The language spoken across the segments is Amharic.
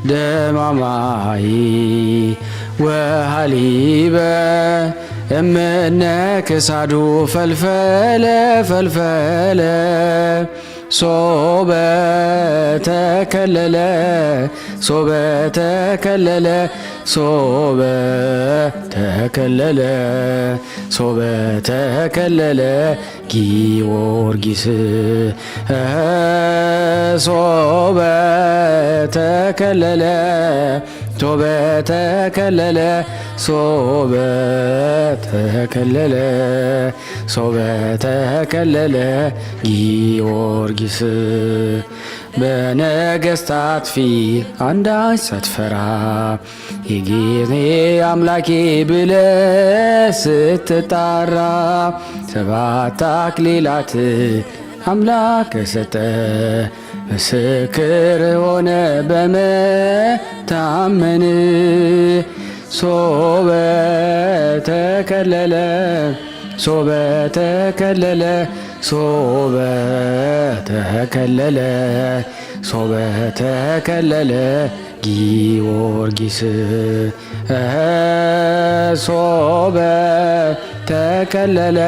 ደማማይ ወሃሊበ እምነ ክሳዱ ፈልፈለ ፈልፈለ ሶበ ተከለለ ሶበ ተከለለ ሶበ ተከለለ ሶበ ተከለለ ጊዮርጊስ ሶበ ተከለለ ሶበ ተከለለ ሶበ ተከለለ ሶበ ተከለለ ጊዮርጊስ በነገስታት ፊት አንዳች ሳትፈራ የጌቴ አምላኬ ብለ ስትጣራ ሰባት አክሊላት አምላክ ሰጠ ምስክር ሆነ በመታመን ሶበ ተከለለ ሶበ ተከለለ ሶበ ተከለለ ሶበ ተከለለ ጊዮርጊስ ሶበ ተከለለ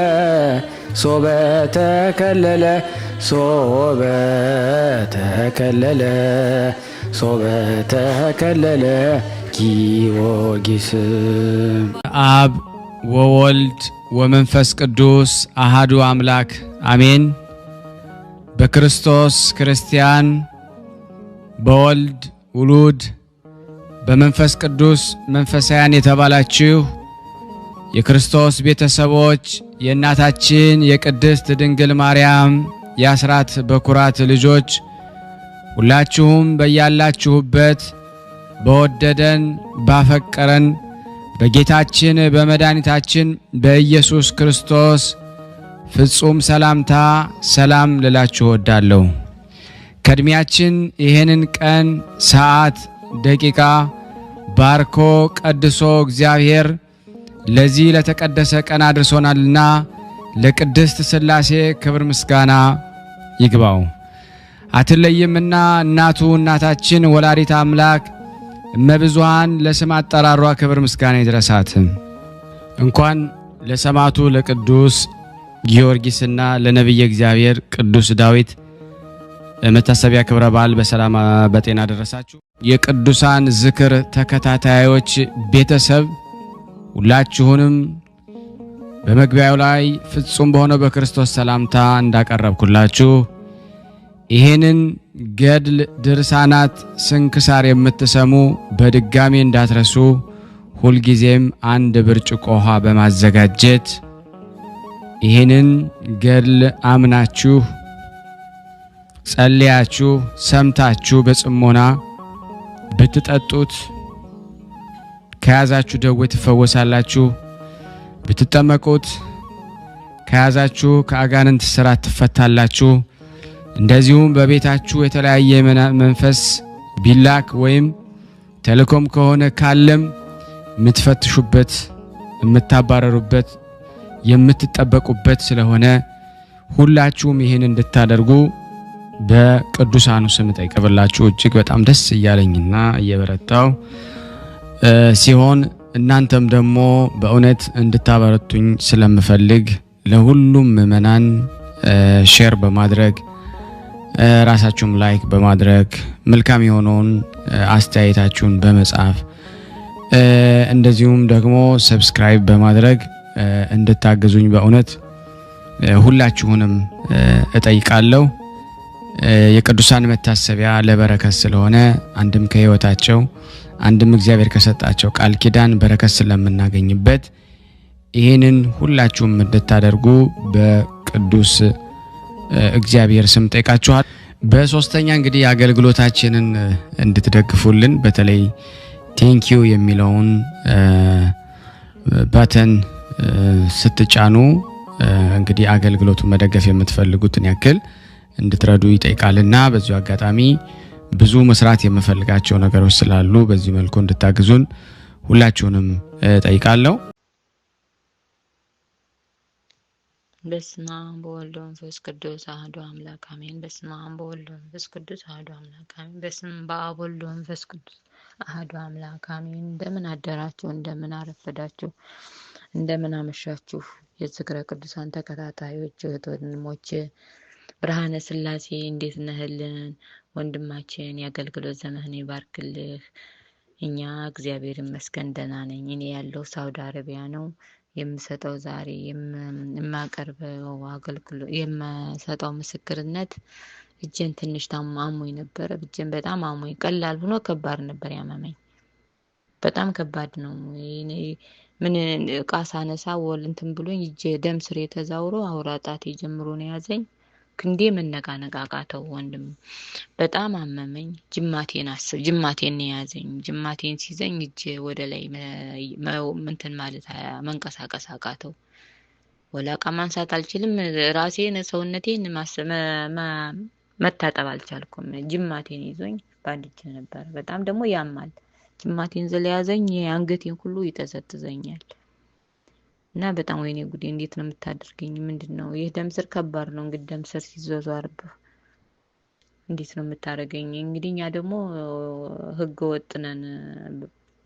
ሶበ ተከለለ ሶበ ተከለለ ሶበ ተከለለ ጊዮርጊስ አብ ወወልድ ወመንፈስ ቅዱስ አሃዱ አምላክ አሜን። በክርስቶስ ክርስቲያን በወልድ ውሉድ በመንፈስ ቅዱስ መንፈሳውያን የተባላችሁ የክርስቶስ ቤተሰቦች የእናታችን የቅድስት ድንግል ማርያም የአስራት በኩራት ልጆች ሁላችሁም በያላችሁበት በወደደን ባፈቀረን በጌታችን በመድኃኒታችን በኢየሱስ ክርስቶስ ፍጹም ሰላምታ ሰላም ልላችሁ እወዳለሁ። ከእድሜያችን ይህንን ቀን ሰዓት ደቂቃ ባርኮ ቀድሶ እግዚአብሔር ለዚህ ለተቀደሰ ቀን አድርሶናልና ለቅድስት ሥላሴ ክብር ምስጋና ይግባው። አትለይምና እናቱ እናታችን ወላዲተ አምላክ እመብዙሃን ለስም አጠራሯ ክብር ምስጋና ይድረሳት። እንኳን ለሰማዕቱ ለቅዱስ ጊዮርጊስና ለነቢየ እግዚአብሔር ቅዱስ ዳዊት መታሰቢያ ክብረ በዓል በሰላም በጤና ደረሳችሁ። የቅዱሳን ዝክር ተከታታዮች ቤተሰብ ሁላችሁንም በመግቢያው ላይ ፍጹም በሆነው በክርስቶስ ሰላምታ እንዳቀረብኩላችሁ ይሄንን ገድል ድርሳናት ስንክሳር የምትሰሙ በድጋሚ እንዳትረሱ ሁልጊዜም አንድ ብርጭቆ ውሃ በማዘጋጀት ይሄንን ገድል አምናችሁ ጸልያችሁ ሰምታችሁ በጽሞና ብትጠጡት ከያዛችሁ ደዌ ትፈወሳላችሁ። ብትጠመቁት ከያዛችሁ ከአጋንንት ስራት ትፈታላችሁ። እንደዚሁም በቤታችሁ የተለያየ መንፈስ ቢላክ ወይም ተልኮም ከሆነ ካለም የምትፈትሹበት የምታባረሩበት የምትጠበቁበት ስለሆነ ሁላችሁም ይህን እንድታደርጉ በቅዱሳኑ ስም ጠይቀብላችሁ እጅግ በጣም ደስ እያለኝና እየበረታው ሲሆን እናንተም ደግሞ በእውነት እንድታበረቱኝ ስለምፈልግ ለሁሉም ምእመናን ሼር በማድረግ ራሳችሁም ላይክ በማድረግ መልካም የሆነውን አስተያየታችሁን በመጻፍ እንደዚሁም ደግሞ ሰብስክራይብ በማድረግ እንድታገዙኝ በእውነት ሁላችሁንም እጠይቃለሁ። የቅዱሳን መታሰቢያ ለበረከት ስለሆነ አንድም ከህይወታቸው አንድም እግዚአብሔር ከሰጣቸው ቃል ኪዳን በረከት ስለምናገኝበት ይሄንን ሁላችሁም እንድታደርጉ በቅዱስ እግዚአብሔር ስም ጠይቃችኋል። በሶስተኛ እንግዲህ አገልግሎታችንን እንድትደግፉልን በተለይ ቴንኪዩ የሚለውን ባተን ስትጫኑ እንግዲህ አገልግሎቱን መደገፍ የምትፈልጉትን ያክል እንድትረዱ ይጠይቃልና በዚሁ አጋጣሚ ብዙ መስራት የምፈልጋቸው ነገሮች ስላሉ በዚህ መልኩ እንድታግዙን ሁላችሁንም ጠይቃለሁ። በስመ አብ ወወልድ ወመንፈስ ቅዱስ አሐዱ አምላክ አሜን። በስመ አብ ወወልድ ወመንፈስ ቅዱስ አሐዱ አምላክ አሜን። በስመ አብ ወወልድ ወመንፈስ ቅዱስ አሐዱ አምላክ አሜን። እንደምን አደራችሁ? እንደምን አረፈዳችሁ? እንደምን አመሻችሁ? የዝክረ ቅዱሳን ተከታታዮች እህት ወንድሞች፣ ብርሃነ ሥላሴ እንዴት ነህልን? ወንድማችን የአገልግሎት ዘመንህን ይባርክልህ። እኛ እግዚአብሔር ይመስገን ደህና ነኝ። እኔ ያለው ሳውዲ አረቢያ ነው። የምሰጠው ዛሬ የማቀርበው አገልግሎት የምሰጠው ምስክርነት እጄን ትንሽ አሞኝ ነበረ። እጄን በጣም አሞኝ፣ ቀላል ሆኖ ከባድ ነበር ያመመኝ። በጣም ከባድ ነው። ምን እቃ ሳነሳ ወል እንትን ብሎኝ እጄ ደም ስሬ ተዛውሮ አውራ ጣቴ ጀምሮ ነው ያዘኝ። ክንዴ መነቃነቃቃተው ወንድም በጣም አመመኝ። ጅማቴን ያዘኝ። ጅማቴን ሲዘኝ እጄ ወደ ላይ እንትን ማለት መንቀሳቀስ አቃተው። ወላቃ ማንሳት አልችልም። ራሴን ሰውነቴን መታጠብ አልቻልኩም። ጅማቴን ይዞኝ ባንድ እጄ ነበር። በጣም ደግሞ ያማል። ጅማቴን ስለያዘኝ አንገቴን ሁሉ ይጠዘጥዘኛል። እና በጣም ወይኔ ጉዴ እንዴት ነው የምታደርገኝ? ምንድነው ይህ ደም ስር ከባድ ነው። እንግዲህ ደም ስር ሲዘዟርብህ እንዴት ነው የምታደርገኝ? እንግዲህ እኛ ደግሞ ህገ ወጥ ነን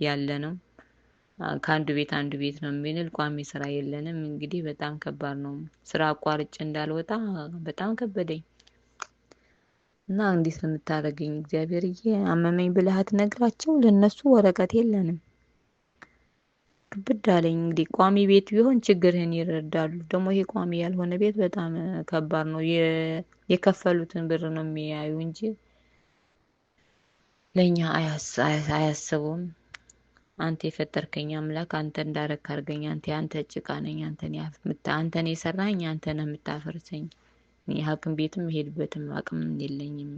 ያለ ነው። ከአንዱ ቤት ነው የሚንል ቋሚ ስራ የለንም። እንግዲህ በጣም ከባድ ነው። ስራ አቋርጬ እንዳልወጣ በጣም ከበደኝ። እና እንዴት ነው የምታደርገኝ? እግዚአብሔርዬ አመመኝ ብለህ አትነግራቸው? ለነሱ ወረቀት የለንም። ብዳለኝ እንግዲህ ቋሚ ቤት ቢሆን ችግርህን ይረዳሉ። ደግሞ ይሄ ቋሚ ያልሆነ ቤት በጣም ከባድ ነው። የከፈሉትን ብር ነው የሚያዩ እንጂ ለኛ አያስቡም። አንተ የፈጠርከኝ አምላክ አንተ እንዳረክ አድርገኝ። አንተ ጭቃ ነኝ። አንተን የሰራኝ አንተ ነህ የምታፈርሰኝ። እኔ ሐኪም ቤትም ሄድበትም አቅም የለኝም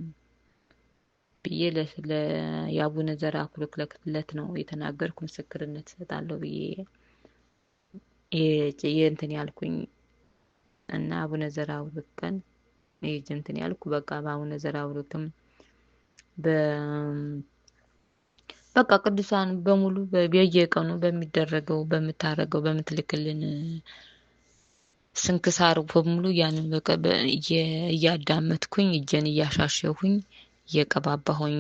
ብዬ ለአቡነ ዘርአብሩክ ነው የተናገርኩ። ምስክርነት እሰጣለሁ ብዬ እንትን ያልኩኝ እና አቡነ ዘርአብሩክ ቀን እንትን ያልኩ በቃ በአቡነ ዘርአብሩክም በቃ ቅዱሳን በሙሉ በየቀኑ በሚደረገው በምትልክልን ስንክሳር በሙሉ ያንን በቃ እያዳመጥኩኝ እጄን እያሻሸሁኝ እየቀባባሁኝ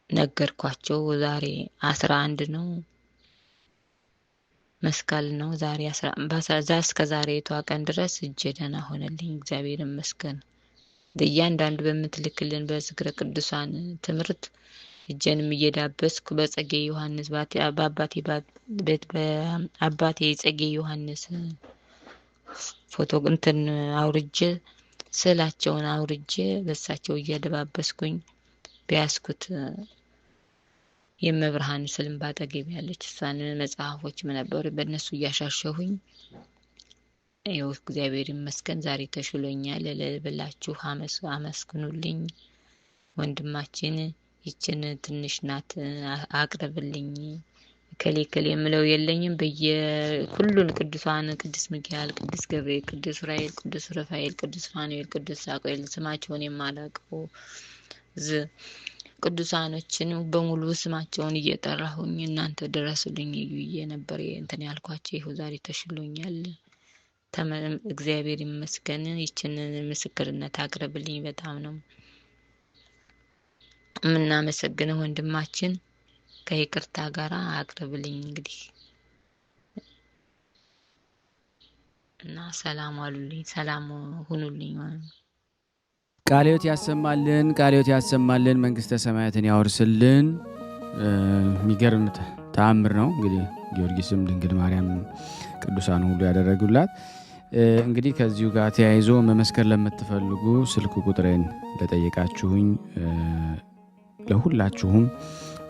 ነገርኳቸው። ዛሬ 11 ነው መስቀል ነው። ዛሬ 11 እስከ ዛሬቷ ቀን ድረስ እጄ ደህና ሆነልኝ። እግዚአብሔር ይመስገን። እያንዳንዱ በምትልክልን በዝክረ ቅዱሳን ትምህርት እጄንም እየዳበስኩ በጸጌ ዮሐንስ በአባቴ ጸጌ ዮሐንስ ፎቶ እንትን አውርጄ ስዕላቸውን አውርጄ በሳቸው እያደባበስኩኝ ቢያስኩት የመብርሃን ስልም ባጠገብ ያለች እሷን መጽሐፎችም ነበሩ በእነሱ እያሻሸሁኝ ይኸው እግዚአብሔር ይመስገን ዛሬ ተሽሎኛል ብላችሁ አመስግኑልኝ። ወንድማችን ይችን ትንሽ ናት አቅርብልኝ። ከሌከል የምለው የለኝም። ሁሉን ቅዱሳን ቅዱስ ሚካኤል፣ ቅዱስ ገብርኤል፣ ቅዱስ ራኤል፣ ቅዱስ ራፋኤል፣ ቅዱስ ፋኑኤል፣ ቅዱስ ሳቆኤል ስማቸውን የማላውቀው ቅዱሳኖችን በሙሉ ስማቸውን እየጠራሁኝ እናንተ ድረሱልኝ ብዬ ነበር እንትን ያልኳቸው። ይኸው ዛሬ ተሽሎኛል። እግዚአብሔር ይመስገን። ይችን ምስክርነት አቅርብልኝ። በጣም ነው የምናመሰግነው ወንድማችን። ከይቅርታ ጋር አቅርብልኝ እንግዲህ እና ሰላም አሉልኝ። ሰላም ሁኑልኝ። ቃለ ሕይወት ያሰማልን፣ ቃለ ሕይወት ያሰማልን፣ መንግስተ ሰማያትን ያወርስልን። የሚገርም ተአምር ነው እንግዲህ ጊዮርጊስም ድንግል ማርያም ቅዱሳን ሁሉ ያደረጉላት። እንግዲህ ከዚሁ ጋር ተያይዞ መመስከር ለምትፈልጉ ስልክ ቁጥሬን ለጠየቃችሁኝ ለሁላችሁም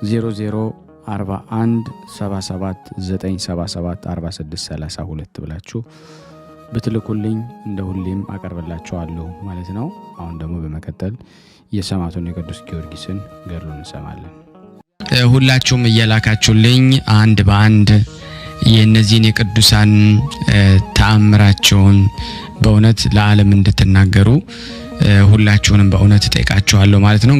004177977462 ብላችሁ ብትልኩልኝ እንደ ሁሌም አቀርብላችኋለሁ ማለት ነው። አሁን ደግሞ በመቀጠል የሰማዕቱን የቅዱስ ጊዮርጊስን ገድሉን እንሰማለን። ሁላችሁም እየላካችሁልኝ አንድ በአንድ የእነዚህን የቅዱሳን ተአምራቸውን በእውነት ለዓለም እንድትናገሩ ሁላችሁንም በእውነት ጠይቃችኋለሁ ማለት ነው።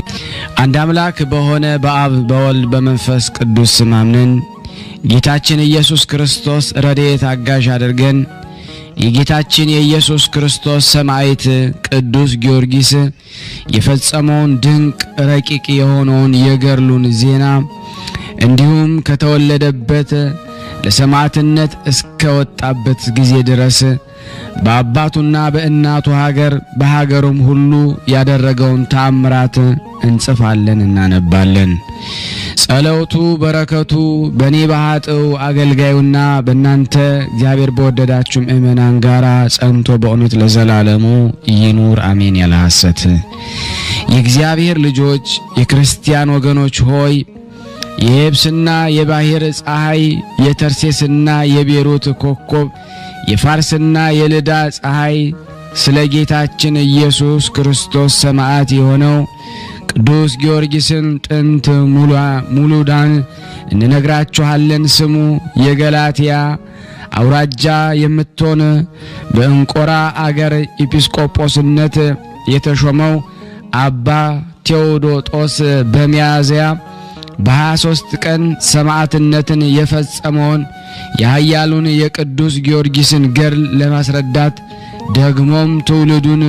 አንድ አምላክ በሆነ በአብ በወልድ በመንፈስ ቅዱስ ስም አምነን ጌታችን ኢየሱስ ክርስቶስ ረድኤት አጋዥ አድርገን የጌታችን የኢየሱስ ክርስቶስ ሰማዕት ቅዱስ ጊዮርጊስ የፈጸመውን ድንቅ ረቂቅ የሆነውን የገድሉን ዜና እንዲሁም ከተወለደበት ለሰማዕትነት እስከወጣበት ጊዜ ድረስ በአባቱና በእናቱ ሀገር በሀገሩም ሁሉ ያደረገውን ተአምራት እንጽፋለን እናነባለን። ጸሎቱ በረከቱ በኔ በኃጥኡ አገልጋዩና በእናንተ እግዚአብሔር በወደዳችሁ ምእመናን ጋር ጸንቶ በእውነት ለዘላለሙ ይኑር አሜን። ያለ ሐሰት የእግዚአብሔር ልጆች የክርስቲያን ወገኖች ሆይ የየብስና የባህር ፀሐይ የተርሴስና የቤሩት ኮከብ የፋርስና የልዳ ፀሐይ ስለ ጌታችን ኢየሱስ ክርስቶስ ሰማዕት የሆነው ቅዱስ ጊዮርጊስን ጥንት ሙሉዳን እንነግራችኋለን። ስሙ የገላትያ አውራጃ የምትሆን በእንቆራ አገር ኤጲስቆጶስነት የተሾመው አባ ቴዎዶጦስ በሚያዝያ በ23 ቀን ሰማዕትነትን የፈጸመውን የኃያሉን የቅዱስ ጊዮርጊስን ገድል ለማስረዳት ደግሞም ትውልዱን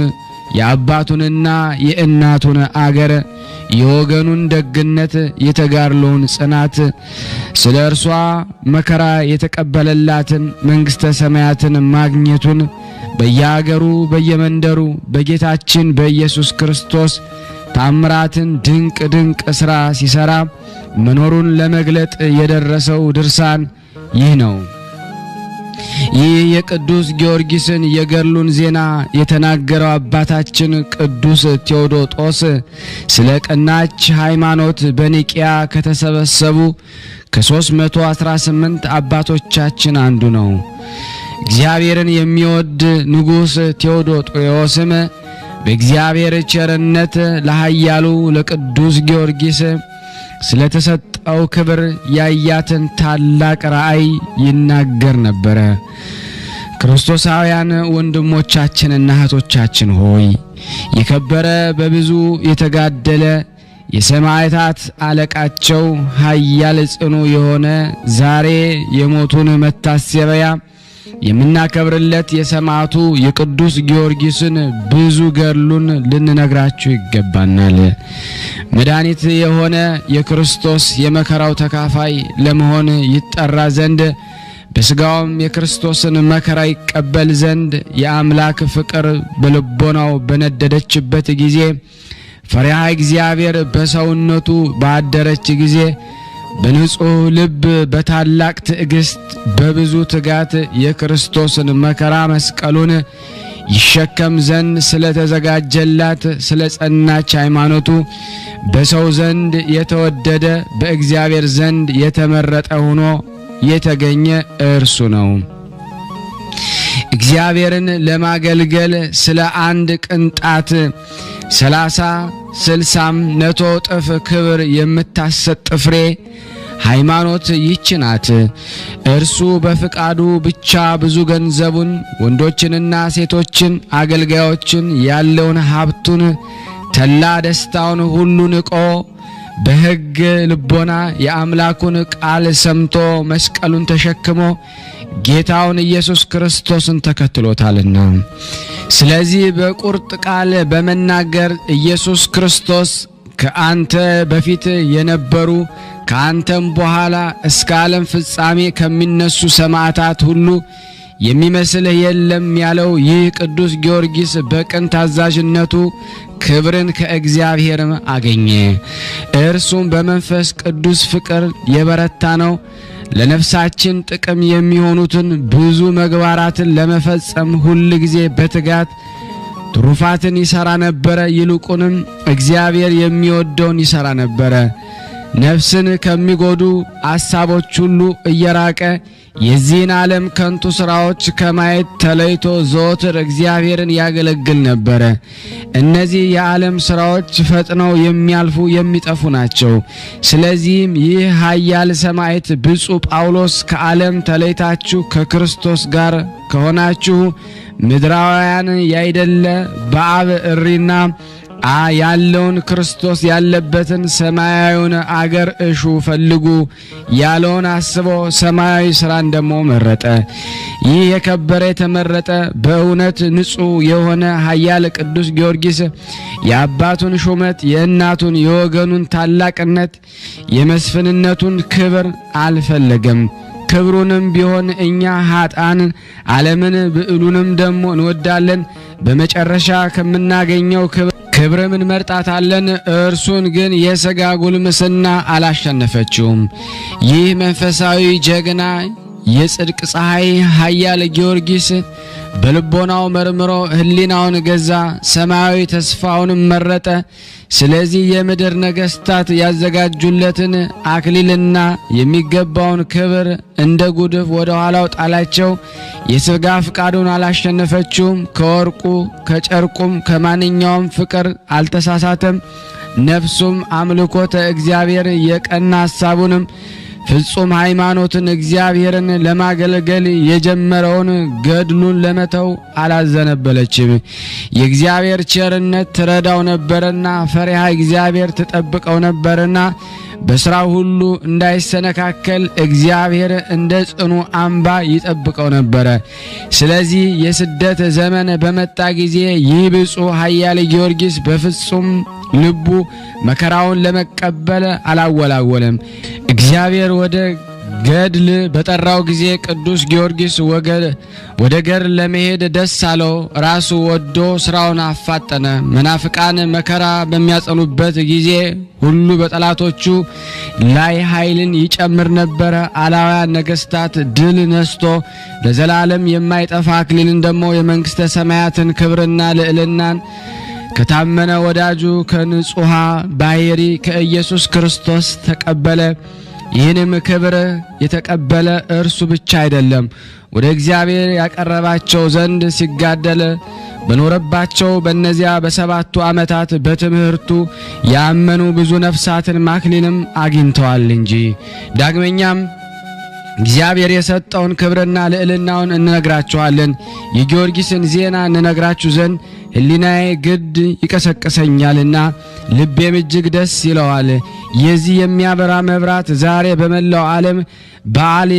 የአባቱንና የእናቱን አገር የወገኑን ደግነት የተጋድሎውን ጽናት ስለ እርሷ መከራ የተቀበለላትን መንግሥተ ሰማያትን ማግኘቱን በየአገሩ በየመንደሩ በጌታችን በኢየሱስ ክርስቶስ ታምራትን ድንቅ ድንቅ ሥራ ሲሰራ መኖሩን ለመግለጥ የደረሰው ድርሳን ይህ ነው። ይህ የቅዱስ ጊዮርጊስን የገድሉን ዜና የተናገረው አባታችን ቅዱስ ቴዎዶጦስ ስለ ቀናች ሃይማኖት በኒቂያ ከተሰበሰቡ ከ318 አባቶቻችን አንዱ ነው። እግዚአብሔርን የሚወድ ንጉሥ ቴዎዶጦስም በእግዚአብሔር ቸርነት ለኃያሉ ለቅዱስ ጊዮርጊስ ስለተሰጠው ክብር ያያትን ታላቅ ራእይ ይናገር ነበር። ክርስቶሳውያን ወንድሞቻችንና እህቶቻችን ሆይ የከበረ በብዙ የተጋደለ የሰማዕታት አለቃቸው ኃያል ጽኑ የሆነ ዛሬ የሞቱን መታሰቢያ የምናከብርለት የሰማዕቱ የቅዱስ ጊዮርጊስን ብዙ ገድሉን ልንነግራችሁ ይገባናል። መድኃኒት የሆነ የክርስቶስ የመከራው ተካፋይ ለመሆን ይጠራ ዘንድ በሥጋውም የክርስቶስን መከራ ይቀበል ዘንድ የአምላክ ፍቅር በልቦናው በነደደችበት ጊዜ ፈሪሃ እግዚአብሔር በሰውነቱ ባደረች ጊዜ በንጹሕ ልብ በታላቅ ትዕግስት በብዙ ትጋት የክርስቶስን መከራ መስቀሉን ይሸከም ዘንድ ስለተዘጋጀላት ስለ ጸናች ሃይማኖቱ በሰው ዘንድ የተወደደ በእግዚአብሔር ዘንድ የተመረጠ ሆኖ የተገኘ እርሱ ነው። እግዚአብሔርን ለማገልገል ስለ አንድ ቅንጣት 30 60 100 እጥፍ ክብር የምታሰጥ ፍሬ ሃይማኖት ይህች ናት። እርሱ በፍቃዱ ብቻ ብዙ ገንዘቡን ወንዶችንና ሴቶችን አገልጋዮችን ያለውን ሀብቱን ተላ ደስታውን ሁሉ ንቆ በሕግ ልቦና የአምላኩን ቃል ሰምቶ መስቀሉን ተሸክሞ ጌታውን ኢየሱስ ክርስቶስን ተከትሎታልና ስለዚህ በቁርጥ ቃል በመናገር ኢየሱስ ክርስቶስ ከአንተ በፊት የነበሩ ከአንተም በኋላ እስከ ዓለም ፍጻሜ ከሚነሱ ሰማዕታት ሁሉ የሚመስልህ የለም ያለው ይህ ቅዱስ ጊዮርጊስ በቅን ታዛዥነቱ ክብርን ከእግዚአብሔር አገኘ። እርሱም በመንፈስ ቅዱስ ፍቅር የበረታ ነው። ለነፍሳችን ጥቅም የሚሆኑትን ብዙ ምግባራትን ለመፈጸም ሁሉ ጊዜ በትጋት ትሩፋትን ይሰራ ነበረ። ይልቁንም እግዚአብሔር የሚወደውን ይሰራ ነበረ። ነፍስን ከሚጎዱ አሳቦች ሁሉ እየራቀ የዚህን ዓለም ከንቱ ሥራዎች ከማየት ተለይቶ ዘወትር እግዚአብሔርን ያገለግል ነበረ። እነዚህ የዓለም ሥራዎች ፈጥነው የሚያልፉ የሚጠፉ ናቸው። ስለዚህም ይህ ኃያል ሰማዕት ብፁዕ ጳውሎስ ከዓለም ተለይታችሁ ከክርስቶስ ጋር ከሆናችሁ ምድራውያን ያይደለ በአብ እሪና ያለውን ክርስቶስ ያለበትን ሰማያዊውን አገር እሹ ፈልጉ ያለውን አስቦ ሰማያዊ ስራን ደሞ መረጠ። ይህ የከበረ የተመረጠ በእውነት ንጹሕ የሆነ ኃያል ቅዱስ ጊዮርጊስ የአባቱን ሹመት የእናቱን የወገኑን ታላቅነት የመስፍንነቱን ክብር አልፈለገም። ክብሩንም ቢሆን እኛ ኃጥአን ዓለምን ብዕሉንም ደሞ እንወዳለን። በመጨረሻ ከምናገኘው ክብርም እንመርጣታለን። እርሱን ግን የሥጋ ጉልምስና አላሸነፈችውም። ይህ መንፈሳዊ ጀግና የጽድቅ ፀሐይ ኃያል ጊዮርጊስ በልቦናው መርምሮ ሕሊናውን ገዛ፣ ሰማያዊ ተስፋውንም መረጠ። ስለዚህ የምድር ነገሥታት ያዘጋጁለትን አክሊልና የሚገባውን ክብር እንደ ጉድፍ ወደ ኋላው ጣላቸው። የሥጋ ፍቃዱን አላሸነፈችውም። ከወርቁ ከጨርቁም ከማንኛውም ፍቅር አልተሳሳተም። ነፍሱም አምልኮተ እግዚአብሔር የቀና ሐሳቡንም ፍጹም ሃይማኖትን እግዚአብሔርን ለማገልገል የጀመረውን ገድሉን ለመተው አላዘነበለችም። የእግዚአብሔር ቸርነት ትረዳው ነበርና ፈሪሃ እግዚአብሔር ተጠብቀው ነበርና በሥራው ሁሉ እንዳይሰነካከል እግዚአብሔር እንደ ጽኑ አምባ ይጠብቀው ነበር። ስለዚህ የስደት ዘመን በመጣ ጊዜ ይህ ብፁዕ ኃያል ጊዮርጊስ በፍጹም ልቡ መከራውን ለመቀበል አላወላወለም። እግዚአብሔር ወደ ገድል በጠራው ጊዜ ቅዱስ ጊዮርጊስ ወደ ገድል ለመሄድ ደስ አለው። ራሱ ወዶ ስራውን አፋጠነ። መናፍቃን መከራ በሚያጸኑበት ጊዜ ሁሉ በጠላቶቹ ላይ ኃይልን ይጨምር ነበር። አላውያን ነገሥታት ድል ነስቶ ለዘላለም የማይጠፋ አክሊልን ደሞ የመንግሥተ ሰማያትን ክብርና ልዕልናን ከታመነ ወዳጁ ከንጹሃ ባሕሪ ከኢየሱስ ክርስቶስ ተቀበለ። ይህንም ክብር የተቀበለ እርሱ ብቻ አይደለም፣ ወደ እግዚአብሔር ያቀረባቸው ዘንድ ሲጋደል በኖረባቸው በእነዚያ በሰባቱ ዓመታት በትምህርቱ ያመኑ ብዙ ነፍሳትን ማክሊንም አግኝተዋል እንጂ። ዳግመኛም እግዚአብሔር የሰጠውን ክብርና ልዕልናውን እንነግራችኋለን። የጊዮርጊስን ዜና እንነግራችሁ ዘንድ ሕሊናዬ ግድ ይቀሰቅሰኛልና ልቤም እጅግ ደስ ይለዋል። የዚህ የሚያበራ መብራት ዛሬ በመላው ዓለም በዓል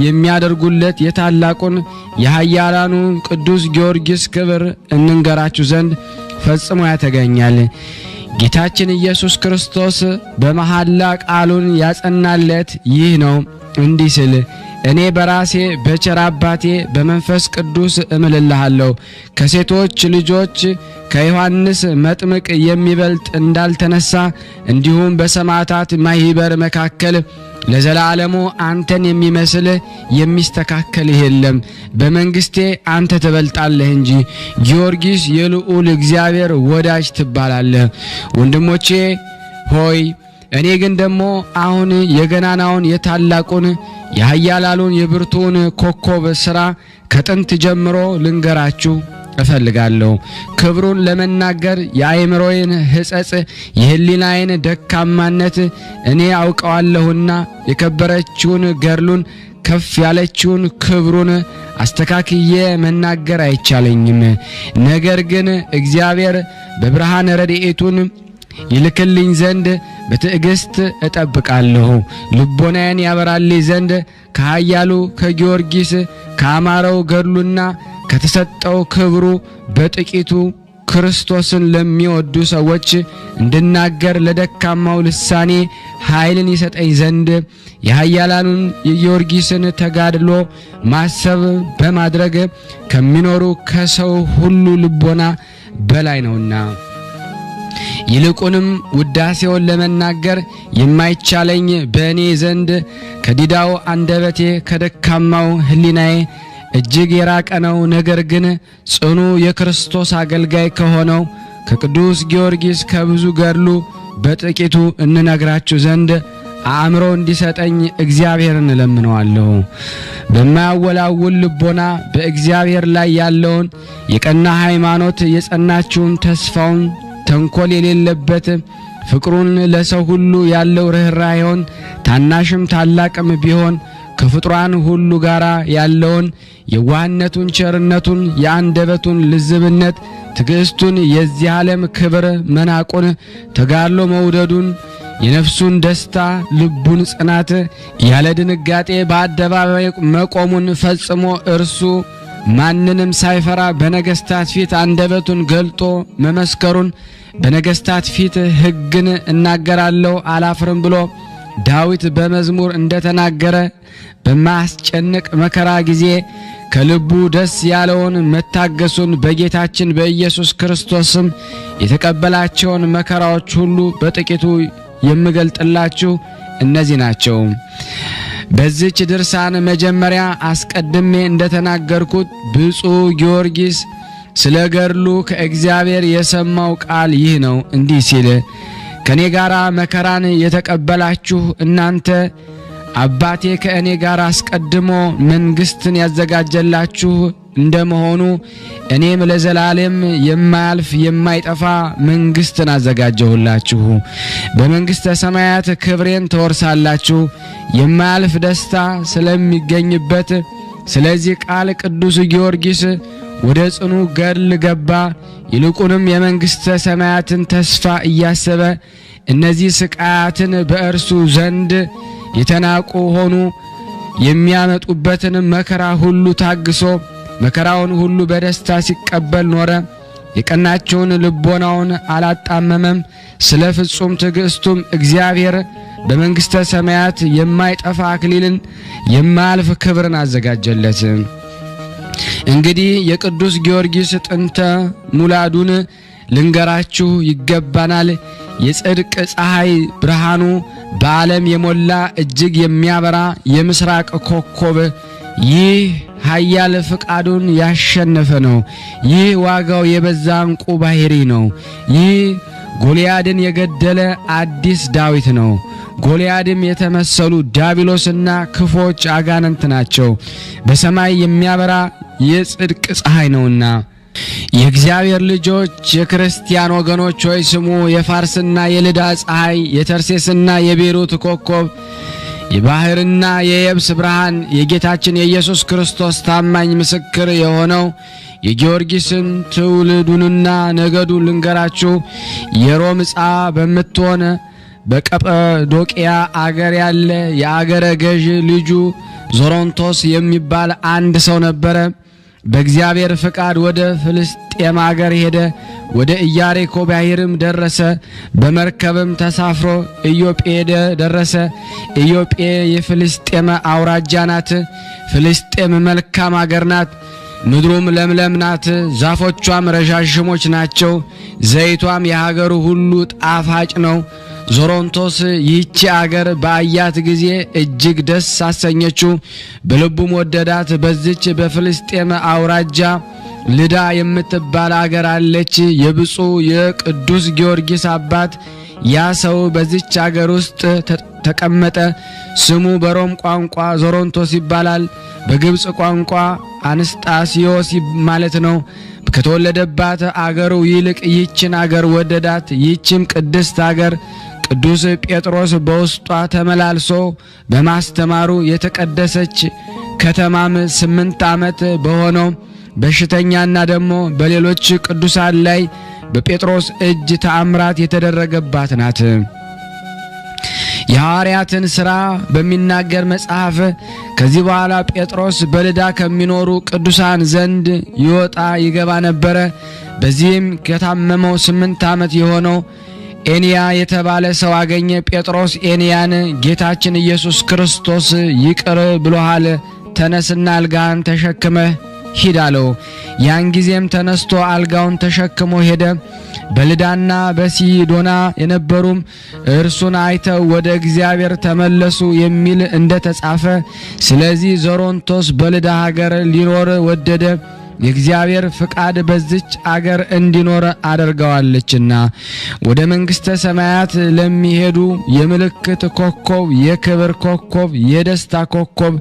የሚያደርጉለት የታላቁን የኃያላኑ ቅዱስ ጊዮርጊስ ክብር እንንገራችሁ ዘንድ ፈጽሞ ያተገኛል። ጌታችን ኢየሱስ ክርስቶስ በመሐላ ቃሉን ያጸናለት ይህ ነው። እንዲህ ሲል እኔ በራሴ በቸር አባቴ በመንፈስ ቅዱስ እምልልሃለሁ ከሴቶች ልጆች ከዮሐንስ መጥምቅ የሚበልጥ እንዳልተነሳ እንዲሁም በሰማዕታት ማህበር መካከል ለዘላለሙ አንተን የሚመስል የሚስተካከል የለም። በመንግስቴ አንተ ትበልጣለህ እንጂ ጊዮርጊስ የልዑል እግዚአብሔር ወዳጅ ትባላለህ። ወንድሞቼ ሆይ እኔ ግን ደሞ አሁን የገናናውን የታላቁን የኃያላሉን የብርቱን ኮከብ ሥራ ከጥንት ጀምሮ ልንገራችሁ እፈልጋለሁ። ክብሩን ለመናገር የአእምሮዬን ሕጸጽ የሕሊናዬን ደካማነት እኔ አውቀዋለሁና የከበረችውን ገድሉን ከፍ ያለችውን ክብሩን አስተካክዬ መናገር አይቻለኝም። ነገር ግን እግዚአብሔር በብርሃን ረድኤቱን ይልክልኝ ዘንድ በትዕግስት እጠብቃለሁ። ልቦናዬን ያበራልኝ ዘንድ ከኃያሉ ከጊዮርጊስ ካማረው ገድሉና ከተሰጠው ክብሩ በጥቂቱ ክርስቶስን ለሚወዱ ሰዎች እንድናገር ለደካማው ልሳኔ ኃይልን ይሰጠኝ ዘንድ የኃያላኑን የጊዮርጊስን ተጋድሎ ማሰብ በማድረግ ከሚኖሩ ከሰው ሁሉ ልቦና በላይ ነውና። ይልቁንም ውዳሴውን ለመናገር የማይቻለኝ በእኔ ዘንድ ከዲዳው አንደበቴ ከደካማው ሕሊናዬ እጅግ የራቀ ነው። ነገር ግን ጽኑ የክርስቶስ አገልጋይ ከሆነው ከቅዱስ ጊዮርጊስ ከብዙ ገድሉ በጥቂቱ እንነግራችሁ ዘንድ አእምሮ እንዲሰጠኝ እግዚአብሔርን እለምነዋለሁ። በማያወላውል ልቦና በእግዚአብሔር ላይ ያለውን የቀና ሃይማኖት የጸናችውን ተስፋውን ተንኮል የሌለበት ፍቅሩን ለሰው ሁሉ ያለው ርኅራኄውን ታናሽም ታላቅም ቢሆን ከፍጥሯን ሁሉ ጋር ያለውን የዋህነቱን ቸርነቱን የአንደበቱን ልዝብነት ትዕግስቱን የዚህ ዓለም ክብር መናቁን ተጋድሎ መውደዱን የነፍሱን ደስታ ልቡን ጽናት ያለ ድንጋጤ በአደባባይ መቆሙን ፈጽሞ እርሱ ማንንም ሳይፈራ በነገስታት ፊት አንደበቱን ገልጦ መመስከሩን በነገስታት ፊት ሕግን እናገራለሁ አላፍርም ብሎ ዳዊት በመዝሙር እንደተናገረ በማስጨነቅ መከራ ጊዜ ከልቡ ደስ ያለውን መታገሱን በጌታችን በኢየሱስ ክርስቶስም የተቀበላቸውን መከራዎች ሁሉ በጥቂቱ የምገልጥላችሁ እነዚህ ናቸው። በዚህች ድርሳን መጀመሪያ አስቀድሜ እንደተናገርኩት ብፁዕ ጊዮርጊስ ስለ ገድሉ ከእግዚአብሔር የሰማው ቃል ይህ ነው። እንዲህ ሲል ከኔ ጋራ መከራን የተቀበላችሁ እናንተ አባቴ ከእኔ ጋር አስቀድሞ መንግስትን ያዘጋጀላችሁ እንደመሆኑ እኔም ለዘላለም የማያልፍ የማይጠፋ መንግስትን አዘጋጀሁላችሁ። በመንግስተ ሰማያት ክብሬን ተወርሳላችሁ። የማያልፍ ደስታ ስለሚገኝበት ስለዚህ ቃል ቅዱስ ጊዮርጊስ ወደ ጽኑ ገድል ገባ። ይልቁንም የመንግስተ ሰማያትን ተስፋ እያሰበ እነዚህ ስቃያትን በእርሱ ዘንድ የተናቁ ሆኑ የሚያመጡበትን መከራ ሁሉ ታግሶ መከራውን ሁሉ በደስታ ሲቀበል ኖረ። የቀናቸውን ልቦናውን አላጣመመም። ስለ ፍጹም ትዕግስቱም እግዚአብሔር በመንግስተ ሰማያት የማይጠፋ አክሊልን የማያልፍ ክብርን አዘጋጀለት። እንግዲህ የቅዱስ ጊዮርጊስ ጥንተ ሙላዱን ልንገራችሁ ይገባናል። የጽድቅ ፀሐይ ብርሃኑ በዓለም የሞላ እጅግ የሚያበራ የምስራቅ ኮከብ ይህ ኃያል ፍቃዱን ያሸነፈ ነው። ይህ ዋጋው የበዛ ዕንቁ ባህሪ ነው። ይህ ጎልያድን የገደለ አዲስ ዳዊት ነው። ጎልያድም የተመሰሉ ዲያብሎስና ክፎች አጋንንት ናቸው። በሰማይ የሚያበራ የጽድቅ ፀሐይ ነውና የእግዚአብሔር ልጆች የክርስቲያን ወገኖች ሆይ ስሙ። የፋርስና የልዳ ፀሐይ፣ የተርሴስና የቤሩት ኮከብ፣ የባህርና የየብስ ብርሃን የጌታችን የኢየሱስ ክርስቶስ ታማኝ ምስክር የሆነው የጊዮርጊስን ትውልዱንና ነገዱን ልንገራችሁ። የሮም ዕፃ በምትሆን በቀጰዶቅያ አገር ያለ የአገረ ገዥ ልጁ ዞሮንቶስ የሚባል አንድ ሰው ነበረ። በእግዚአብሔር ፍቃድ ወደ ፍልስጤም አገር ሄደ። ወደ ኢያሪኮ ባሕርም ደረሰ። በመርከብም ተሳፍሮ ኢዮጴ ደረሰ። ኢዮጴ የፍልስጤም አውራጃ ናት። ፍልስጤም መልካም አገር ናት። ምድሩም ለምለም ናት። ዛፎቿም ረዣዥሞች ናቸው። ዘይቷም የሀገሩ ሁሉ ጣፋጭ ነው። ዞሮንቶስ ይህች አገር በአያት ጊዜ እጅግ ደስ አሰኘችው፣ በልቡም ወደዳት። በዚች በፍልስጤም አውራጃ ልዳ የምትባል አገር አለች። የብፁዕ የቅዱስ ጊዮርጊስ አባት ያ ሰው በዚች አገር ውስጥ ተቀመጠ። ስሙ በሮም ቋንቋ ዞሮንቶስ ይባላል። በግብጽ ቋንቋ አንስጣስዮስ ማለት ነው። ከተወለደባት አገሩ ይልቅ ይህችን አገር ወደዳት። ይህችም ቅድስት አገር ቅዱስ ጴጥሮስ በውስጧ ተመላልሶ በማስተማሩ የተቀደሰች ከተማም 8 ዓመት በሆነው በሽተኛና ደግሞ በሌሎች ቅዱሳን ላይ በጴጥሮስ እጅ ተአምራት የተደረገባት ናት። የሐዋርያትን ሥራ በሚናገር መጽሐፍ ከዚህ በኋላ ጴጥሮስ በልዳ ከሚኖሩ ቅዱሳን ዘንድ ይወጣ ይገባ ነበረ። በዚህም ከታመመው 8 ዓመት የሆነው ኤንያ የተባለ ሰው አገኘ። ጴጥሮስ ኤንያን ጌታችን ኢየሱስ ክርስቶስ ይቅር ብሎሃል፣ ተነስና አልጋን ተሸክመህ ሂድ አለው። ያን ጊዜም ተነስቶ አልጋውን ተሸክሞ ሄደ። በልዳና በሲዶና የነበሩም እርሱን አይተው ወደ እግዚአብሔር ተመለሱ የሚል እንደተጻፈ፣ ስለዚህ ዞሮንቶስ በልዳ ሀገር ሊኖር ወደደ። የእግዚአብሔር ፍቃድ በዚች አገር እንዲኖር አድርገዋለችና ወደ መንግስተ ሰማያት ለሚሄዱ የምልክት ኮከብ፣ የክብር ኮከብ፣ የደስታ ኮከብ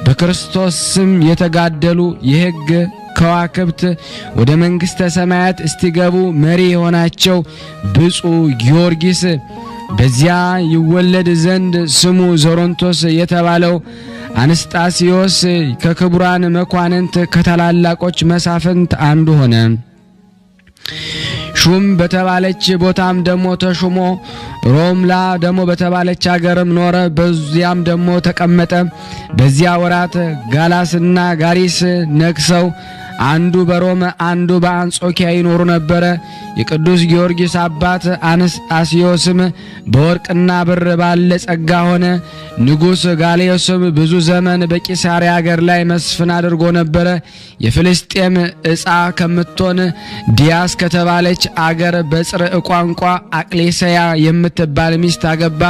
በክርስቶስ ስም የተጋደሉ የሕግ ከዋክብት ወደ መንግስተ ሰማያት እስቲገቡ መሪ የሆናቸው ብፁዕ ጊዮርጊስ በዚያ ይወለድ ዘንድ ስሙ ዞሮንቶስ የተባለው አንስጣስዮስ ከክቡራን መኳንንት ከታላላቆች መሳፍንት አንዱ ሆነ። ሹም በተባለች ቦታም ደሞ ተሹሞ ሮምላ ደሞ በተባለች ሀገርም ኖረ። በዚያም ደሞ ተቀመጠ። በዚያ ወራት ጋላስና ጋሪስ ነግሰው አንዱ በሮም አንዱ በአንጾኪያ ይኖሩ ነበር። የቅዱስ ጊዮርጊስ አባት አስጣስዮስም በወርቅና ብር ባለ ጸጋ ሆነ። ንጉሥ ጋልዮስም ብዙ ዘመን በቂሳሪያ ሀገር ላይ መስፍን አድርጎ ነበር። የፍልስጤም ዕፃ ከምትሆን ዲያስ ከተባለች አገር በጽርዕ ቋንቋ አቅሌሰያ የምትባል ሚስት አገባ።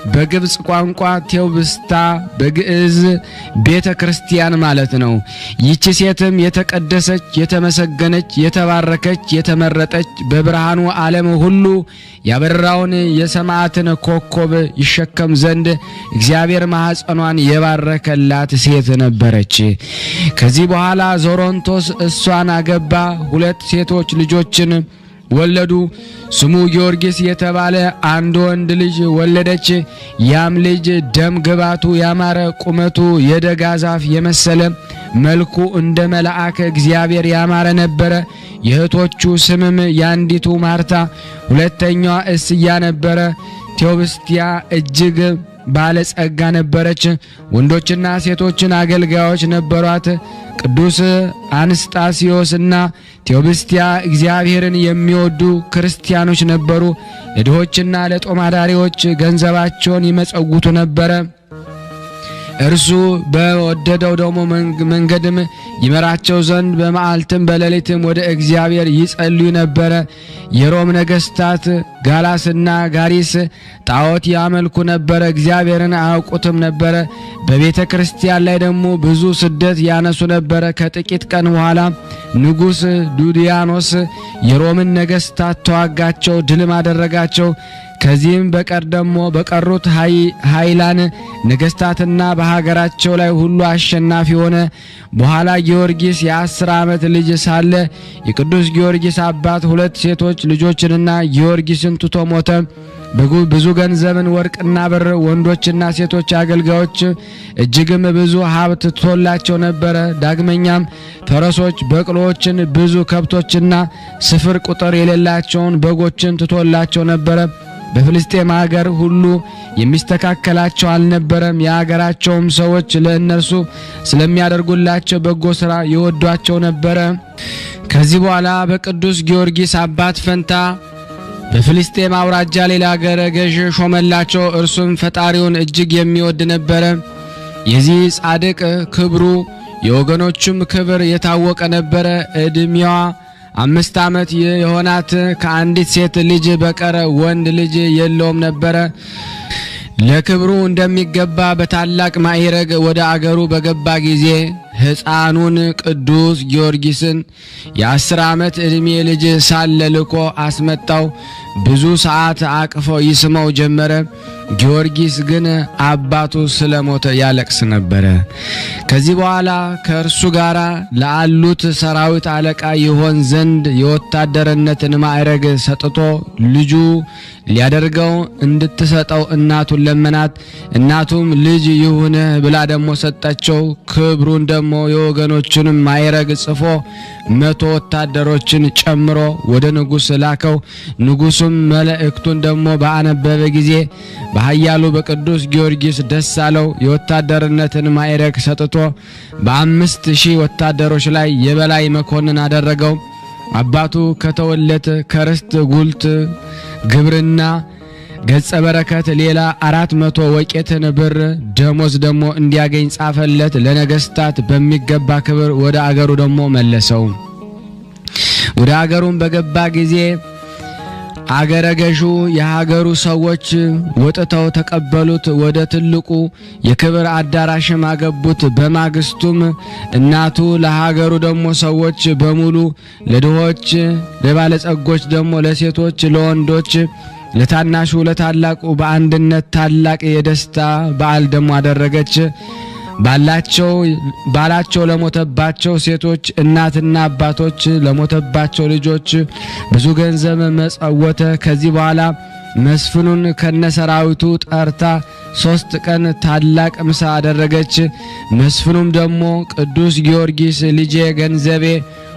በግብጽ ቋንቋ ቴዎብስታ በግዕዝ ቤተ ክርስቲያን ማለት ነው። ይህች ሴትም የተቀደሰች የተመሰገነች የተባረከች የተመረጠች በብርሃኑ ዓለም ሁሉ ያበራውን የሰማዕትን ኮከብ ይሸከም ዘንድ እግዚአብሔር ማኅፀኗን የባረከላት ሴት ነበረች። ከዚህ በኋላ ዞሮንቶስ እሷን አገባ። 2 ሴቶች ልጆችን ወለዱ። ስሙ ጊዮርጊስ የተባለ አንድ ወንድ ልጅ ወለደች። ያም ልጅ ደም ግባቱ ያማረ ቁመቱ የደጋ ዛፍ የመሰለ መልኩ እንደ መልአክ እግዚአብሔር ያማረ ነበረ። የእህቶቹ ስምም ያንዲቱ ማርታ ሁለተኛዋ እስያ ነበረ። ቴዎብስቲያ እጅግ ባለ ጸጋ ነበረች። ወንዶችና ሴቶችን አገልጋዮች ነበሯት። ቅዱስ አንስጣስዮስና ቴዎብስቲያ እግዚአብሔርን የሚወዱ ክርስቲያኖች ነበሩ። ለድሆችና ለጦማዳሪዎች ገንዘባቸውን ይመጸውቱ ነበር። እርሱ በወደደው ደግሞ መንገድም ይመራቸው ዘንድ በመዓልትም በሌሊትም ወደ እግዚአብሔር ይጸልዩ ነበር። የሮም ነገስታት ጋላስና ጋሪስ ጣዖት ያመልኩ ነበር፣ እግዚአብሔርን አያውቁትም ነበር። በቤተ ክርስቲያን ላይ ደግሞ ብዙ ስደት ያነሱ ነበር። ከጥቂት ቀን በኋላ ንጉሥ ዱዲያኖስ የሮምን ነገስታት ተዋጋቸው፣ ድልም አደረጋቸው። ከዚህም በቀር ደግሞ በቀሩት ኃይላን ነገስታትና በሀገራቸው ላይ ሁሉ አሸናፊ ሆነ። በኋላ ጊዮርጊስ የ10 ዓመት ልጅ ሳለ የቅዱስ ጊዮርጊስ አባት 2 ሴቶች ልጆችንና ጊዮርጊስን ትቶ ሞተ። ብዙ ገንዘብን ወርቅና ብር ወንዶችና ሴቶች አገልጋዮች እጅግም ብዙ ሀብት ትቶላቸው ነበረ። ዳግመኛም ፈረሶች፣ በቅሎችን፣ ብዙ ከብቶችና ስፍር ቁጥር የሌላቸውን በጎችን ትቶላቸው ነበረ። በፍልስጤም ሀገር ሁሉ የሚስተካከላቸው አልነበረም። የሀገራቸውም ሰዎች ለእነርሱ ስለሚያደርጉላቸው በጎ ሥራ ይወዷቸው ነበረ። ከዚህ በኋላ በቅዱስ ጊዮርጊስ አባት ፈንታ በፍልስጤም አውራጃ ሌላ አገረ ገዥ ሾመላቸው። እርሱም ፈጣሪውን እጅግ የሚወድ ነበረ። የዚህ ጻድቅ ክብሩ የወገኖቹም ክብር የታወቀ ነበረ። ዕድሜዋ 5 ዓመት የሆናት ከአንዲት ሴት ልጅ በቀር ወንድ ልጅ የለውም ነበረ። ለክብሩ እንደሚገባ በታላቅ ማዕረግ ወደ አገሩ በገባ ጊዜ ሕፃኑን ቅዱስ ጊዮርጊስን የ10 ዓመት ዕድሜ ልጅ ሳለ ልኮ አስመጣው። ብዙ ሰዓት አቅፎ ይስመው ጀመረ። ጊዮርጊስ ግን አባቱ ስለሞተ ያለቅስ ነበረ። ከዚህ በኋላ ከእርሱ ጋር ለአሉት ሰራዊት አለቃ ይሆን ዘንድ የወታደርነትን ማዕረግ ሰጥቶ ልጁ ሊያደርገው እንድትሰጠው እናቱን ለመናት። እናቱም ልጅ ይሁንህ ብላ ደሞ ሰጠችው። ክብሩን ደሞ የወገኖቹንም ማዕረግ ጽፎ 100 ወታደሮችን ጨምሮ ወደ ንጉሥ ላከው። ንጉሡም መልእክቱን ደሞ ባነበበ ጊዜ በኃያሉ በቅዱስ ጊዮርጊስ ደስ አለው። የወታደርነትን ማዕረግ ሰጥቶ በ5000 ወታደሮች ላይ የበላይ መኮንን አደረገው። አባቱ ከተወለት ከርስት ጉልት ግብርና ገጸ በረከት ሌላ 400 ወቄትን ብር ደሞዝ ደሞ እንዲያገኝ ጻፈለት። ለነገስታት በሚገባ ክብር ወደ አገሩ ደሞ መለሰው። ወደ አገሩም በገባ ጊዜ አገረ ገዡ የሀገሩ ሰዎች ወጥተው ተቀበሉት። ወደ ትልቁ የክብር አዳራሽም አገቡት። በማግስቱም እናቱ ለሀገሩ ደሞ ሰዎች በሙሉ ለድሆች፣ ለባለጸጎች ደሞ ለሴቶች፣ ለወንዶች፣ ለታናሹ ለታላቁ በአንድነት ታላቅ የደስታ በዓል ደሞ አደረገች። ባላቸው ለሞተባቸው ሴቶች እናትና አባቶች ለሞተባቸው ልጆች ብዙ ገንዘብ መጸወተ። ከዚህ በኋላ መስፍኑን ከነሰራዊቱ ጠርታ 3 ቀን ታላቅ ምሳ አደረገች። መስፍኑም ደሞ ቅዱስ ጊዮርጊስ ልጄ ገንዘቤ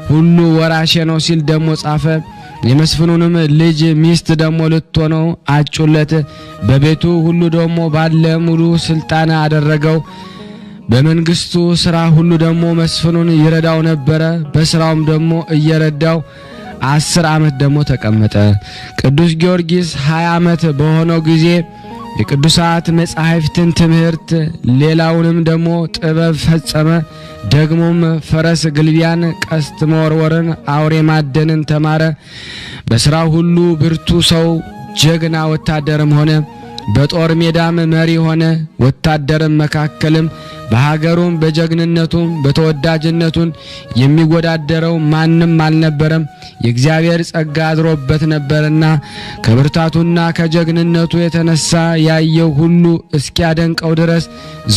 ሁሉ ወራሼ ነው ሲል ደሞ ጻፈ። የመስፍኑንም ልጅ ሚስት ደግሞ ልትሆነው አጩለት። በቤቱ ሁሉ ደግሞ ባለ ሙሉ ስልጣን አደረገው። በመንግስቱ ስራ ሁሉ ደግሞ መስፍኑን ይረዳው ነበረ። በስራውም ደግሞ እየረዳው 10 ዓመት ደግሞ ተቀመጠ። ቅዱስ ጊዮርጊስ 20 ዓመት በሆነው ጊዜ የቅዱሳት መጻሕፍትን ትምህርት ሌላውንም ደግሞ ጥበብ ፈጸመ። ደግሞም ፈረስ ግልቢያን፣ ቀስት መወርወርን፣ አውሬ ማደንን ተማረ። በስራው ሁሉ ብርቱ ሰው ጀግና ወታደርም ሆነ። በጦር ሜዳም መሪ ሆነ። ወታደርም መካከልም በሀገሩም በጀግንነቱም በተወዳጅነቱም የሚወዳደረው ማንም አልነበረም። የእግዚአብሔር ጸጋ አድሮበት ነበርና ከብርታቱና ከጀግንነቱ የተነሳ ያየው ሁሉ እስኪያደንቀው ድረስ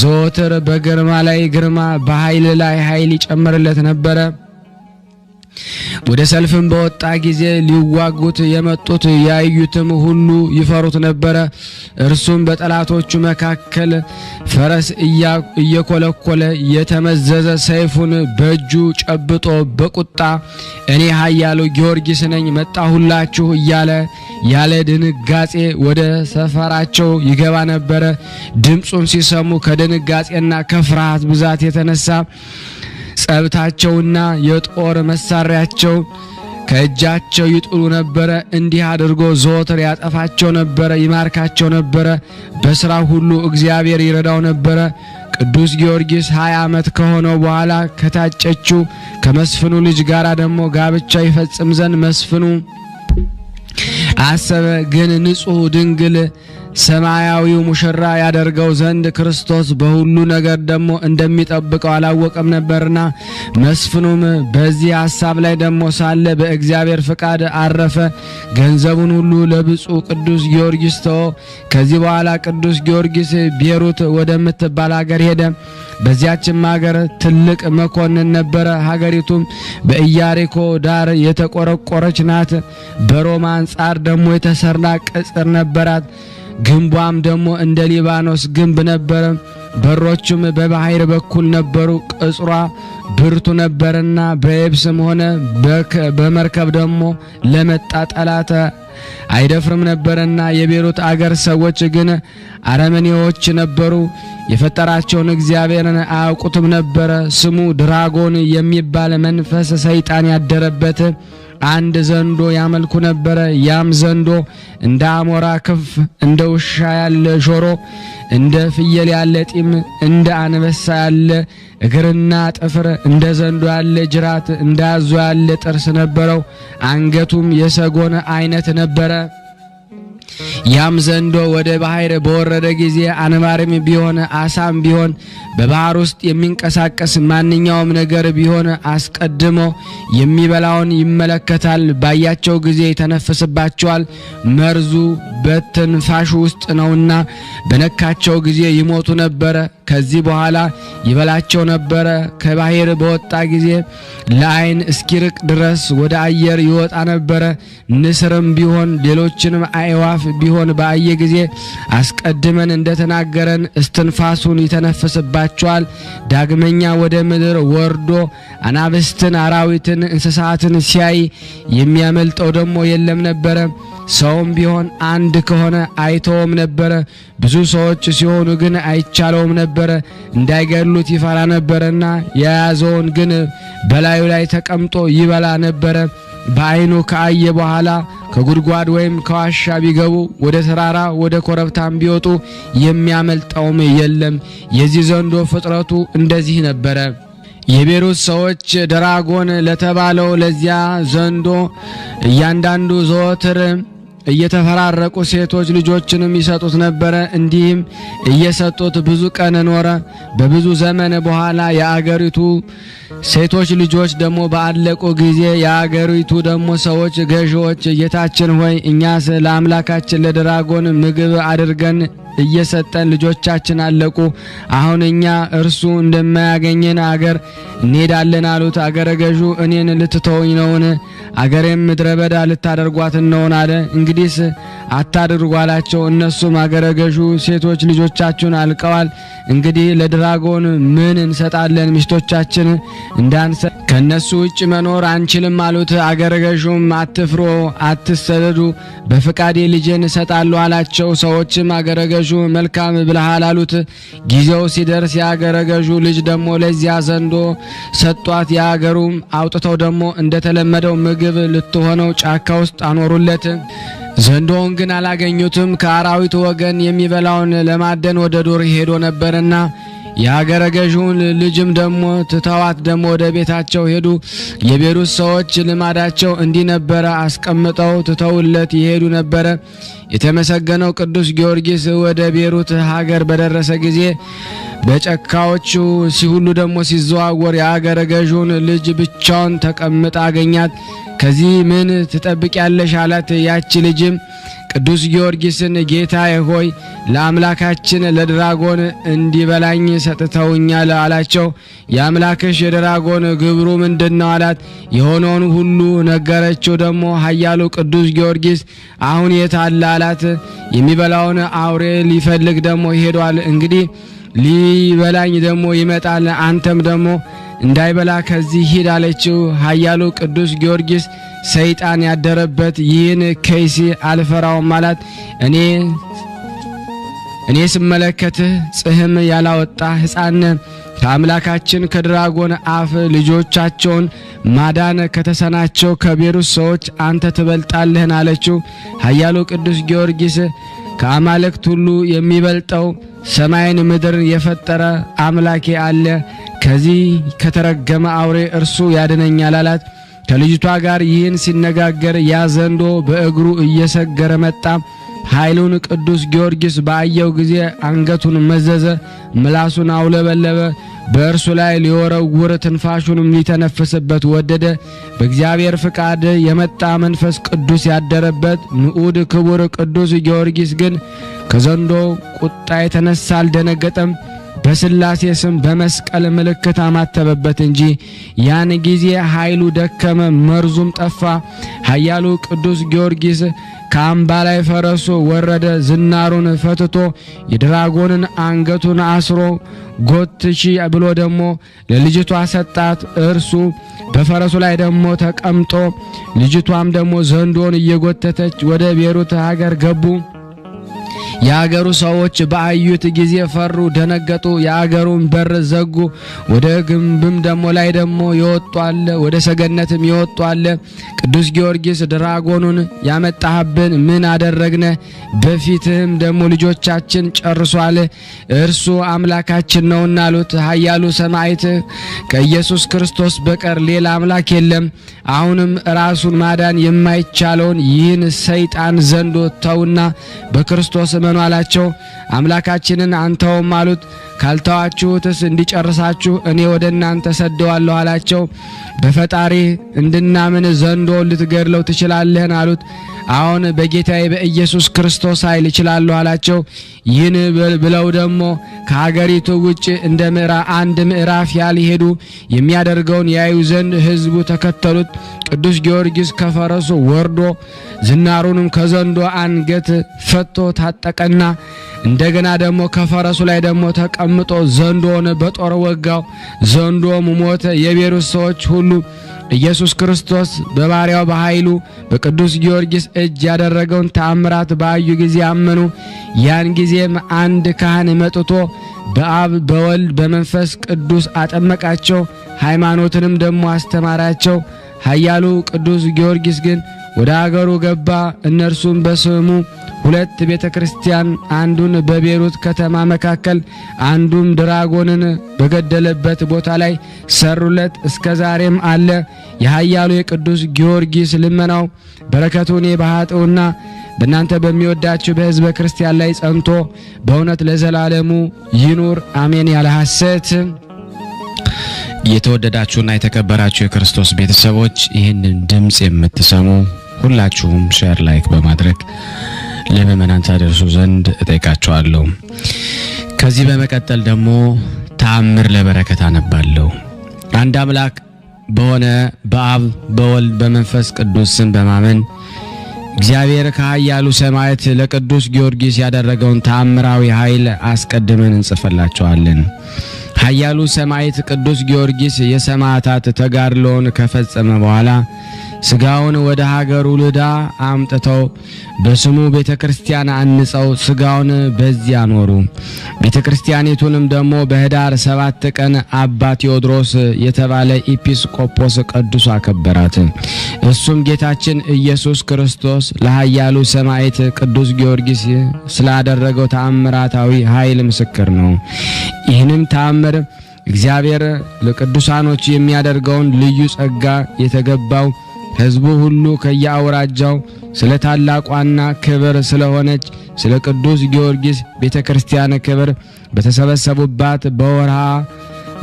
ዘወትር በግርማ ላይ ግርማ በኃይል ላይ ኃይል ይጨምርለት ነበረ። ወደ ሰልፍም በወጣ ጊዜ ሊዋጉት የመጡት ያዩትም ሁሉ ይፈሩት ነበረ። እርሱም በጠላቶቹ መካከል ፈረስ እየኮለኮለ የተመዘዘ ሰይፉን በእጁ ጨብጦ በቁጣ እኔ ኃያሉ ጊዮርጊስ ነኝ መጣሁላችሁ እያለ ያለ ድንጋጼ ወደ ሰፈራቸው ይገባ ነበረ። ድምጹን ሲሰሙ ከድንጋጼና ከፍርሃት ብዛት የተነሳ ጸብታቸውና የጦር መሳሪያቸው ከእጃቸው ይጥሉ ነበረ። እንዲህ አድርጎ ዘወትር ያጠፋቸው ነበረ፣ ይማርካቸው ነበረ። በስራው ሁሉ እግዚአብሔር ይረዳው ነበረ። ቅዱስ ጊዮርጊስ 20 ዓመት ከሆነው በኋላ ከታጨችው ከመስፍኑ ልጅ ጋር ደግሞ ጋብቻ ይፈጽም ዘንድ መስፍኑ አሰበ። ግን ንጹሕ ድንግል ሰማያዊው ሙሽራ ያደርገው ዘንድ ክርስቶስ በሁሉ ነገር ደግሞ እንደሚጠብቀው አላወቀም ነበርና መስፍኑም በዚህ ሐሳብ ላይ ደግሞ ሳለ በእግዚአብሔር ፍቃድ አረፈ። ገንዘቡን ሁሉ ለብፁዕ ቅዱስ ጊዮርጊስ ተወ። ከዚህ በኋላ ቅዱስ ጊዮርጊስ ቤሩት ወደምትባል ሀገር ሄደ። በዚያችም ሀገር ትልቅ መኮንን ነበረ። ሀገሪቱም በኢያሪኮ ዳር የተቆረቆረች ናት። በሮማ አንጻር ደግሞ የተሰራ ቅጽር ነበራት። ግንቧም ደግሞ እንደ ሊባኖስ ግንብ ነበረ። በሮቹም በባህር በኩል ነበሩ። ቅጽሯ ብርቱ ነበርና በየብስም ሆነ በመርከብ ደግሞ ለመጣ ጠላት አይደፍርም ነበርና የቤሩት አገር ሰዎች ግን አረመኔዎች ነበሩ። የፈጠራቸውን እግዚአብሔርን አያውቁትም ነበረ። ስሙ ድራጎን የሚባል መንፈስ ሰይጣን ያደረበት አንድ ዘንዶ ያመልኩ ነበረ። ያም ዘንዶ እንደ አሞራ ክንፍ፣ እንደ ውሻ ያለ ጆሮ፣ እንደ ፍየል ያለ ጢም፣ እንደ አንበሳ ያለ እግርና ጥፍር፣ እንደ ዘንዶ ያለ ጅራት፣ እንደ አዞ ያለ ጥርስ ነበረው። አንገቱም የሰጎን አይነት ነበረ። ያም ዘንዶ ወደ ባህር በወረደ ጊዜ አንባሪም ቢሆን አሳም ቢሆን በባህር ውስጥ የሚንቀሳቀስ ማንኛውም ነገር ቢሆን አስቀድሞ የሚበላውን ይመለከታል። ባያቸው ጊዜ ይተነፍስባቸዋል። መርዙ በትንፋሹ ውስጥ ነውና በነካቸው ጊዜ ይሞቱ ነበረ። ከዚህ በኋላ ይበላቸው ነበረ። ከባህር በወጣ ጊዜ ለዓይን እስኪርቅ ድረስ ወደ አየር ይወጣ ነበረ። ንስርም ቢሆን ሌሎችንም አዕዋፍ ቢሆን ባየ ጊዜ አስቀድመን እንደተናገረን እስትንፋሱን ይተነፍስባቸዋል። ዳግመኛ ወደ ምድር ወርዶ አናብስትን፣ አራዊትን፣ እንስሳትን ሲያይ የሚያመልጠው ደግሞ የለም ነበረ። ሰውም ቢሆን አንድ ከሆነ አይተውም ነበረ። ብዙ ሰዎች ሲሆኑ ግን አይቻለውም ነበረ። እንዳይገሉት ይፈራ ነበርና የያዘውን ግን በላዩ ላይ ተቀምጦ ይበላ ነበረ። በዓይኑ ከአየ በኋላ ከጉድጓድ ወይም ከዋሻ ቢገቡ ወደ ተራራ ወደ ኮረብታም ቢወጡ የሚያመልጠውም የለም። የዚህ ዘንዶ ፍጥረቱ እንደዚህ ነበረ። የቤሩት ሰዎች ድራጎን ለተባለው ለዚያ ዘንዶ እያንዳንዱ ዘወትር እየተፈራረቁ ሴቶች ልጆችንም ይሰጡት ነበረ። እንዲህም እየሰጡት ብዙ ቀን ኖረ። በብዙ ዘመን በኋላ የአገሪቱ ሴቶች ልጆች ደግሞ ባለቁ ጊዜ የአገሪቱ ደግሞ ሰዎች ገዢዎች ጌታችን ሆይ እኛስ ለአምላካችን ለድራጎን ምግብ አድርገን እየሰጠን ልጆቻችን አለቁ። አሁን እኛ እርሱ እንደማያገኘን አገር እንሄዳለን አሉት። አገረ ገዡ እኔን ልትተውኝ ነውን? አገሬም ምድረ በዳ ልታደርጓት ነውን አለ። እንግዲህስ አታድርጉ አላቸው። እነሱም አገረ ገዡ ሴቶች ልጆቻችሁን አልቀዋል፣ እንግዲህ ለድራጎን ምን እንሰጣለን? ሚስቶቻችን እንዳንሰ ከነሱ ውጭ መኖር አንችልም አሉት። አገረ ገዡም አትፍሩ፣ አትሰደዱ፣ በፍቃዴ ልጄን እሰጣለሁ አላቸው። ሰዎችም አገረ ገዡ መልካም ብለሃል አሉት። ጊዜው ሲደርስ የአገረ ገዡ ልጅ ደግሞ ለዚያ ዘንዶ ሰጧት። የአገሩም አውጥተው ደግሞ እንደተለመደው ምግብ ልትሆነው ጫካ ውስጥ አኖሩለት። ዘንዶውን ግን አላገኙትም። ከአራዊት ወገን የሚበላውን ለማደን ወደ ዱር ሄዶ ነበርና የአገረ ገዡን ልጅም ደግሞ ትተዋት ደግሞ ወደ ቤታቸው ሄዱ። የቤሩት ሰዎች ልማዳቸው እንዲህ ነበረ፣ አስቀምጠው ትተውለት ይሄዱ ነበረ። የተመሰገነው ቅዱስ ጊዮርጊስ ወደ ቤሩት ሀገር በደረሰ ጊዜ በጫካዎቹ ሁሉ ደግሞ ሲዘዋወር የአገረ ገዡን ልጅ ብቻውን ተቀምጣ አገኛት። ከዚህ ምን ትጠብቂያለሽ አላት። ያቺ ልጅም ቅዱስ ጊዮርጊስን ጌታዬ ሆይ ለአምላካችን ለድራጎን እንዲበላኝ ሰጥተውኛል አላቸው። የአምላክሽ የድራጎን ግብሩ ምንድነው አላት። የሆነውን ሁሉ ነገረችው። ደግሞ ኃያሉ ቅዱስ ጊዮርጊስ አሁን የት አለ አላት። የሚበላውን አውሬ ሊፈልግ ደግሞ ሄዷል። እንግዲህ ሊበላኝ ደግሞ ይመጣል፣ አንተም ደግሞ እንዳይበላ ከዚህ ሂድ አለችው። ኃያሉ ቅዱስ ጊዮርጊስ ሰይጣን ያደረበት ይህን ከይሲ አልፈራውም አላት። እኔ ስመለከትህ ጽህም ያላወጣ ሕፃን ከአምላካችን ከድራጎን አፍ ልጆቻቸውን ማዳን ከተሰናቸው ከቤሩት ሰዎች አንተ ትበልጣለህን አለችው። ኃያሉ ቅዱስ ጊዮርጊስ ከአማልክት ሁሉ የሚበልጠው ሰማይን ምድር የፈጠረ አምላኬ አለ፣ ከዚህ ከተረገመ አውሬ እርሱ ያድነኛል አላት። ከልጅቷ ጋር ይህን ሲነጋገር ያ ዘንዶ በእግሩ እየሰገረ መጣ። ኃይሉን ቅዱስ ጊዮርጊስ ባየው ጊዜ አንገቱን መዘዘ፣ ምላሱን አውለበለበ። በእርሱ ላይ ሊወረውር ትንፋሹንም ሊተነፍስበት ወደደ። በእግዚአብሔር ፍቃድ የመጣ መንፈስ ቅዱስ ያደረበት ንዑድ ክቡር ቅዱስ ጊዮርጊስ ግን ከዘንዶ ቁጣ የተነሳ አልደነገጠም። በስላሴ ስም በመስቀል ምልክት አማተበበት እንጂ። ያን ጊዜ ኃይሉ ደከመ፣ መርዙም ጠፋ። ኃያሉ ቅዱስ ጊዮርጊስ ከአምባ ላይ ፈረሱ ወረደ። ዝናሩን ፈትቶ የድራጎንን አንገቱን አስሮ ጎትሺ ብሎ ደግሞ ለልጅቷ ሰጣት። እርሱ በፈረሱ ላይ ደግሞ ተቀምጦ ልጅቷም ደግሞ ዘንዶን እየጎተተች ወደ ቤሩት ሀገር ገቡ። የአገሩ ሰዎች በአዩት ጊዜ ፈሩ፣ ደነገጡ። የአገሩን በር ዘጉ። ወደ ግንብም ደግሞ ላይ ደግሞ ይወጣለ፣ ወደ ሰገነትም ይወጣለ። ቅዱስ ጊዮርጊስ ድራጎኑን ያመጣህብን ምን አደረግነ? በፊትህም ደግሞ ልጆቻችን ጨርሷል፣ እርሱ አምላካችን ነውና አሉት። ኃያሉ ሰማዕት ከኢየሱስ ክርስቶስ በቀር ሌላ አምላክ የለም። አሁንም ራሱን ማዳን የማይቻለውን ይህን ሰይጣን ዘንዶ ተውና በክርስቶስ እመኑ አላቸው። አምላካችንን አንተውም አሉት። ካልተዋችሁትስ እንዲጨርሳችሁ እኔ ወደ እናንተ ሰደዋለሁ አላቸው። በፈጣሪ እንድናምን ዘንዶ ልትገድለው ትችላለህን አሉት። አሁን በጌታዬ በኢየሱስ ክርስቶስ ኃይል እችላለሁ አላቸው። ይህን ብለው ደግሞ ከሀገሪቱ ውጭ እንደ አንድ ምዕራፍ ያልሄዱ የሚያደርገውን ያዩ ዘንድ ሕዝቡ ተከተሉት። ቅዱስ ጊዮርጊስ ከፈረሱ ወርዶ ዝናሩንም ከዘንዶ አንገት ፈቶ ታጠቀና እንደገና ደግሞ ከፈረሱ ላይ ደግሞ ተቀምጦ ዘንዶን በጦር ወጋው። ዘንዶም ሞተ። የቤሩት ሰዎች ሁሉ ኢየሱስ ክርስቶስ በባሪያው በኃይሉ በቅዱስ ጊዮርጊስ እጅ ያደረገውን ተአምራት ባዩ ጊዜ አመኑ። ያን ጊዜም አንድ ካህን መጥቶ በአብ በወልድ በመንፈስ ቅዱስ አጠመቃቸው፣ ሃይማኖትንም ደግሞ አስተማራቸው። ኃያሉ ቅዱስ ጊዮርጊስ ግን ወደ አገሩ ገባ። እነርሱም በስሙ ሁለት ቤተ ክርስቲያን፣ አንዱን በቤሩት ከተማ መካከል አንዱም ድራጎንን በገደለበት ቦታ ላይ ሰሩለት። እስከ ዛሬም አለ። የኃያሉ የቅዱስ ጊዮርጊስ ልመናው በረከቱ እኔ በኃጥኡና በእናንተ በሚወዳችሁ በሕዝበ ክርስቲያን ላይ ጸንቶ በእውነት ለዘላለሙ ይኑር አሜን። ያለ ሐሰት የተወደዳችሁና የተከበራችሁ የክርስቶስ ቤተሰቦች ይህንን ድምጽ የምትሰሙ ሁላችሁም ሼር ላይክ በማድረግ ለምእመናን ታደርሱ ዘንድ እጠይቃችኋለሁ። ከዚህ በመቀጠል ደግሞ ተአምር ለበረከት አነባለሁ። አንድ አምላክ በሆነ በአብ በወልድ በመንፈስ ቅዱስ ስም በማመን እግዚአብሔር ከኃያሉ ሰማዕት ለቅዱስ ጊዮርጊስ ያደረገውን ተአምራዊ ኃይል አስቀድመን እንጽፍላችኋለን። ኃያሉ ሰማዕት ቅዱስ ጊዮርጊስ የሰማዕታት ተጋድሎውን ከፈጸመ በኋላ ስጋውን ወደ ሀገሩ ልዳ አምጥተው በስሙ ቤተክርስቲያን አንጸው ስጋውን በዚያ አኖሩ። ቤተክርስቲያኒቱንም ደግሞ በህዳር 7 ቀን አባ ቴዎድሮስ የተባለ ኤጲስቆጶስ ቅዱስ አከበራት። እሱም ጌታችን ኢየሱስ ክርስቶስ ለኃያሉ ሰማዕት ቅዱስ ጊዮርጊስ ስላደረገው ተአምራታዊ ኃይል ምስክር ነው። ይህንም ተአምር እግዚአብሔር ለቅዱሳኖች የሚያደርገውን ልዩ ጸጋ የተገባው ሕዝቡ ሁሉ ከያወራጃው ስለ ታላቋና ክብር ስለሆነች ስለ ቅዱስ ጊዮርጊስ ቤተክርስቲያን ክብር በተሰበሰቡባት በወርሃ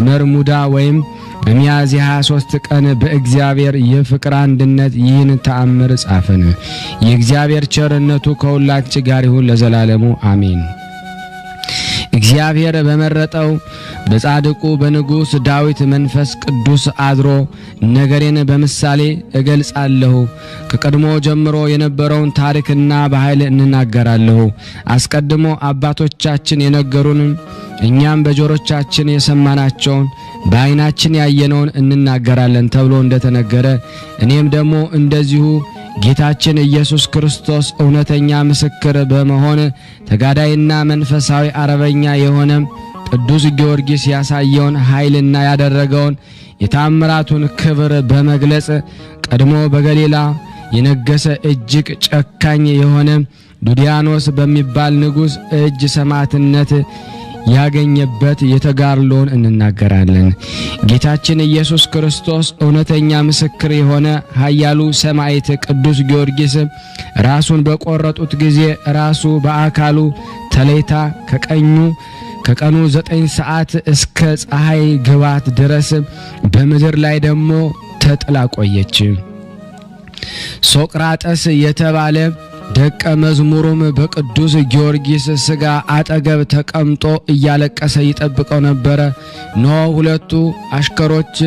መርሙዳ ወይም በሚያዝያ 23 ቀን በእግዚአብሔር የፍቅር አንድነት ይህን ተአምር ጻፈን። የእግዚአብሔር ቸርነቱ ከሁላችን ጋር ይሁን ለዘላለሙ አሜን። እግዚአብሔር በመረጠው በጻድቁ በንጉስ ዳዊት መንፈስ ቅዱስ አድሮ ነገሬን በምሳሌ እገልጻለሁ። ከቀድሞ ጀምሮ የነበረውን ታሪክና በኃይል እንናገራለሁ። አስቀድሞ አባቶቻችን የነገሩን እኛም በጆሮቻችን የሰማናቸውን በዓይናችን ያየነውን እንናገራለን ተብሎ እንደተነገረ እኔም ደግሞ እንደዚሁ ጌታችን ኢየሱስ ክርስቶስ እውነተኛ ምስክር በመሆን ተጋዳይና መንፈሳዊ አረበኛ የሆነ ቅዱስ ጊዮርጊስ ያሳየውን ኃይልና ያደረገውን የታምራቱን ክብር በመግለጽ ቀድሞ በገሊላ የነገሰ እጅግ ጨካኝ የሆነ ዱዲያኖስ በሚባል ንጉስ እጅ ሰማዕትነት ያገኘበት የተጋድሎውን እንናገራለን። ጌታችን ኢየሱስ ክርስቶስ እውነተኛ ምስክር የሆነ ኃያሉ ሰማዕት ቅዱስ ጊዮርጊስ ራሱን በቆረጡት ጊዜ ራሱ በአካሉ ተለይታ ከቀኑ 9 ሰዓት እስከ ፀሐይ ግባት ድረስ በምድር ላይ ደግሞ ተጥላ ቆየች። ሶቅራጥስ የተባለ ደቀ መዝሙሩም በቅዱስ ጊዮርጊስ ስጋ አጠገብ ተቀምጦ እያለቀሰ ይጠብቀው ነበር። ሁለቱ አሽከሮች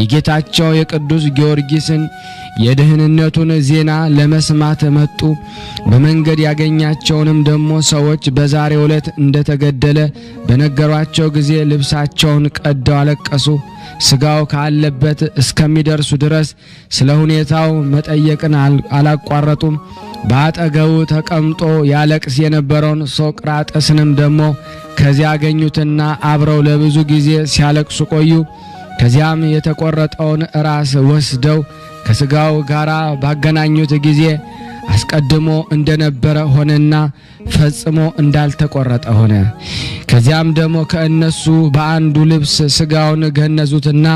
የጌታቸው የቅዱስ ጊዮርጊስን የደህንነቱን ዜና ለመስማት መጡ። በመንገድ ያገኛቸውንም ደግሞ ሰዎች በዛሬው ዕለት እንደተገደለ በነገሯቸው ጊዜ ልብሳቸውን ቀደው አለቀሱ። ስጋው ካለበት እስከሚደርሱ ድረስ ስለ ሁኔታው መጠየቅን አላቋረጡም። በአጠገቡ ተቀምጦ ያለቅስ የነበረውን ሶቅራጥስንም ደግሞ ከዚያ አገኙትና አብረው ለብዙ ጊዜ ሲያለቅሱ ቆዩ። ከዚያም የተቆረጠውን ራስ ወስደው ከስጋው ጋር ባገናኙት ጊዜ አስቀድሞ እንደነበረ ሆነና ፈጽሞ እንዳልተቆረጠ ሆነ። ከዚያም ደግሞ ከእነሱ በአንዱ ልብስ ስጋውን ገነዙትና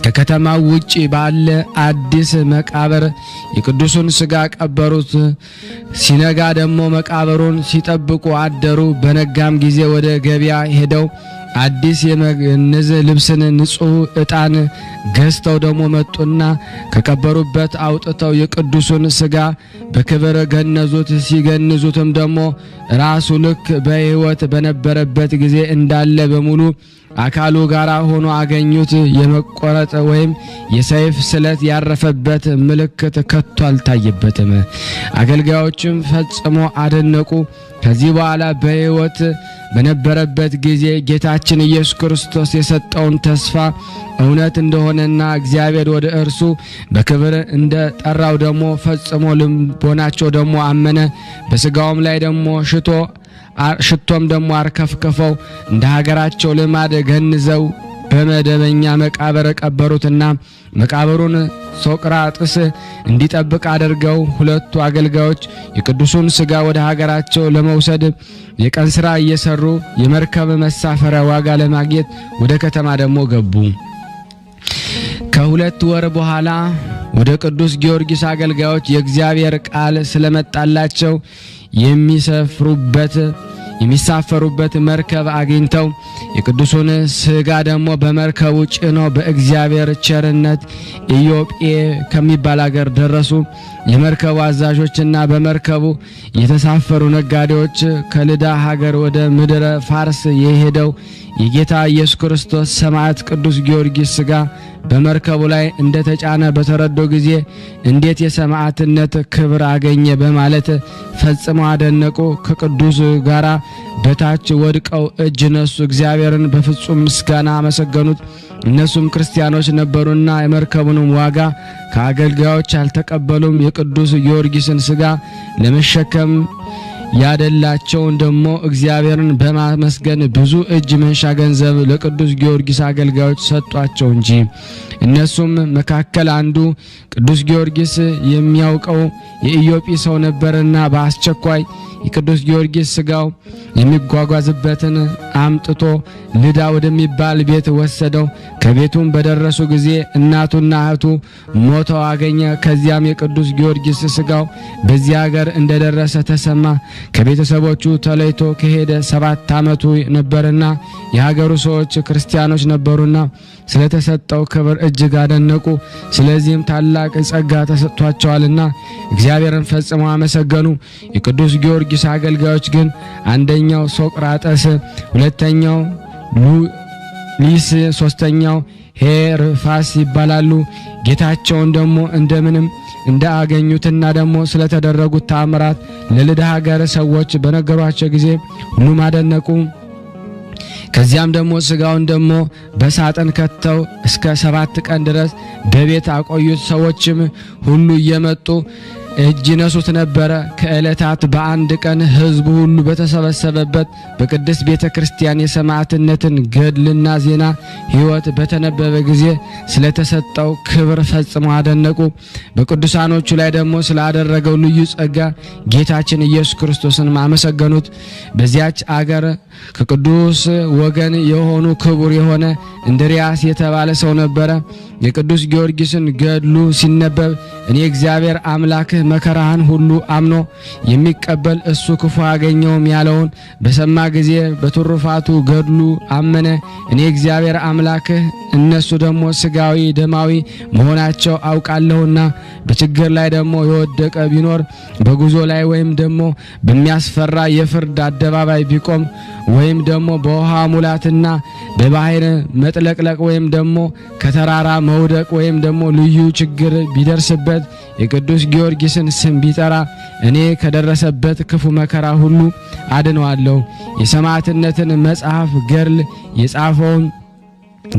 ከከተማው ውጪ ባለ አዲስ መቃብር የቅዱሱን ስጋ ቀበሩት። ሲነጋ ደግሞ መቃብሩን ሲጠብቁ አደሩ። በነጋም ጊዜ ወደ ገበያ ሄደው አዲስ የመገነዝ ልብስን ንጹህ ዕጣን ገዝተው ደግሞ መጡና ከቀበሩበት አውጥተው የቅዱሱን ስጋ በክብር ገነዙት። ሲገንዙትም ደግሞ ራሱ ልክ በሕይወት በነበረበት ጊዜ እንዳለ በሙሉ አካሉ ጋር ሆኖ አገኙት። የመቆረጥ ወይም የሰይፍ ስለት ያረፈበት ምልክት ከቶ አልታየበትም። አገልጋዮችም ፈጽሞ አደነቁ። ከዚህ በኋላ በሕይወት በነበረበት ጊዜ ጌታችን ኢየሱስ ክርስቶስ የሰጠውን ተስፋ እውነት እንደሆነና እግዚአብሔር ወደ እርሱ በክብር እንደጠራው ደግሞ ፈጽሞ ልቦናቸው ደግሞ አመነ። በስጋውም ላይ ደግሞ ሽቶም ደግሞ አርከፍክፈው እንደ ሀገራቸው ልማድ ገንዘው በመደበኛ መቃብር ቀበሩትና መቃብሩን ሶቅራጥስ እንዲጠብቅ አድርገው ሁለቱ አገልጋዮች የቅዱሱን ስጋ ወደ ሀገራቸው ለመውሰድ የቀን ስራ እየሰሩ የመርከብ መሳፈሪያ ዋጋ ለማግኘት ወደ ከተማ ደግሞ ገቡ። ከሁለት ወር በኋላ ወደ ቅዱስ ጊዮርጊስ አገልጋዮች የእግዚአብሔር ቃል ስለመጣላቸው የሚሳፈሩበት መርከብ አግኝተው የቅዱሱን ስጋ ደግሞ በመርከቡ ጭነው በእግዚአብሔር ቸርነት ኢዮጴ ከሚባል ሀገር ደረሱ። የመርከቡ አዛዦችና በመርከቡ የተሳፈሩ ነጋዴዎች ከልዳ ሀገር ወደ ምድረ ፋርስ የሄደው የጌታ ኢየሱስ ክርስቶስ ሰማዕት ቅዱስ ጊዮርጊስ ሥጋ በመርከቡ ላይ እንደተጫነ በተረዶ ጊዜ እንዴት የሰማዕትነት ክብር አገኘ በማለት ፈጽመው አደነቁ። ከቅዱስ ጋራ በታች ወድቀው እጅ ነሱ፣ እግዚአብሔርን በፍጹም ምስጋና አመሰገኑት። እነሱም ክርስቲያኖች ነበሩና የመርከቡንም ዋጋ ከአገልጋዮች አልተቀበሉም። የቅዱስ ጊዮርጊስን ሥጋ ለመሸከም ያደላቸውን ደሞ እግዚአብሔርን በማመስገን ብዙ እጅ መንሻ ገንዘብ ለቅዱስ ጊዮርጊስ አገልጋዮች ሰጧቸው እንጂ። እነሱም መካከል አንዱ ቅዱስ ጊዮርጊስ የሚያውቀው የኢዮጲ ሰው ነበርና በአስቸኳይ የቅዱስ ጊዮርጊስ ሥጋው የሚጓጓዝበትን አምጥቶ ልዳ ወደሚባል ቤት ወሰደው። ከቤቱም በደረሱ ጊዜ እናቱና እህቱ ሞተው አገኘ። ከዚያም የቅዱስ ጊዮርጊስ ሥጋው በዚያ ሀገር እንደደረሰ ተሰማ። ከቤተሰቦቹ ተለይቶ ከሄደ 7 ዓመቱ ነበርና የሀገሩ ሰዎች ክርስቲያኖች ነበሩና ስለተሰጠው ክብር እጅግ አደነቁ። ስለዚህም ታላቅ ጸጋ ተሰጥቷቸዋልና እግዚአብሔርን ፈጽመው አመሰገኑ። የቅዱስ ጊዮርጊስ አገልጋዮች ግን አንደኛው ሶቅራጠስ፣ ሁለተኛው ሊስ፣ ሶስተኛው ሄርፋስ ይባላሉ። ጌታቸውን ደሞ እንደምንም እንዳገኙትና ደሞ ስለተደረጉት ታምራት ለልዳ ሀገር ሰዎች በነገሯቸው ጊዜ ሁሉም አደነቁ። ከዚያም ደሞ ሥጋውን ደሞ በሳጥን ከተው እስከ 7 ቀን ድረስ በቤት አቆዩት። ሰዎችም ሁሉ እየመጡ እጅ ነሱት ነበረ። ከዕለታት በአንድ ቀን ሕዝቡ ሁሉ በተሰበሰበበት በቅድስት ቤተ ክርስቲያን የሰማዕትነትን ገድልና ዜና ሕይወት በተነበበ ጊዜ ስለተሰጠው ክብር ፈጽመው አደነቁ። በቅዱሳኖቹ ላይ ደግሞ ስላደረገው ልዩ ጸጋ ጌታችን ኢየሱስ ክርስቶስን አመሰገኑት። በዚያች አገር ከቅዱስ ወገን የሆኑ ክቡር የሆነ እንድርያስ የተባለ ሰው ነበረ። የቅዱስ ጊዮርጊስን ገድሉ ሲነበብ እኔ እግዚአብሔር አምላክህ መከራህን ሁሉ አምኖ የሚቀበል እሱ ክፉ አገኘውም ያለውን በሰማ ጊዜ በትሩፋቱ ገድሉ አመነ። እኔ እግዚአብሔር አምላክህ እነሱ ደግሞ ስጋዊ ደማዊ መሆናቸው አውቃለሁና በችግር ላይ ደግሞ የወደቀ ቢኖር በጉዞ ላይ ወይም ደግሞ በሚያስፈራ የፍርድ አደባባይ ቢቆም ወይም ደግሞ በውሃ ሙላትና በባህር መጥለቅለቅ ወይም ደግሞ ከተራራ መውደቅ ወይም ደግሞ ልዩ ችግር ቢደርስበት የቅዱስ ጊዮርጊስን ስም ቢጠራ እኔ ከደረሰበት ክፉ መከራ ሁሉ አድነዋለሁ። የሰማዕትነትን መጽሐፍ ገድል የጻፈውን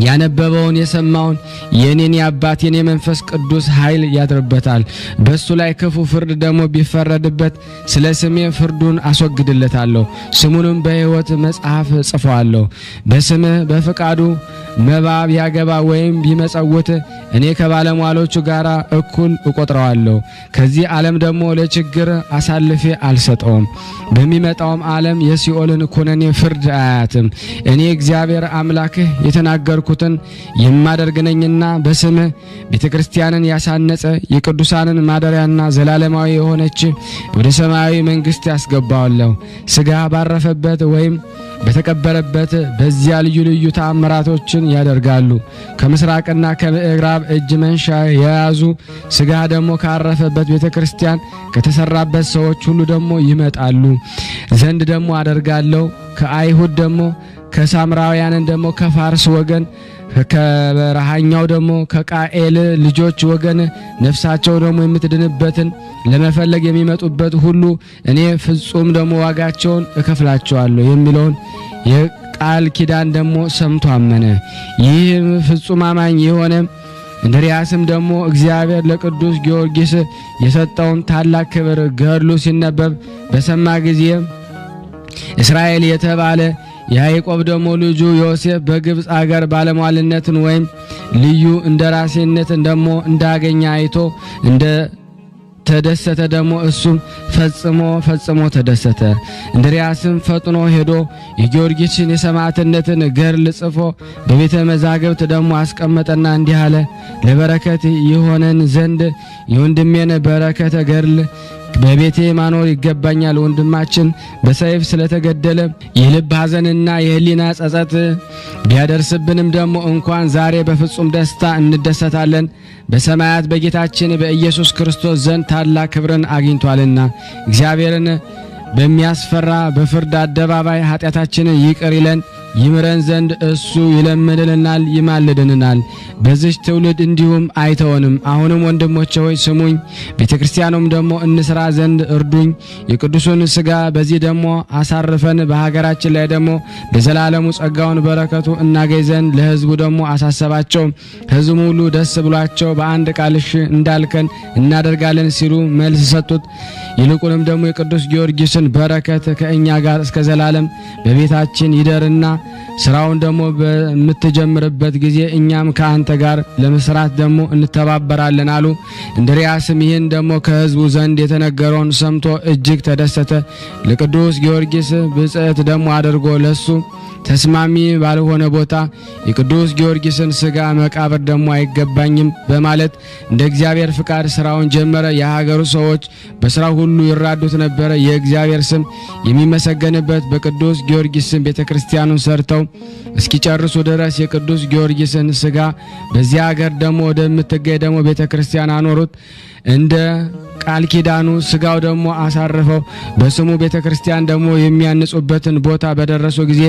ያነበበውን የሰማውን የኔን የአባቴን የመንፈስ ቅዱስ ኃይል ያድርበታል። በሱ ላይ ክፉ ፍርድ ደግሞ ቢፈረድበት ስለ ስሜ ፍርዱን አስወግድለታለሁ። ስሙንም በሕይወት መጽሐፍ ጽፈዋለሁ። በስምህ በፍቃዱ መባ ቢያገባ ወይም ቢመጸውት እኔ ከባለሟሎቹ ጋር እኩል እቆጥረዋለሁ። ከዚህ ዓለም ደግሞ ለችግር አሳልፌ አልሰጠውም። በሚመጣውም ዓለም የሲኦልን ኩነኔ ፍርድ አያትም። እኔ እግዚአብሔር አምላክህ የተናገርኩትን የማደርግ ነኝና በስምህ ቤተክርስቲያንን ያሳነጸ የቅዱሳንን ማደሪያና ዘላለማዊ የሆነች ወደ ሰማያዊ መንግስት ያስገባዋለሁ። ስጋ ባረፈበት ወይም በተቀበረበት በዚያ ልዩ ልዩ ተአምራቶችን ያደርጋሉ። ከምስራቅና ከምዕራብ እጅ መንሻ የያዙ ስጋ ደግሞ ካረፈበት ቤተክርስቲያን ከተሰራበት ሰዎች ሁሉ ደግሞ ይመጣሉ ዘንድ ደግሞ አደርጋለሁ። ከአይሁድ ደግሞ ከሳምራውያንን ደግሞ ከፋርስ ወገን ከበረሃኛው ደግሞ ከቃኤል ልጆች ወገን ነፍሳቸው ደግሞ የምትድንበትን ለመፈለግ የሚመጡበት ሁሉ እኔ ፍጹም ደግሞ ዋጋቸውን እከፍላቸዋለሁ የሚለውን የቃል ኪዳን ደግሞ ሰምቶ አመነ። ይህም ፍጹም አማኝ የሆነ እንድርያስም ደግሞ እግዚአብሔር ለቅዱስ ጊዮርጊስ የሰጠውን ታላቅ ክብር ገድሉ ሲነበብ በሰማ ጊዜ እስራኤል የተባለ ያዕቆብ ደግሞ ልጁ ዮሴፍ በግብጽ አገር ባለሟልነትን ወይም ልዩ እንደራሴነትን ደግሞ እንዳገኘ አይቶ እንደ ተደሰተ ደግሞ እሱም ፈጽሞ ተደሰተ። እንድርያስም ፈጥኖ ሄዶ የጊዮርጊስን የሰማዕትነትን ገድል ጽፎ በቤተ መዛግብት ደግሞ አስቀመጠና እንዲህ አለ። ለበረከት ይሆነን ዘንድ የወንድሜን በረከተ ገድል በቤቴ ማኖር ይገባኛል። ወንድማችን በሰይፍ ስለተገደለ የልብ ሐዘንና የህሊና ጸጸት ቢያደርስብንም ደግሞ እንኳን ዛሬ በፍጹም ደስታ እንደሰታለን። በሰማያት በጌታችን በኢየሱስ ክርስቶስ ዘንድ ታላቅ ክብርን አግኝቷልና እግዚአብሔርን በሚያስፈራ በፍርድ አደባባይ ኃጢአታችንን ይቅር ይለን ይምረን ዘንድ እሱ ይለምንልናል ይማልድልናል። በዚህ ትውልድ እንዲሁም አይተወንም። አሁንም ወንድሞቼ ሆይ ስሙኝ፣ ቤተክርስቲያኑም ደግሞ እንስራ ዘንድ እርዱኝ። የቅዱሱን ሥጋ በዚህ ደግሞ አሳርፈን በሀገራችን ላይ ደግሞ ለዘላለሙ ጸጋውን በረከቱ እናገኝ ዘንድ ለሕዝቡ ደግሞ አሳሰባቸው። ሕዝቡ ሁሉ ደስ ብሏቸው በአንድ ቃል እሺ እንዳልከን እናደርጋለን ሲሉ መልስ ሰጡት። ይልቁንም ደግሞ የቅዱስ ጊዮርጊስን በረከት ከእኛ ጋር እስከ ዘላለም በቤታችን ይደርና ስራውን ደግሞ በምትጀምርበት ጊዜ እኛም ከአንተ ጋር ለመስራት ደግሞ እንተባበራለን አሉ። እንድርያስም ይህን ደግሞ ከሕዝቡ ዘንድ የተነገረውን ሰምቶ እጅግ ተደሰተ። ለቅዱስ ጊዮርጊስ ብጽዕት ደግሞ አድርጎ ለሱ ተስማሚ ባልሆነ ቦታ የቅዱስ ጊዮርጊስን ሥጋ መቃብር ደግሞ አይገባኝም በማለት እንደ እግዚአብሔር ፍቃድ ስራውን ጀመረ። የሀገሩ ሰዎች በስራው ሁሉ ይራዱት ነበረ። የእግዚአብሔር ስም የሚመሰገንበት በቅዱስ ጊዮርጊስ ስም ቤተክርስቲያኑን ሰርተው እስኪጨርሱ ድረስ የቅዱስ ጊዮርጊስን ሥጋ በዚያ ሀገር ደግሞ ወደምትገኝ ደግሞ ቤተክርስቲያን አኖሩት። እንደ ቃል ኪዳኑ ሥጋው ደግሞ አሳርፈው በስሙ ቤተክርስቲያን ደግሞ የሚያንጹበትን ቦታ በደረሱ ጊዜ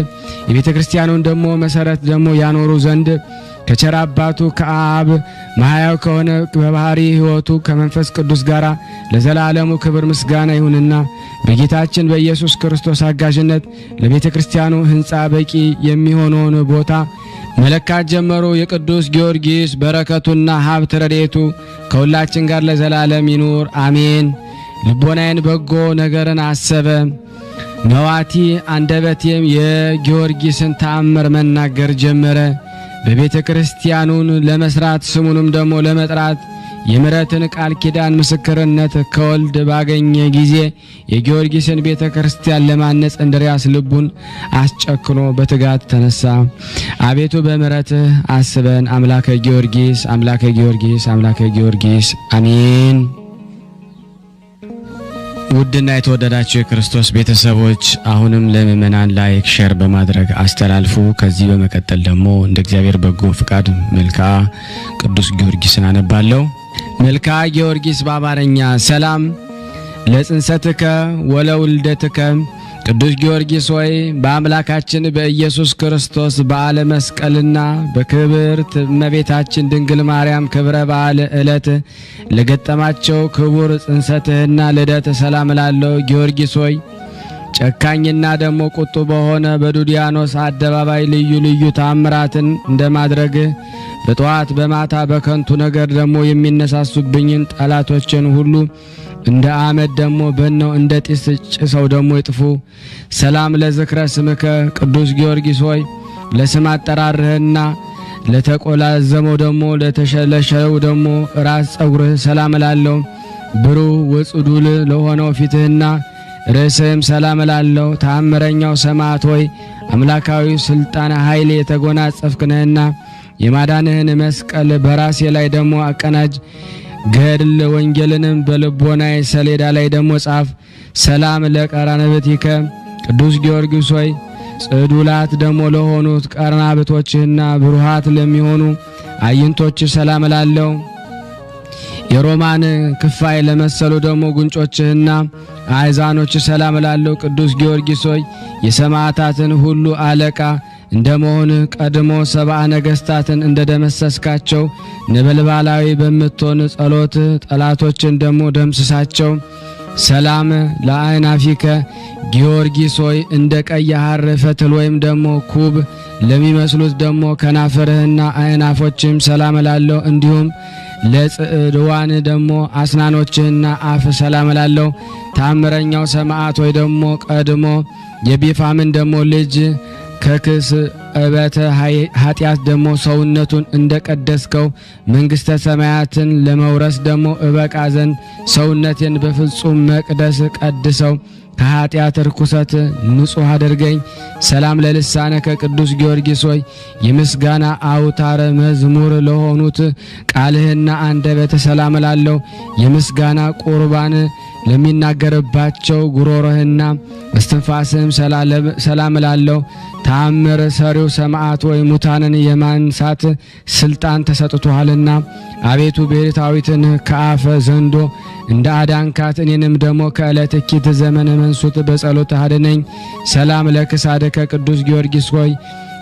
የቤተክርስቲያኑን ደግሞ መሰረት ደግሞ ያኖሩ ዘንድ ከቸር አባቱ ከአብ ማህያው ከሆነ በባህሪ ሕይወቱ ከመንፈስ ቅዱስ ጋር ለዘላለሙ ክብር ምስጋና ይሁንና በጌታችን በኢየሱስ ክርስቶስ አጋዥነት ለቤተክርስቲያኑ ሕንጻ በቂ የሚሆነውን ቦታ መለካት ጀመሩ። የቅዱስ ጊዮርጊስ በረከቱና ሀብት ረድኤቱ ከሁላችን ጋር ለዘላለም ይኑር አሜን። ልቦናዬን በጎ ነገርን አሰበ፣ ነዋቲ አንደበቴም የጊዮርጊስን ተአምር መናገር ጀመረ። በቤተ ክርስቲያኑን ለመስራት ስሙንም ደግሞ ለመጥራት የምሕረትን ቃል ኪዳን ምስክርነት ከወልድ ባገኘ ጊዜ የጊዮርጊስን ቤተ ክርስቲያን ለማነጽ እንድርያስ ልቡን አስጨክኖ በትጋት ተነሳ። አቤቱ በምሕረትህ አስበን። አምላከ ጊዮርጊስ አምላከ ጊዮርጊስ አምላከ ጊዮርጊስ አሜን። ውድና የተወደዳችሁ የክርስቶስ ቤተሰቦች አሁንም ለምእመናን ላይክ ሼር በማድረግ አስተላልፉ። ከዚህ በመቀጠል ደግሞ እንደ እግዚአብሔር በጎ ፍቃድ መልክዓ ቅዱስ ጊዮርጊስን አነባለሁ። መልክዓ ጊዮርጊስ በአማርኛ ሰላም ለጽንሰትከ ወለውልደትከ። ቅዱስ ጊዮርጊስ ሆይ በአምላካችን በኢየሱስ ክርስቶስ በዓለ መስቀልና በክብርት እመቤታችን ድንግል ማርያም ክብረ በዓል ዕለት ለገጠማቸው ክቡር ጽንሰትህና ልደት ሰላም ላለው ጊዮርጊስ ሆይ ጨካኝና ደግሞ ቁጡ በሆነ በዱዲያኖስ አደባባይ ልዩ ልዩ ታምራትን እንደማድረግ በጠዋት በማታ በከንቱ ነገር ደግሞ የሚነሳሱብኝን ጠላቶችን ሁሉ እንደ አመድ ደግሞ በነው እንደ ጢስ ጭሰው ደግሞ ይጥፉ። ሰላም ለዝክረ ስምከ ቅዱስ ጊዮርጊስ ሆይ ለስም አጠራርህና ለተቆላዘመው ደግሞ ለተሸለሸው ደግሞ ራስ ጸጉርህ ሰላም ላለው ብሩህ ወጽዱል ለሆነው ፊትህና ርዕስህም ሰላም ላለው ተአምረኛው ሰማዕት ሆይ አምላካዊ ስልጣን ኃይል የተጎናጸፍክ ነህና የማዳንህን መስቀል በራሴ ላይ ደግሞ አቀናጅ። ገድል ወንጌልንም በልቦናዬ ሰሌዳ ላይ ደግሞ ጻፍ። ሰላም ለቀራንብትከ ቅዱስ ጊዮርጊስ ሆይ ጽዱላት ደግሞ ለሆኑት ቀርናብቶችህና ብሩሃት ለሚሆኑ አይንቶች ሰላም ላለው የሮማን ክፋይ ለመሰሉ ደግሞ ጉንጮችህና አይዛኖች ሰላም ላለው ቅዱስ ጊዮርጊስ ሆይ የሰማዕታትን ሁሉ አለቃ እንደመሆን ቀድሞ ሰብአ ነገስታትን እንደደመሰስካቸው ነበልባላዊ በምትሆን ጸሎት ጠላቶችን ደግሞ ደምስሳቸው። ሰላም ለአይናፊከ ጊዮርጊስ ሆይ እንደ ቀይ ሐር ፈትል ወይም ደግሞ ኩብ ለሚመስሉት ደግሞ ከናፈርህና አይናፎችም ሰላም ላለው እንዲሁም ለጽድዋን ደግሞ አስናኖችህና አፍ ሰላም ላለው ታምረኛው ሰማዕት ሆይ ደግሞ ቀድሞ የቢፋምን ደግሞ ልጅ ከክስ እበተ ኃጢአት ደግሞ ሰውነቱን እንደቀደስከው መንግስተ ሰማያትን ለመውረስ ደግሞ እበቃ ዘንድ ሰውነቴን በፍጹም መቅደስ ቀድሰው ከኃጢአት ርኩሰት ንጹሕ አድርገኝ። ሰላም ለልሳነከ ቅዱስ ጊዮርጊስ ሆይ የምስጋና አውታረ መዝሙር ለሆኑት ቃልህና አንደበተ ሰላም ላለው የምስጋና ቁርባን ለሚናገርባቸው ጉሮሮህና እስትንፋስህም ሰላም እላለሁ። ተአምር ሰሪው ሰማዕት ወይ ሙታንን የማንሳት ስልጣን ተሰጥቶሃልና አቤቱ ቤዛዊትን ከአፈ ዘንዶ እንደ አዳንካት እኔንም ደግሞ ከዕለት እኪት ዘመን መንሱት በጸሎት አድነኝ። ሰላም ለክሳድከ ቅዱስ ጊዮርጊስ ሆይ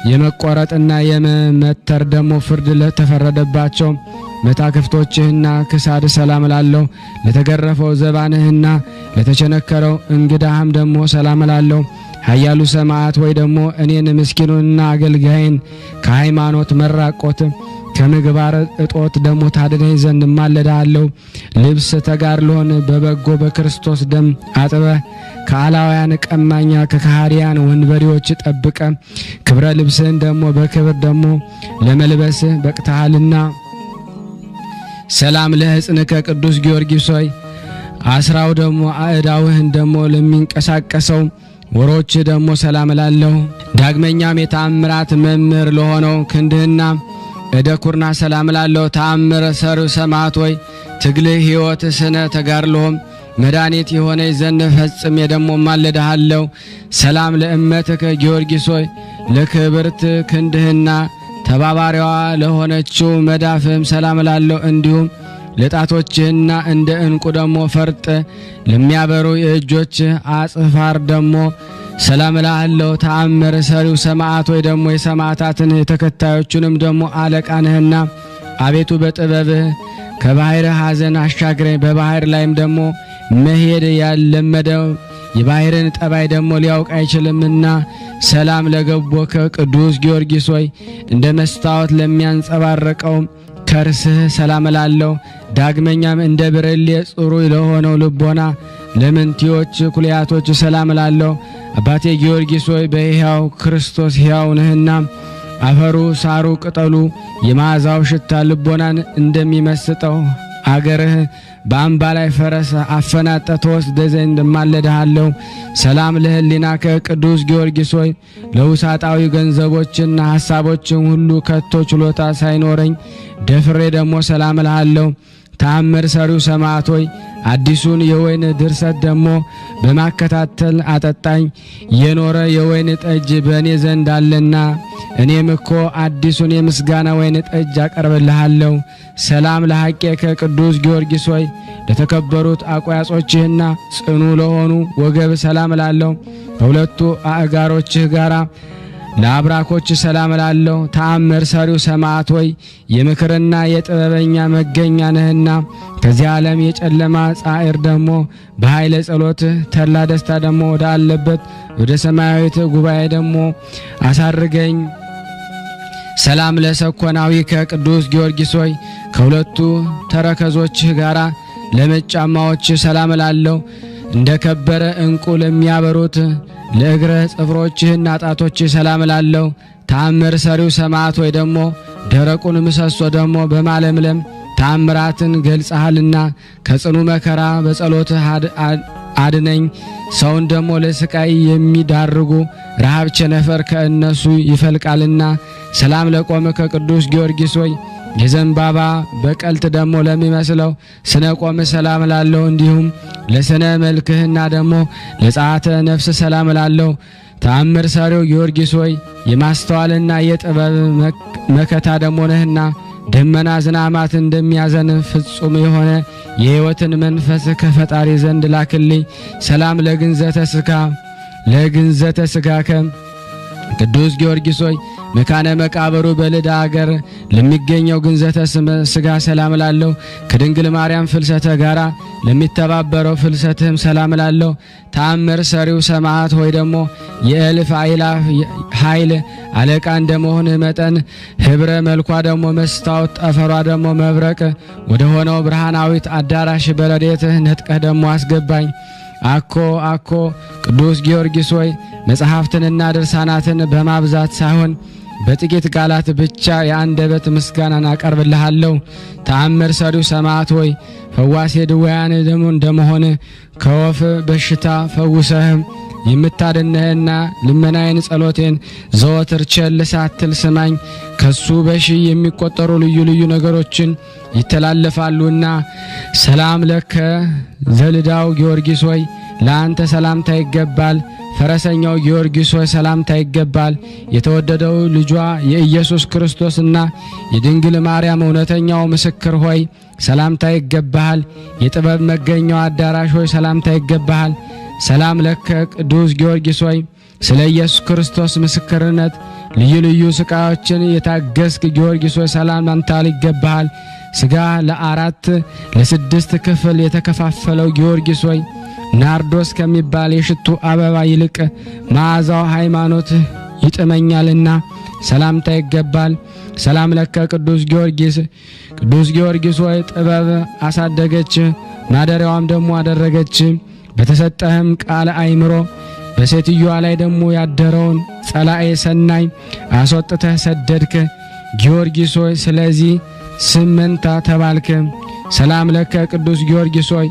የመቆረጥና የመመተር ደግሞ ፍርድ ለተፈረደባቸው መታክፍቶችህና ክሳድ ሰላም እላለሁ። ለተገረፈው ዘባንህና ለተቸነከረው እንግዳህም ደግሞ ሰላም እላለሁ። ኃያሉ ሰማዕት ወይ ደግሞ እኔን ምስኪኑንና አገልጋይን ከሃይማኖት መራቆት ከምግባር እጦት ደግሞ ታድነኝ ዘንድ ማለዳለሁ። ልብስ ተጋድሎን በበጎ በክርስቶስ ደም አጥበህ ከአላውያን ቀማኛ ከካህዲያን ወንበዴዎች ጠብቀ ክብረ ልብስህን ደግሞ በክብር ደግሞ ለመልበስ በቅተሃልና ሰላም ለሕፅንከ ቅዱስ ጊዮርጊስ ሆይ አስራው ደግሞ አእዳውህን ደግሞ ለሚንቀሳቀሰው ወሮች ደግሞ ሰላም እላለሁ። ዳግመኛም የተአምራት መምህር ለሆነው ክንድህና እደ ኩርና ሰላም እላለሁ። ተአምር ሰሪው ሰማዕት ሆይ ትግልህ ሕይወት ስነ ተጋድሎም መድኃኒት የሆነ ዘንድ ፈጽሜ ደግሞ ማለድሃለሁ። ሰላም ለእመትከ ጊዮርጊስ ሆይ ለክብርት ክንድህና ተባባሪዋ ለሆነችው መዳፍም ሰላም እላለሁ። እንዲሁም ለጣቶችህና እንደ እንቁ ደግሞ ፈርጥ ለሚያበሩ የእጆች አጽፋር ደግሞ ሰላም እላለሁ። ተአምር ሰሪው ሰማዕት ወይ ደግሞ የሰማዕታትን የተከታዮቹንም ደግሞ አለቃ ነህና አቤቱ በጥበብህ ከባህር ሐዘን አሻግረኝ። በባህር ላይም ደግሞ መሄድ ያለመደው የባህርን ጠባይ ደግሞ ሊያውቅ አይችልምና ሰላም ለገቦከ ቅዱስ ጊዮርጊስ ሆይ እንደ መስታወት ለሚያንጸባረቀው ከርስህ ሰላም እላለሁ። ዳግመኛም እንደ ብርሌ ጽሩይ ለሆነው ልቦና ለምንቲዎች ኩልያቶች ሰላም እላለሁ። አባቴ ጊዮርጊስ ሆይ በሕያው ክርስቶስ ሕያው ነህና አፈሩ ሳሩ ቅጠሉ የመዓዛው ሽታ ልቦናን እንደሚመስጠው አገርህ በአምባ ላይ ፈረስ አፈናጠ ተወስደ ዘንድ ማለድሃለሁ። ሰላም ለሕሊናከ ቅዱስ ጊዮርጊስ ሆይ ለውሳጣዊ ገንዘቦችና ሐሳቦችን ሁሉ ከቶ ችሎታ ሳይኖረኝ ደፍሬ ደግሞ ሰላም እልሃለሁ። ተአምር ሰሪው ሰማዕት ሆይ አዲሱን የወይን ድርሰት ደግሞ በማከታተል አጠጣኝ። የኖረ የወይን ጠጅ በእኔ ዘንድ አለና እኔም እኮ አዲሱን የምስጋና ወይን ጠጅ አቀርብልሃለሁ። ሰላም ለሐቄከ ቅዱስ ጊዮርጊስ ሆይ ለተከበሩት አቋያጾችህና ጽኑ ለሆኑ ወገብ ሰላም እላለሁ። ከሁለቱ አእጋሮችህ ጋራ ለአብራኮች ሰላም እላለሁ። ተአምር ሰሪው ሰማዕት ሆይ የምክርና የጥበበኛ መገኛ ነህና ከዚህ ዓለም የጨለማ ጻዕር ደግሞ በኃይለ ጸሎት ተላ ደስታ ደግሞ ወደ አለበት ወደ ሰማያዊት ጉባኤ ደግሞ አሳርገኝ። ሰላም ለሰኮናዊከ ቅዱስ ጊዮርጊስ ሆይ ከሁለቱ ተረከዞችህ ጋራ ለመጫማዎች ሰላም እላለሁ። እንደ ከበረ ዕንቁ ለሚያበሩት ለእግረ ጽፍሮችህና ጣቶችህ ሰላም እላለሁ። ተአምር ሰሪው ሰማዕት ወይ ደግሞ ደረቁን ምሰሶ ደግሞ በማለምለም ተአምራትን ገልጸሃልና ከጽኑ መከራ በጸሎትህ አድነኝ። ሰውን ደግሞ ለስቃይ የሚዳርጉ ረሃብ ቸነፈር ከእነሱ ይፈልቃልና ሰላም ለቆምከ ቅዱስ ጊዮርጊስ ሆይ የዘንባባ በቀልት ደግሞ ለሚመስለው ስነ ቆም ሰላም እላለሁ። እንዲሁም ለስነ መልክህና ደግሞ ለጸአተ ነፍስ ሰላም እላለሁ። ተአምር ሰሪው ጊዮርጊስ ሆይ የማስተዋልና የጥበብ መከታ ደግሞ ነህና ደመና ዝናማት እንደሚያዘን ፍጹም የሆነ የሕይወትን መንፈስ ከፈጣሪ ዘንድ ላክልኝ። ሰላም ለግንዘተ ስጋከ ቅዱስ ጊዮርጊስ ሆይ መካነ መቃብሩ በልዳ አገር ለሚገኘው ግንዘተ ስጋ ሰላም እላለሁ። ከድንግል ማርያም ፍልሰተ ጋራ ለሚተባበረው ፍልሰትህም ሰላም እላለሁ። ተአምር ሰሪው ሰማዕት ሆይ ደግሞ የእልፍ አእላፍ ኃይል አለቃ እንደመሆንህ መጠን ህብረ መልኳ ደግሞ መስታወት ጠፈሯ ደግሞ መብረቅ ወደ ሆነው ብርሃናዊት አዳራሽ በረድኤትህ ነጥቀህ ደግሞ አስገባኝ። አኮ ቅዱስ ጊዮርጊስ ሆይ መጽሐፍትንና ድርሳናትን በማብዛት ሳይሆን በጥቂት ቃላት ብቻ የአንደበት ምስጋናን አቀርብልሃለሁ። ተአምር ሰሪው ሰማዕት ሆይ ፈዋሴ ድውያን ደግሞ እንደመሆን ከወፍ በሽታ ፈውሰህም የምታድነህና ልመናዬን ጸሎቴን ዘወትር ቸል ሳትል ስማኝ። ከሱ በሺህ የሚቆጠሩ ልዩ ልዩ ነገሮችን ይተላለፋሉና። ሰላም ለከ ዘልዳው ጊዮርጊስ ሆይ ለአንተ ሰላምታ ይገባል። ፈረሰኛው ጊዮርጊስ ሆይ ሰላምታ ይገባል። የተወደደው ልጇ የኢየሱስ ክርስቶስና የድንግል ማርያም እውነተኛው ምስክር ሆይ ሰላምታ ይገባሃል። የጥበብ መገኛው አዳራሽ ሆይ ሰላምታ ይገባሃል። ሰላም ለከ ቅዱስ ጊዮርጊስ ሆይ ስለ ኢየሱስ ክርስቶስ ምስክርነት ልዩ ልዩ ስቃዮችን የታገስክ ጊዮርጊስ ሆይ ሰላምታ ይገባሃል። ስጋ ለአራት ለስድስት ክፍል የተከፋፈለው ጊዮርጊስ ሆይ ናርዶስ ከሚባል የሽቱ አበባ ይልቅ መዓዛው ሃይማኖት ይጥመኛልና ሰላምታ ይገባል። ሰላም ለከ ቅዱስ ጊዮርጊስ ሆይ ጥበብ አሳደገች፣ ማደሪያዋም ደግሞ አደረገች። በተሰጠህም ቃል አእምሮ በሴትዮዋ ላይ ደግሞ ያደረውን ጸላኤ ሰናይ አስወጥተህ ሰደድክ። ጊዮርጊስ ሆይ ስለዚህ ስምንታ ተባልክ። ሰላም ለከ ቅዱስ ጊዮርጊስ ሆይ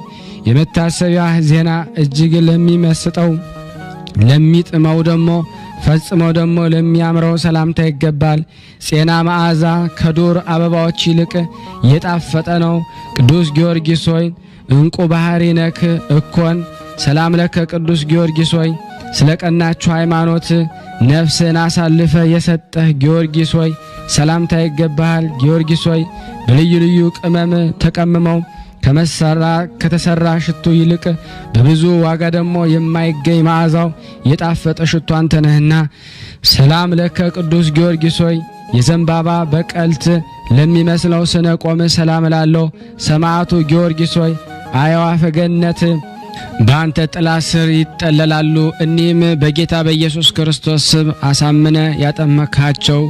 የመታሰቢያ ዜና እጅግ ለሚመስጠው ለሚጥመው ደግሞ ፈጽመው ደግሞ ለሚያምረው ሰላምታ ይገባል። ጼና መዓዛ ከዱር አበባዎች ይልቅ የጣፈጠ ነው። ቅዱስ ጊዮርጊስ ሆይ እንቁ ባህሪ ነክ እኮን። ሰላም ለከ ቅዱስ ጊዮርጊስ ሆይ ስለ ቀናችሁ ሃይማኖት ነፍስን አሳልፈ የሰጠህ ጊዮርጊስ ሆይ ሰላምታ ይገባሃል። ጊዮርጊስ ሆይ በልዩ ልዩ ቅመም ተቀምመው ከተሰራ ሽቱ ይልቅ በብዙ ዋጋ ደግሞ የማይገኝ መዓዛው የጣፈጠ ሽቱ አንተ ነህና ሰላም ለከ ቅዱስ ጊዮርጊስ ሆይ የዘንባባ በቀልት ለሚመስለው ስነ ቆም ሰላም ላለው ሰማዕቱ ጊዮርጊስ ሆይ አዕዋፈ ገነት በአንተ ጥላ ስር ይጠለላሉ። እኒህም በጌታ በኢየሱስ ክርስቶስ ስም አሳምነ ያጠመካቸው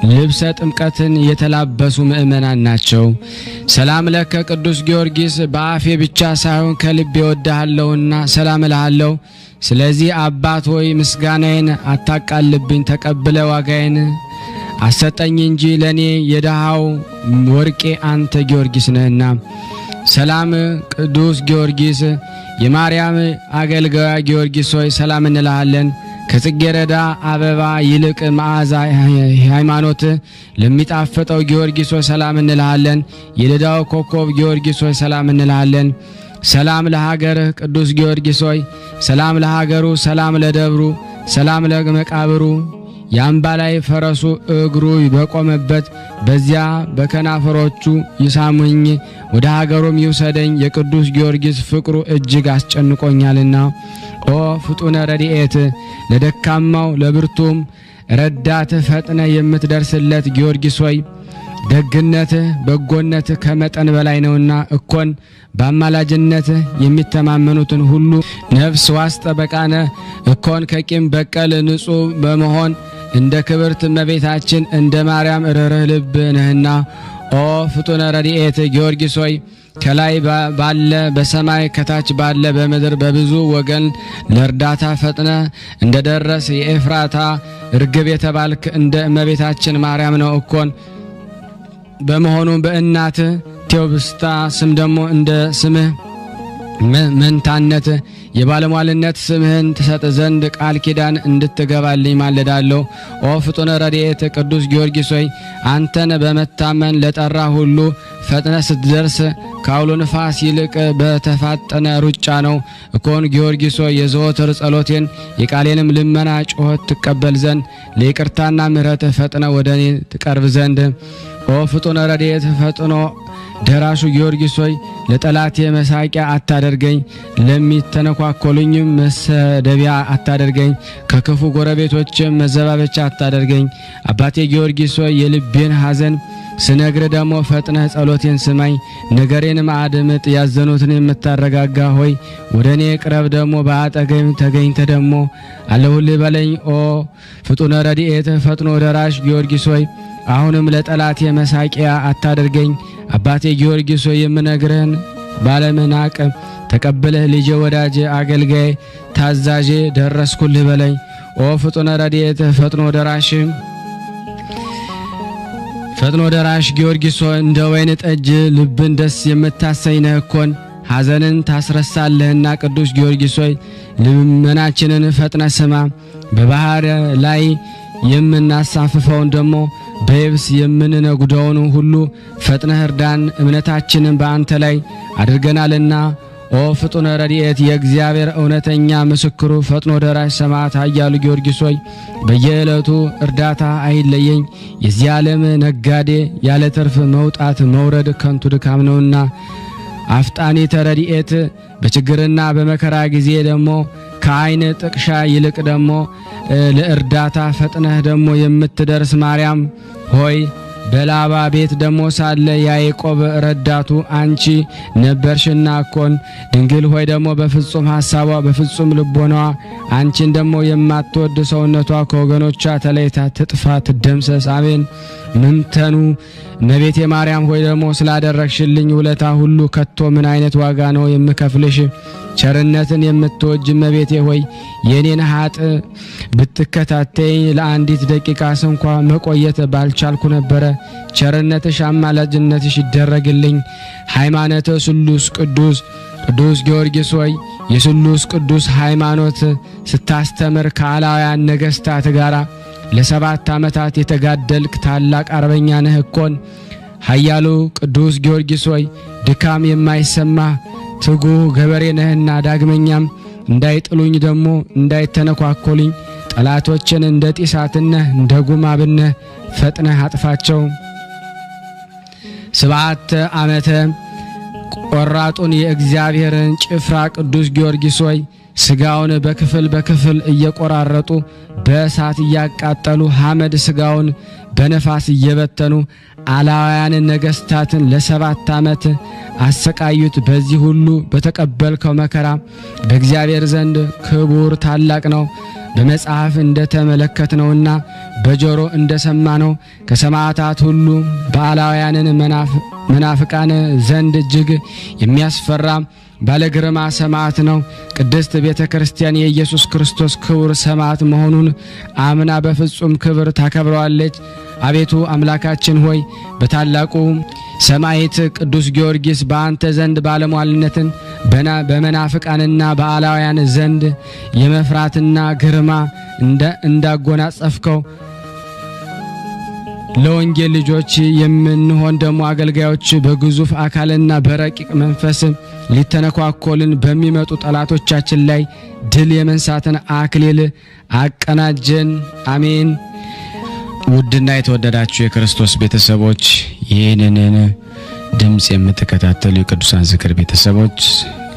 ልብሰ ጥምቀትን የተላበሱ ምእመናን ናቸው። ሰላም ለከ ቅዱስ ጊዮርጊስ በአፌ ብቻ ሳይሆን ከልቤ ወድሃለሁና ሰላም እልሃለሁ። ስለዚህ አባት ሆይ ምስጋናዬን አታቃልብኝ፣ ተቀብለ ዋጋዬን አሰጠኝ እንጂ ለኔ የደሃው ወርቄ አንተ ጊዮርጊስ ነህና። ሰላም ቅዱስ ጊዮርጊስ የማርያም አገልጋይ ጊዮርጊስ ሆይ ሰላም እንልሃለን። ከጽጌረዳ አበባ ይልቅ መዓዛ ሃይማኖት ለሚጣፈጠው ጊዮርጊስ ሆይ ሰላም እንልሃለን። የልዳው ኮከብ ጊዮርጊስ ሆይ ሰላም እንልሃለን። ሰላም ለሀገርህ ቅዱስ ጊዮርጊስ ሆይ ሰላም ለሀገሩ፣ ሰላም ለደብሩ፣ ሰላም ለመቃብሩ። የአምባ ላይ ፈረሱ እግሩ በቆመበት በዚያ በከናፈሮቹ ይሳሙኝ፣ ወደ ሀገሩም ይውሰደኝ። የቅዱስ ጊዮርጊስ ፍቅሩ እጅግ አስጨንቆኛልና። ኦ ፍጡነ ረድኤት ለደካማው ለብርቱም ረዳት ፈጥነ የምትደርስለት ጊዮርጊስ ሆይ ደግነት በጎነት ከመጠን በላይ ነውና እኮን በአማላጅነት የሚተማመኑትን ሁሉ ነፍስ ዋስ ጠበቃነ እኮን ከቂም በቀል ንጹሕ በመሆን እንደ ክብርት እመቤታችን እንደ ማርያም ርኅሩህ ልብ ነህና። ኦ ፍጡነ ረድኤት ጊዮርጊስ ሆይ ከላይ ባለ በሰማይ ከታች ባለ በምድር በብዙ ወገን ለእርዳታ ፈጥነ እንደ ደረስ የኤፍራታ ርግብ የተባልክ እንደ እመቤታችን ማርያም ነው እኮን። በመሆኑ በእናት ቴዎብስታ ስም ደግሞ እንደ ስምህ መንታነት የባለሟልነት ስምህን ትሰጥ ዘንድ ቃል ኪዳን እንድትገባልኝ ማለዳለሁ። ኦ ፍጡነ ረድኤት ቅዱስ ጊዮርጊስ ሆይ አንተን በመታመን ለጠራ ሁሉ ፈጥነ ስትደርስ ካውሎ ንፋስ ይልቅ በተፋጠነ ሩጫ ነው እኮን። ጊዮርጊስ ሆይ የዘወትር ጸሎቴን የቃሌንም ልመና ጩኸት ትቀበል ዘንድ ለይቅርታና ምሕረት ፈጥነ ወደ እኔ ትቀርብ ዘንድ። ኦ ፍጡነ ረድኤት ፈጥኖ ደራሹ ጊዮርጊስ ሆይ ለጠላቴ መሳቂያ አታደርገኝ፣ ለሚተነኳኮሉኝም መሰደቢያ አታደርገኝ፣ ከክፉ ጎረቤቶችም መዘባበቻ አታደርገኝ። አባቴ ጊዮርጊስ ሆይ የልቤን ሐዘን ስነግር ደግሞ ፈጥነህ ጸሎቴን ስማኝ። ነገሬን አድምጥ፣ ያዘኑትን የምታረጋጋ ሆይ ወደ እኔ ቅረብ፣ ደግሞ በአጠገብ ተገኝተ ደግሞ አለሁልህ በለኝ። ኦ ፍጡነ ረድኤት ፈጥኖ ደራሽ ጊዮርጊስ ሆይ አሁንም ለጠላቴ መሳቂያ አታደርገኝ። አባቴ ጊዮርጊስ ሆይ የምነግርህን ባለመናቅ ተቀብለህ ልጄ፣ ወዳጄ፣ አገልጋዬ፣ ታዛዤ ደረስኩልህ በለኝ። ኦ ፍጡነ ረድኤት ፈጥኖ ደራሽ ጊዮርጊስ ሆይ እንደ ወይን ጠጅ ልብን ደስ የምታሰኝ ነህ እኮን። ሐዘንን ታስረሳለህና ቅዱስ ጊዮርጊስ ሆይ ልመናችንን ፈጥነ ስማ። በባህር ላይ የምናሳፍፈውን ደሞ በየብስ የምንነጉደውን ሁሉ ፈጥነህ እርዳን። እምነታችንን በአንተ ላይ አድርገናልና ኦ ፍጡነ ረድኤት የእግዚአብሔር እውነተኛ ምስክሩ ፈጥኖ ደራሽ ሰማዕት ኃያሉ ጊዮርጊስ ሆይ በየዕለቱ እርዳታ አይለየኝ። የዚህ ዓለም ነጋዴ ያለ ትርፍ መውጣት መውረድ ከንቱ ድካም ነውና አፍጣኒ ተረድኤት በችግርና በመከራ ጊዜ ደሞ ከዓይን ጥቅሻ ይልቅ ደሞ ለእርዳታ ፈጥነህ ደሞ የምትደርስ ማርያም ሆይ በላባ ቤት ደሞ ሳለ ያዕቆብ ረዳቱ አንቺ ነበርሽና እኮን ድንግል ሆይ ደሞ በፍጹም ሐሳቧ በፍጹም ልቦናዋ አንቺን ደሞ የማትወድ ሰውነቷ ከወገኖቿ ተለይታ ትጥፋ ትደምሰስ። አሜን። ምንተኑ እመቤቴ ማርያም ሆይ ደሞ ስላደረግሽልኝ ውለታ ሁሉ ከቶ ምን አይነት ዋጋ ነው የምከፍልሽ? ቸርነትን የምትወጅ እመቤቴ ሆይ የኔን ኃጥ ብትከታተይ ለአንዲት ደቂቃ እንኳ መቆየት ባልቻልኩ ነበረ። ቸርነትሽ አማላጅነትሽ ይደረግልኝ። ሃይማኖተ ስሉስ ቅዱስ ጊዮርጊስ ሆይ የስሉስ ቅዱስ ሃይማኖት ስታስተምር ከአላውያን ነገስታት ጋራ ለ7 ዓመታት የተጋደልክ ታላቅ አርበኛ ነህ እኮን። ኃያሉ ቅዱስ ጊዮርጊስ ሆይ ድካም የማይሰማ ትጉህ ገበሬ ነህና ዳግመኛም እንዳይጥሉኝ ደሞ እንዳይተነኳኮሉኝ ጠላቶችን እንደ ጢሳትነህ እንደ ጉማብነህ ፈጥነህ አጥፋቸው። 7 ዓመተ ቆራጡን የእግዚአብሔርን ጭፍራ ቅዱስ ጊዮርጊስ ሆይ ስጋውን በክፍል እየቆራረጡ በእሳት እያቃጠሉ ሐመድ ስጋውን በነፋስ እየበተኑ አላውያን ነገስታትን ለ7 ዓመት አሰቃዩት። በዚህ ሁሉ በተቀበልከው መከራ በእግዚአብሔር ዘንድ ክቡር ታላቅ ነው። በመጽሐፍ እንደተመለከትነውና በጆሮ እንደሰማነው ከሰማዕታት ሁሉ በአላውያንን መናፍቃን ዘንድ እጅግ የሚያስፈራ ባለግርማ ሰማዕት ነው። ቅድስት ቤተ ክርስቲያን የኢየሱስ ክርስቶስ ክቡር ሰማዕት መሆኑን አምና በፍጹም ክብር ታከብረዋለች። አቤቱ አምላካችን ሆይ በታላቁ ሰማዕት ቅዱስ ጊዮርጊስ በአንተ ዘንድ ባለሟልነትን በመናፍቃንና በአላውያን ዘንድ የመፍራትና ግርማ እንዳጎናጸፍከው ለወንጌል ልጆች የምንሆን ደሞ አገልጋዮች በግዙፍ አካልና በረቂቅ መንፈስ ሊተነኳኮልን በሚመጡ ጠላቶቻችን ላይ ድል የመንሳትን አክሊል አቀናጀን። አሜን። ውድና የተወደዳችሁ የክርስቶስ ቤተሰቦች ይህንን ድምጽ የምትከታተሉ የቅዱሳን ዝክር ቤተሰቦች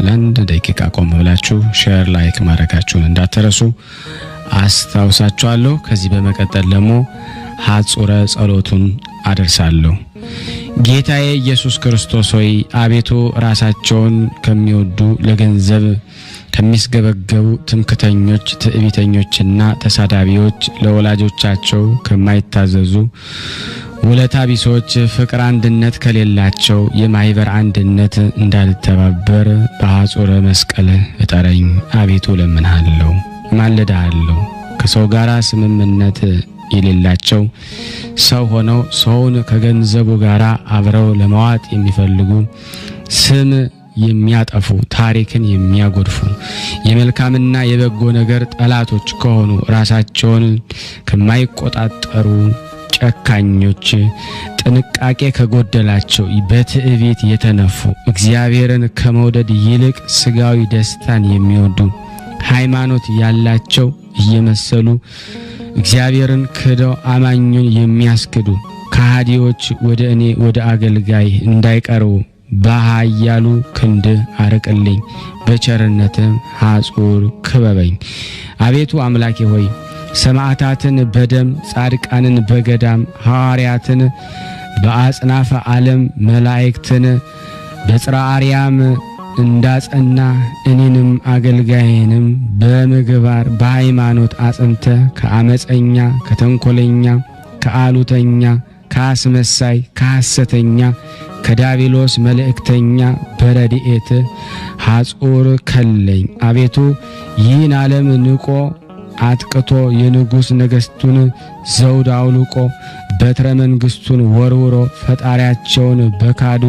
ለአንድ ደቂቃ ቆም ብላችሁ ሼር ላይክ ማድረጋችሁን እንዳትረሱ አስታውሳችኋለሁ። ከዚህ በመቀጠል ደግሞ ሐጹረ ጸሎቱን አደርሳለሁ። ጌታዬ ኢየሱስ ክርስቶስ ሆይ አቤቱ ራሳቸውን ከሚወዱ ለገንዘብ ከሚስገበገቡ ትምክተኞች ትዕቢተኞችና ተሳዳቢዎች ለወላጆቻቸው ከማይታዘዙ ውለታ ቢሶች ፍቅር አንድነት ከሌላቸው የማይበር አንድነት እንዳልተባበር በሐጹረ መስቀል እጠረኝ። አቤቱ ለምንሃለሁ ማለዳለሁ። ከሰው ጋራ ስምምነት የሌላቸው ሰው ሆነው ሰውን ከገንዘቡ ጋራ አብረው ለማዋጥ የሚፈልጉ ስም የሚያጠፉ ታሪክን የሚያጎድፉ የመልካምና የበጎ ነገር ጠላቶች ከሆኑ ራሳቸውን ከማይቆጣጠሩ ጨካኞች ጥንቃቄ ከጎደላቸው በትዕቢት የተነፉ እግዚአብሔርን ከመውደድ ይልቅ ስጋዊ ደስታን የሚወዱ ሃይማኖት ያላቸው እየመሰሉ እግዚአብሔርን ክደው አማኙን የሚያስክዱ ከሃዲዎች ወደ እኔ ወደ አገልጋይ እንዳይቀርቡ በኃያሉ ክንድ አርቅልኝ። በቸርነትም ሐጹር ክበበኝ። አቤቱ አምላኬ ሆይ ሰማዕታትን በደም ጻድቃንን በገዳም ሐዋርያትን በአጽናፈ ዓለም መላእክትን በጽርሐ አርያም እንዳጸና እኔንም አገልጋይንም በምግባር በሃይማኖት አጽንተ ከአመፀኛ ከተንኮለኛ ከአሉተኛ ከአስመሳይ ከሐሰተኛ ከዳቢሎስ መልእክተኛ በረድኤት ሐጹር ከለኝ። አቤቱ ይህን ዓለም ንቆ አጥቅቶ የንጉሥ ነገሥቱን ዘውድ አውልቆ በትረ መንግስቱን ወርውሮ ፈጣሪያቸውን በካዱ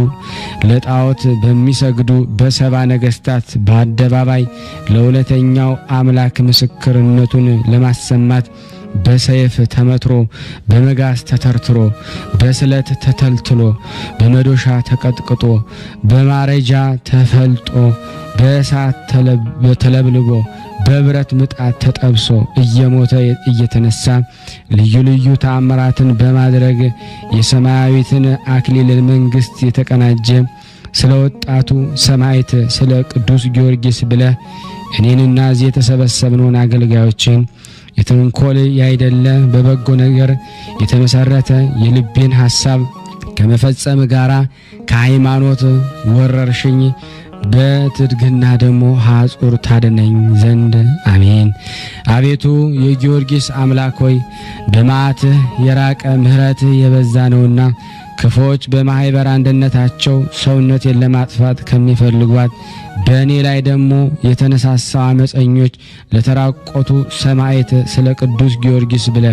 ለጣዖት በሚሰግዱ በሰባ ነገስታት በአደባባይ ለሁለተኛው አምላክ ምስክርነቱን ለማሰማት በሰይፍ ተመትሮ በመጋዝ ተተርትሮ በስለት ተተልትሎ በመዶሻ ተቀጥቅጦ በማረጃ ተፈልጦ በእሳት ተለብልቦ በብረት ምጣድ ተጠብሶ እየሞተ እየተነሳ ልዩ ልዩ ተአምራትን በማድረግ የሰማያዊትን አክሊል መንግስት የተቀናጀ ስለ ወጣቱ ሰማዕት ስለ ቅዱስ ጊዮርጊስ ብለ እኔንና እዚህ የተሰበሰብነውን አገልጋዮችን የተንኮል ያይደለ በበጎ ነገር የተመሰረተ የልቤን ሐሳብ ከመፈጸም ጋራ ከሃይማኖት ወረርሽኝ በትድግና ደግሞ ሐጹር ታደነኝ ዘንድ አሜን። አቤቱ የጊዮርጊስ አምላክ ሆይ በመዓትህ የራቀ ምህረትህ የበዛ ነውና ክፎች በማህበር አንድነታቸው ሰውነትን ለማጥፋት ከሚፈልጓት በእኔ ላይ ደግሞ የተነሳሳው አመፀኞች ለተራቆቱ ሰማዕት ስለ ቅዱስ ጊዮርጊስ ብለ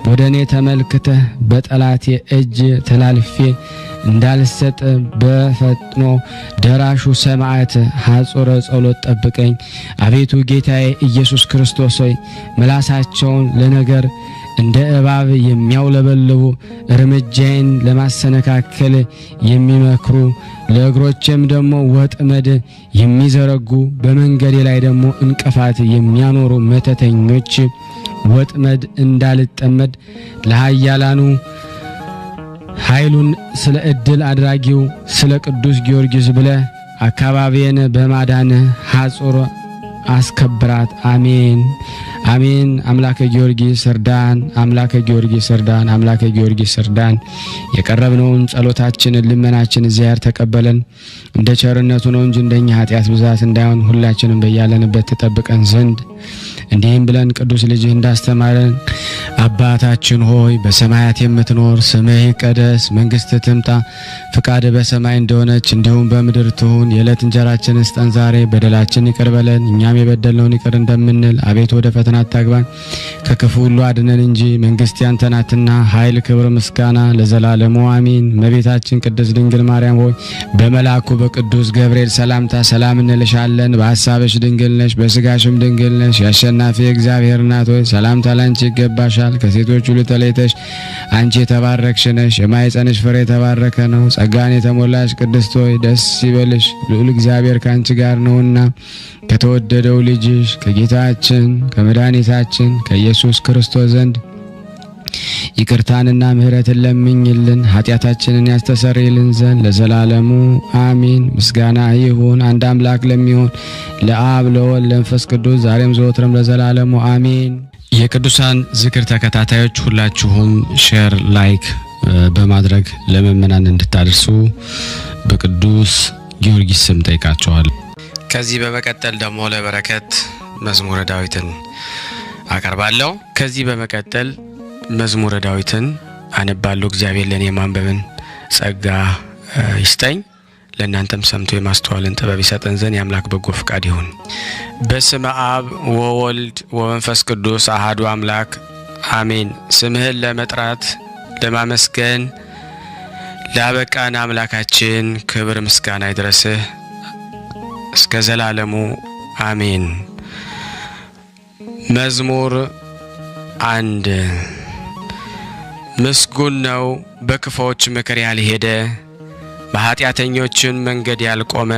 ወደ እኔ ተመልክተህ በጠላቴ እጅ ተላልፌ እንዳልሰጥ በፈጥኖ ደራሹ ሰማዕት ሐጹረ ጸሎት ጠብቀኝ። አቤቱ ጌታዬ ኢየሱስ ክርስቶስ ሆይ ምላሳቸውን ለነገር እንደ እባብ የሚያውለበልቡ እርምጃዬን ለማሰነካከል የሚመክሩ ለእግሮቼም ደግሞ ወጥመድ የሚዘረጉ በመንገዴ ላይ ደግሞ እንቅፋት የሚያኖሩ መተተኞች ወጥመድ እንዳልጠመድ ለኃያላኑ ኃይሉን ስለ እድል አድራጊው ስለ ቅዱስ ጊዮርጊስ ብለ አካባቢን በማዳን ሐጹር አስከብራት። አሜን አሜን። አምላከ ጊዮርጊስ እርዳን፣ አምላከ ጊዮርጊስ እርዳን፣ አምላከ ጊዮርጊስ እርዳን። የቀረብነውን ጸሎታችንን ልመናችን እግዚአብሔር ተቀበለን። እንደ ቸርነቱ ነው እንጂ እንደኛ ኃጢአት ብዛት እንዳይሆን ሁላችንም በያለንበት ተጠብቀን ዘንድ እንዲህም ብለን ቅዱስ ልጅህ እንዳስተማረን አባታችን ሆይ በሰማያት የምትኖር ስምህ ይቀደስ፣ መንግስትህ ትምጣ፣ ፍቃድህ በሰማይ እንደሆነች እንዲሁም በምድር ትሁን። የዕለት እንጀራችንን ስጠን ዛሬ፣ በደላችን ይቅር በለን እኛም የበደልነውን ይቅር እንደምንል፣ አቤቱ ወደ ፈተና አታግባን ከክፉ ሁሉ አድነን እንጂ መንግስት ያንተ ናትና ኃይል፣ ክብር፣ ምስጋና ለዘላለሙ አሜን። እመቤታችን ቅድስት ድንግል ማርያም ሆይ በመልአኩ በቅዱስ ገብርኤል ሰላምታ ሰላም እንልሻለን። በሐሳብሽ ድንግል ነሽ፣ በስጋሽም ድንግል ነሽ። የአሸናፊ እግዚአብሔር እናት ሆይ ሰላምታ ላንቺ ይገባሻል። ከሴቶች ሁሉ ተለይተሽ አንቺ የተባረክሽ ነሽ፣ የማኅፀንሽ ፍሬ የተባረከ ነው። ጸጋን የተሞላሽ ቅድስት ሆይ ደስ ይበልሽ፣ ልዑል እግዚአብሔር ካንቺ ጋር ነውና ከተወደደው ልጅሽ ከጌታችን ከመድኃኒታችን ከኢየሱስ ክርስቶስ ዘንድ ይቅርታንና ምሕረትን ለምኝልን ኃጢአታችንን ያስተሰርይልን ዘንድ ለዘላለሙ አሜን። ምስጋና ይሁን አንድ አምላክ ለሚሆን ለአብ ለወልድ ለመንፈስ ቅዱስ ዛሬም ዘወትርም ለዘላለሙ አሜን። የቅዱሳን ዝክር ተከታታዮች ሁላችሁም ሼር ላይክ በማድረግ ለምእመናን እንድታደርሱ በቅዱስ ጊዮርጊስ ስም ጠይቃቸዋል። ከዚህ በመቀጠል ደግሞ ለበረከት መዝሙረ ዳዊትን አቀርባለሁ። ከዚህ በመቀጠል መዝሙረ ዳዊትን አነባለሁ። እግዚአብሔር ለኔ ማንበብን ጸጋ ይስጠኝ፣ ለእናንተም ሰምቶ የማስተዋልን ጥበብ ይሰጠን ዘንድ የአምላክ በጎ ፍቃድ ይሁን። በስመ አብ ወወልድ ወመንፈስ ቅዱስ አሐዱ አምላክ አሜን። ስምህን ለመጥራት ለማመስገን ላበቃን አምላካችን ክብር ምስጋና ይድረስህ እስከ ዘላለሙ አሜን። መዝሙር 1 ምስጉን ነው በክፉዎች ምክር ያልሄደ፣ በኃጢአተኞችን መንገድ ያልቆመ፣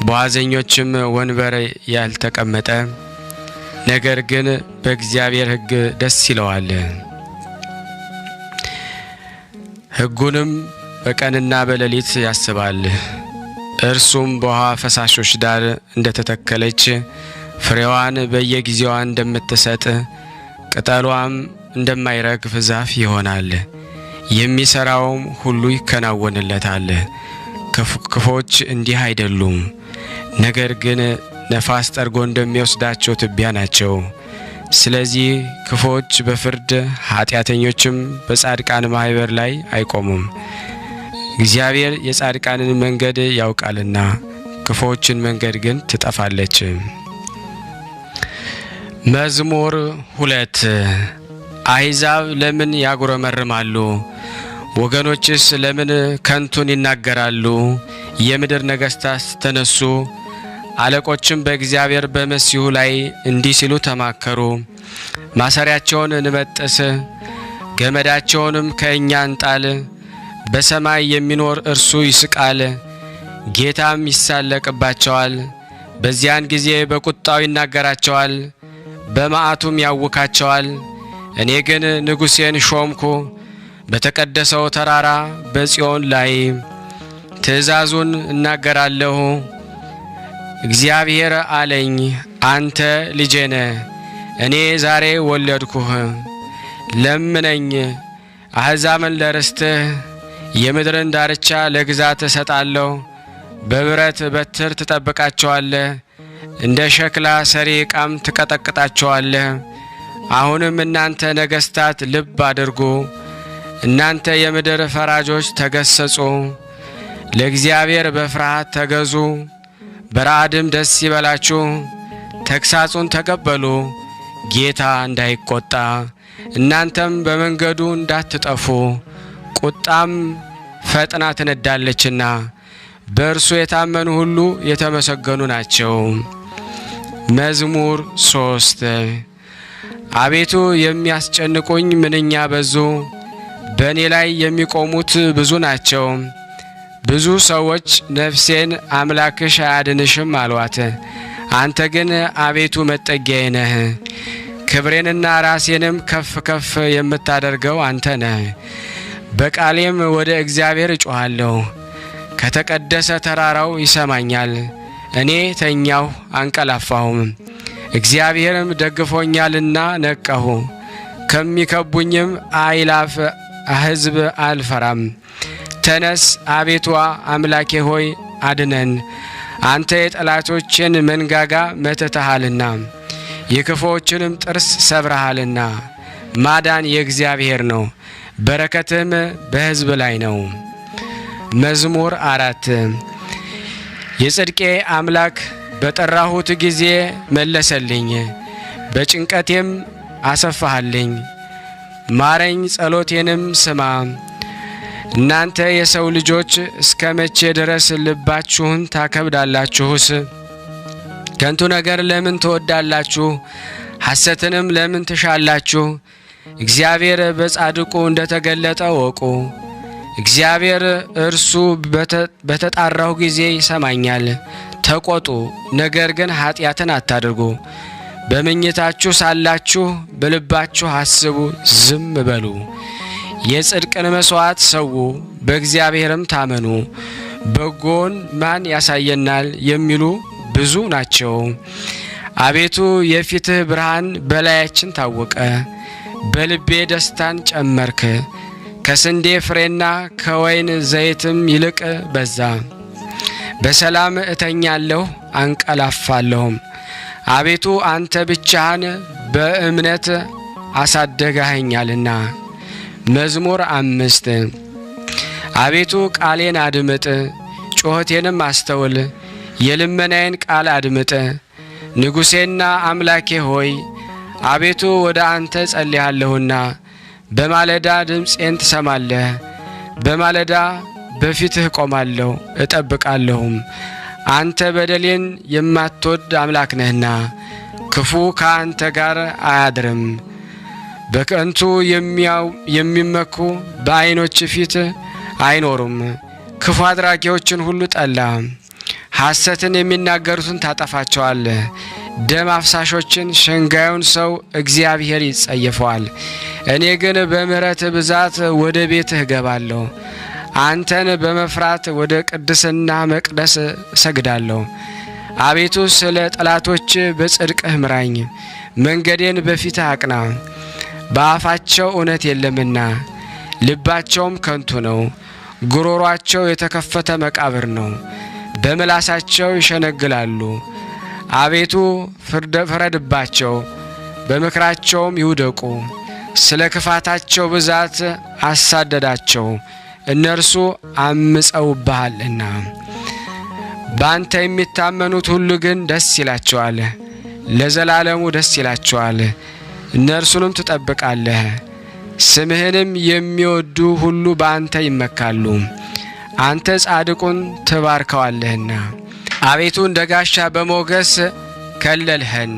በዋዘኞችም ወንበር ያልተቀመጠ፣ ነገር ግን በእግዚአብሔር ሕግ ደስ ይለዋል፣ ሕጉንም በቀንና በሌሊት ያስባል። እርሱም በውሃ ፈሳሾች ዳር እንደተተከለች ፍሬዋን በየጊዜዋ እንደምትሰጥ ቅጠሏም እንደማይረግፍ ዛፍ ይሆናል። የሚሰራውም ሁሉ ይከናወንለታል። ክፎች እንዲህ አይደሉም፣ ነገር ግን ነፋስ ጠርጎ እንደሚወስዳቸው ትቢያ ናቸው። ስለዚህ ክፎች በፍርድ ኃጢአተኞችም በጻድቃን ማህበር ላይ አይቆሙም። እግዚአብሔር የጻድቃንን መንገድ ያውቃልና ክፎችን መንገድ ግን ትጠፋለች። መዝሙር 2 አሕዛብ ለምን ያጉረመርማሉ? ወገኖችስ ለምን ከንቱን ይናገራሉ? የምድር ነገሥታት ተነሱ፣ አለቆችም በእግዚአብሔር በመሲሁ ላይ እንዲህ ሲሉ ተማከሩ። ማሰሪያቸውን እንበጥስ፣ ገመዳቸውንም ከእኛ እንጣል። በሰማይ የሚኖር እርሱ ይስቃል፣ ጌታም ይሳለቅባቸዋል። በዚያን ጊዜ በቁጣው ይናገራቸዋል፣ በመዓቱም ያውካቸዋል። እኔ ግን ንጉሴን ሾምኩ፣ በተቀደሰው ተራራ በጽዮን ላይ ትእዛዙን እናገራለሁ። እግዚአብሔር አለኝ፣ አንተ ልጄ ነህ፣ እኔ ዛሬ ወለድኩህ። ለምነኝ፣ አሕዛብን ለርስትህ፣ የምድርን ዳርቻ ለግዛት እሰጣለሁ። በብረት በትር ትጠብቃቸዋለህ፣ እንደ ሸክላ ሰሪ ዕቃም ትቀጠቅጣቸዋለህ። አሁንም እናንተ ነገሥታት ልብ አድርጉ፣ እናንተ የምድር ፈራጆች ተገሰጹ። ለእግዚአብሔር በፍርሃት ተገዙ፣ በረዓድም ደስ ይበላችሁ። ተግሳጹን ተቀበሉ፣ ጌታ እንዳይቆጣ እናንተም በመንገዱ እንዳትጠፉ። ቁጣም ፈጥና ትነዳለችና በእርሱ የታመኑ ሁሉ የተመሰገኑ ናቸው። መዝሙር 3 አቤቱ የሚያስጨንቁኝ ምንኛ በዙ፣ በእኔ ላይ የሚቆሙት ብዙ ናቸው። ብዙ ሰዎች ነፍሴን አምላክሽ አያድንሽም አሏት። አንተ ግን አቤቱ መጠጊያዬ ነህ፣ ክብሬንና ራሴንም ከፍ ከፍ የምታደርገው አንተ ነህ። በቃሌም ወደ እግዚአብሔር እጮኻለሁ፣ ከተቀደሰ ተራራው ይሰማኛል። እኔ ተኛሁ አንቀላፋሁም፣ እግዚአብሔርም ደግፎኛልና ነቃሁ። ከሚከቡኝም አእላፍ ሕዝብ አልፈራም። ተነስ አቤቱ አምላኬ ሆይ አድነን፣ አንተ የጠላቶችን መንጋጋ መትተሃልና የክፉዎችንም ጥርስ ሰብረሃልና። ማዳን የእግዚአብሔር ነው፣ በረከትም በሕዝብ ላይ ነው። መዝሙር 4 የጽድቄ አምላክ በጠራሁት ጊዜ መለሰልኝ፣ በጭንቀቴም አሰፋሃልኝ። ማረኝ፣ ጸሎቴንም ስማ። እናንተ የሰው ልጆች እስከ መቼ ድረስ ልባችሁን ታከብዳላችሁስ? ከንቱ ነገር ለምን ትወዳላችሁ? ሐሰትንም ለምን ትሻላችሁ? እግዚአብሔር በጻድቁ እንደተገለጠ ወቁ። እግዚአብሔር እርሱ በተጣራሁ ጊዜ ይሰማኛል። ተቆጡ፣ ነገር ግን ኃጢአትን አታድርጉ። በመኝታችሁ ሳላችሁ በልባችሁ አስቡ፣ ዝም በሉ። የጽድቅን መሥዋዕት ሰዉ፣ በእግዚአብሔርም ታመኑ። በጎን ማን ያሳየናል የሚሉ ብዙ ናቸው። አቤቱ የፊትህ ብርሃን በላያችን ታወቀ፣ በልቤ ደስታን ጨመርክ። ከስንዴ ፍሬና ከወይን ዘይትም ይልቅ በዛ። በሰላም እተኛለሁ አንቀላፋለሁም። አቤቱ አንተ ብቻህን በእምነት አሳደጋኸኛልና። መዝሙር 5 አቤቱ ቃሌን አድምጥ፣ ጩኸቴንም አስተውል፣ የልመናዬን ቃል አድምጥ። ንጉሴና አምላኬ ሆይ አቤቱ ወደ አንተ ጸልያለሁና በማለዳ ድምፄን ትሰማለህ። በማለዳ በፊትህ ቆማለሁ እጠብቃለሁም። አንተ በደሌን የማትወድ አምላክ ነህና ክፉ ከአንተ ጋር አያድርም። በከንቱ የሚመኩ በዓይኖች ፊት አይኖሩም። ክፉ አድራጊዎችን ሁሉ ጠላ። ሐሰትን የሚናገሩትን ታጠፋቸዋለህ። ደም አፍሳሾችን ሸንጋዩን ሰው እግዚአብሔር ይጸየፈዋል። እኔ ግን በምሕረት ብዛት ወደ ቤትህ እገባለሁ። አንተን በመፍራት ወደ ቅድስና መቅደስ እሰግዳለሁ። አቤቱ ስለ ጠላቶች በጽድቅህ ምራኝ፣ መንገዴን በፊትህ አቅና። በአፋቸው እውነት የለምና ልባቸውም ከንቱ ነው። ጉሮሯቸው የተከፈተ መቃብር ነው፣ በምላሳቸው ይሸነግላሉ። አቤቱ ፍረድባቸው፣ በምክራቸውም ይውደቁ። ስለ ክፋታቸው ብዛት አሳደዳቸው፣ እነርሱ አምፀውብሃልና። በአንተ የሚታመኑት ሁሉ ግን ደስ ይላቸዋል፣ ለዘላለሙ ደስ ይላቸዋል። እነርሱንም ትጠብቃለህ። ስምህንም የሚወዱ ሁሉ በአንተ ይመካሉ። አንተ ጻድቁን ትባርከዋለህና። አቤቱ እንደ ጋሻ በሞገስ ከለልኸን።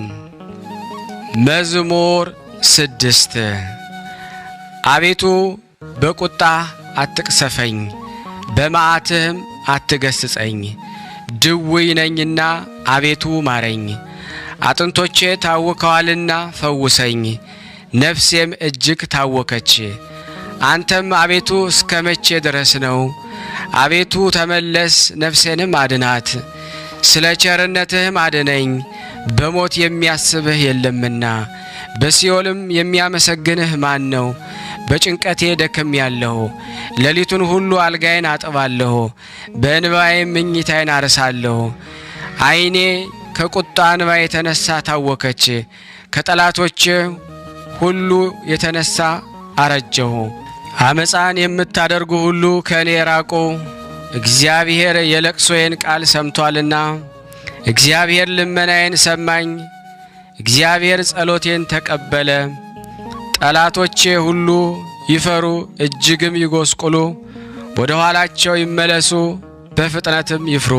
መዝሙር 6 አቤቱ በቁጣ አትቅሰፈኝ፣ በመዓትህም አትገስጸኝ። ድውይ ነኝና አቤቱ ማረኝ። አጥንቶቼ ታውከዋልና ፈውሰኝ። ነፍሴም እጅግ ታወከች። አንተም አቤቱ እስከ መቼ ድረስ ነው? አቤቱ ተመለስ፣ ነፍሴንም አድናት። ስለ ቸርነትህም አድነኝ። በሞት የሚያስብህ የለምና በሲኦልም የሚያመሰግንህ ማን ነው? በጭንቀቴ ደክሜያለሁ። ሌሊቱን ሁሉ አልጋዬን አጥባለሁ፣ በእንባዬም መኝታዬን አርሳለሁ። ዓይኔ ከቁጣ እንባ የተነሳ ታወከች፣ ከጠላቶቼ ሁሉ የተነሳ አረጀሁ። አመፃን የምታደርጉ ሁሉ ከእኔ ራቁ። እግዚአብሔር የለቅሶዬን ቃል ሰምቷልና፣ እግዚአብሔር ልመናዬን ሰማኝ። እግዚአብሔር ጸሎቴን ተቀበለ። ጠላቶቼ ሁሉ ይፈሩ፣ እጅግም ይጎስቁሉ። ወደ ኋላቸው ይመለሱ፣ በፍጥነትም ይፍሩ።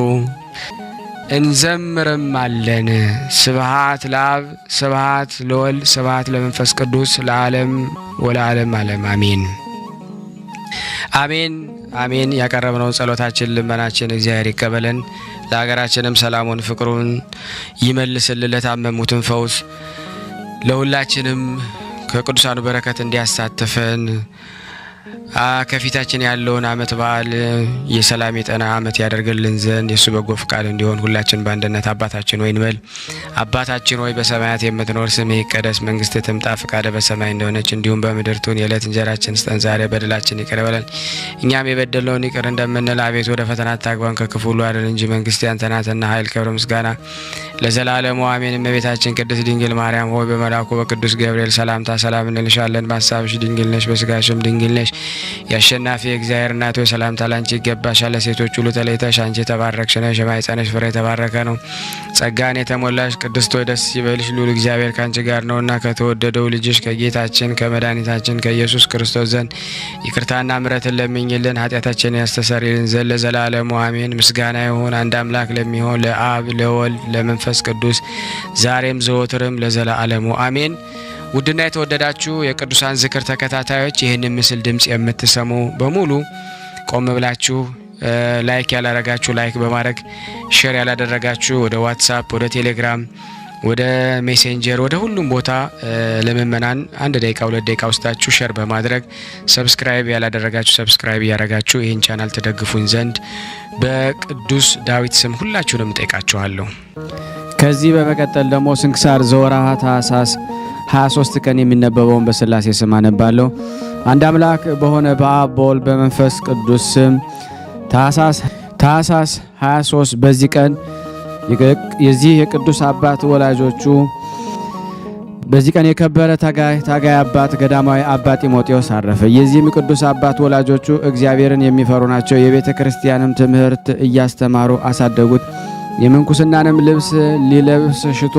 እንዘምርም አለን። ስብሃት ለአብ፣ ስብሃት ለወልድ፣ ስብሃት ለመንፈስ ቅዱስ ለዓለም ወለዓለም ዓለም አሜን። አሜን አሜን። ያቀረብነውን ጸሎታችን ልመናችን እግዚአብሔር ይቀበለን። ለሀገራችንም ሰላሙን ፍቅሩን ይመልስልን። ለታመሙትን ፈውስ፣ ለሁላችንም ከቅዱሳኑ በረከት እንዲያሳትፈን ከፊታችን ያለውን ዓመት በዓል የሰላም የጤና ዓመት ያደርግልን ዘንድ የሱ በጎ ፍቃድ እንዲሆን ሁላችን በአንድነት አባታችን ሆይ እንበል። አባታችን ሆይ በሰማያት የምትኖር ስምህ ይቀደስ፣ መንግስትህ ትምጣ፣ ፍቃድህ በሰማይ እንደሆነች እንዲሁም በምድር ትሁን። የዕለት እንጀራችንን ስጠን ዛሬ፣ በደላችን ይቅር በለን እኛም የበደልነውን ይቅር እንደምንል። አቤቱ ወደ ፈተና አታግባን ከክፉ ሁሉ አድነን እንጂ መንግስት ያንተ ናትና ኃይል፣ ክብር፣ ምስጋና ለዘላለሙ አሜን። እመቤታችን ቅድስት ድንግል ማርያም ሆይ በመልአኩ በቅዱስ ገብርኤል ሰላምታ ሰላም እንልሻለን። በሐሳብሽ ድንግል ነሽ፣ በስጋሽም ድንግል ነሽ። የአሸናፊ እግዚአብሔር እናት ሆይ ሰላምታ ላንቺ ይገባሻል። ሴቶች ሁሉ ተለይተሽ አንቺ የተባረክሽ ነሽ፣ የማኅፀንሽ ፍሬ የተባረከ ነው። ጸጋን የተሞላሽ ቅድስት ሆይ ደስ ይበልሽ፣ ልዑል እግዚአብሔር ካንቺ ጋር ነውና ከተወደደው ልጅሽ ከጌታችን ከመድኃኒታችን ከኢየሱስ ክርስቶስ ዘንድ ይቅርታና ምሕረትን ለምኝልን ኃጢአታችንን ያስተሰርይልን ዘንድ ለዘላለሙ አሜን። ምስጋና ይሁን አንድ አምላክ ለሚሆን ለአብ ለወልድ ለመንፈስ ቅዱስ ዛሬም ዘወትርም ለዘላለሙ አሜን። ውድና የተወደዳችሁ የቅዱሳን ዝክር ተከታታዮች ይህንን ምስል ድምጽ የምትሰሙ በሙሉ ቆም ብላችሁ ላይክ ያላረጋችሁ ላይክ በማድረግ ሼር ያላደረጋችሁ ወደ ዋትስአፕ፣ ወደ ቴሌግራም፣ ወደ ሜሴንጀር፣ ወደ ሁሉም ቦታ ለምእመናን 1 ደቂቃ 2 ደቂቃ ውስጣችሁ ሼር በማድረግ ሰብስክራይብ ያላደረጋችሁ ሰብስክራይብ ያደረጋችሁ ይህን ቻናል ተደግፉን ዘንድ በቅዱስ ዳዊት ስም ሁላችሁንም ጠይቃችኋለሁ። ከዚህ በመቀጠል ደግሞ ስንክሳር ዘወርኀ ታኅሳስ 23 ቀን የሚነበበውን በሥላሴ ስም አነባለሁ። አንድ አምላክ በሆነ በአብ በወልድ በመንፈስ ቅዱስ ስም ታኅሳስ 23 በዚህ ቀን የዚህ የቅዱስ አባት ወላጆቹ በዚህ ቀን የከበረ ታጋይ አባት ገዳማዊ አባ ጢሞቴዎስ አረፈ። የዚህም ቅዱስ አባት ወላጆቹ እግዚአብሔርን የሚፈሩ ናቸው። የቤተ ክርስቲያንም ትምህርት እያስተማሩ አሳደጉት። የምንኩስናንም ልብስ ሊለብስ ሽቶ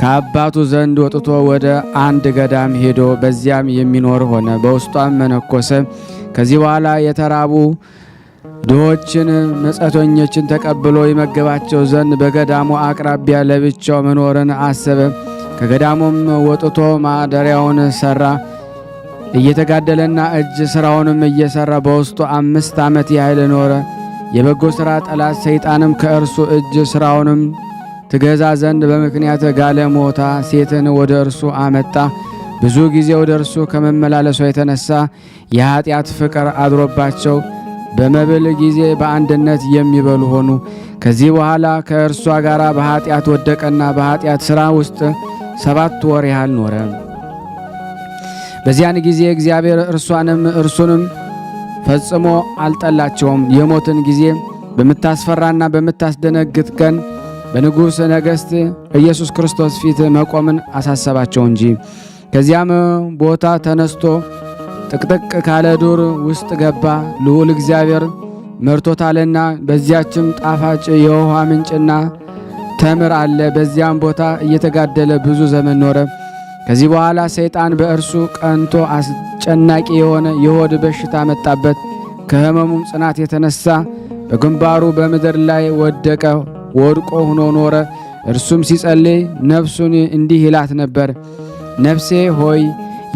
ከአባቱ ዘንድ ወጥቶ ወደ አንድ ገዳም ሄዶ በዚያም የሚኖር ሆነ። በውስጧም መነኮሰ። ከዚህ በኋላ የተራቡ ድሆችን መጻተኞችን ተቀብሎ ይመገባቸው ዘንድ በገዳሙ አቅራቢያ ለብቻው መኖርን አሰበ። ከገዳሙም ወጥቶ ማደሪያውን ሰራ። እየተጋደለና እጅ ስራውንም እየሰራ በውስጡ 5 ዓመት ያህል ኖረ። የበጎ ሥራ ጠላት ሰይጣንም ከእርሱ እጅ ስራውንም ትገዛ ዘንድ በምክንያት ጋለሞታ ሴትን ወደ እርሱ አመጣ። ብዙ ጊዜ ወደ እርሱ ከመመላለሷ የተነሳ የኃጢአት ፍቅር አድሮባቸው በመብል ጊዜ በአንድነት የሚበሉ ሆኑ። ከዚህ በኋላ ከእርሷ ጋር በኃጢአት ወደቀና በኃጢአት ሥራ ውስጥ 7 ወር ያህል ኖረ። በዚያን ጊዜ እግዚአብሔር እርሱንም ፈጽሞ አልጠላቸውም። የሞትን ጊዜ በምታስፈራና በምታስደነግጥ ቀን በንጉሥ ነገሥት ኢየሱስ ክርስቶስ ፊት መቆምን አሳሰባቸው እንጂ። ከዚያም ቦታ ተነስቶ ጥቅጥቅ ካለ ዱር ውስጥ ገባ። ልዑል እግዚአብሔር መርቶታልና በዚያችም ጣፋጭ የውሃ ምንጭና ተምር አለ። በዚያም ቦታ እየተጋደለ ብዙ ዘመን ኖረ። ከዚህ በኋላ ሰይጣን በእርሱ ቀንቶ አስጨናቂ የሆነ የሆድ በሽታ መጣበት። ከሕመሙም ጽናት የተነሳ በግንባሩ በምድር ላይ ወደቀ። ወድቆ ሆኖ ኖረ። እርሱም ሲጸልይ ነፍሱን እንዲህ ይላት ነበር፣ ነፍሴ ሆይ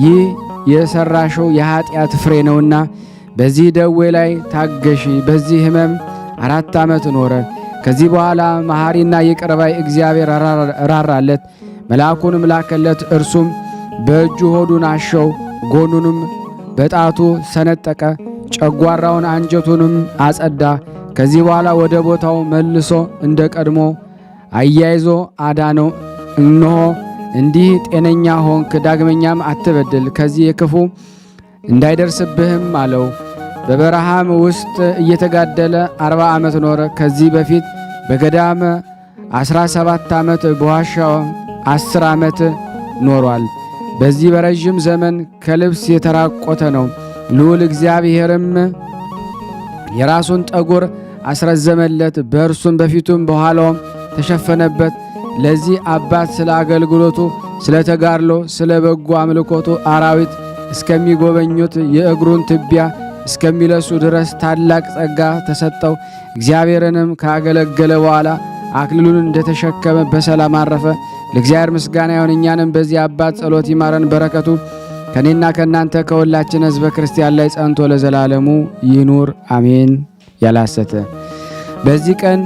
ይህ የሰራሽው የኃጢአት ፍሬ ነውና በዚህ ደዌ ላይ ታገሺ። በዚህ ሕመም 4 ዓመት ኖረ። ከዚህ በኋላ መሐሪና ይቅር ባይ እግዚአብሔር ራራለት፣ መልአኩንም ላከለት። እርሱም በእጁ ሆዱን አሸው፣ ጎኑንም በጣቱ ሰነጠቀ፣ ጨጓራውን አንጀቱንም አጸዳ። ከዚህ በኋላ ወደ ቦታው መልሶ እንደ ቀድሞ አያይዞ አዳነው። እነሆ እንዲህ ጤነኛ ሆንክ፣ ዳግመኛም አትበድል፣ ከዚህ የክፉ እንዳይደርስብህም አለው። በበረሃም ውስጥ እየተጋደለ 40 ዓመት ኖረ። ከዚህ በፊት በገዳም 17 ዓመት በዋሻው 10 ዓመት ኖሯል። በዚህ በረዥም ዘመን ከልብስ የተራቆተ ነው። ልዑል እግዚአብሔርም የራሱን ጠጉር አስረዘመለት፣ በእርሱም በፊቱም በኋላውም ተሸፈነበት። ለዚህ አባት ስለ አገልግሎቱ፣ ስለ ተጋድሎ፣ ስለ በጎ አምልኮቱ አራዊት እስከሚጎበኙት የእግሩን ትቢያ እስከሚለሱ ድረስ ታላቅ ጸጋ ተሰጠው። እግዚአብሔርንም ካገለገለ በኋላ አክሊሉን እንደተሸከመ በሰላም አረፈ። ለእግዚአብሔር ምስጋና ይሁን። እኛንም በዚህ አባት ጸሎት ይማረን። በረከቱ ከኔና ከእናንተ ከሁላችን ሕዝበ ክርስቲያን ላይ ጸንቶ ለዘላለሙ ይኑር አሜን። ያላሰተ በዚህ ቀን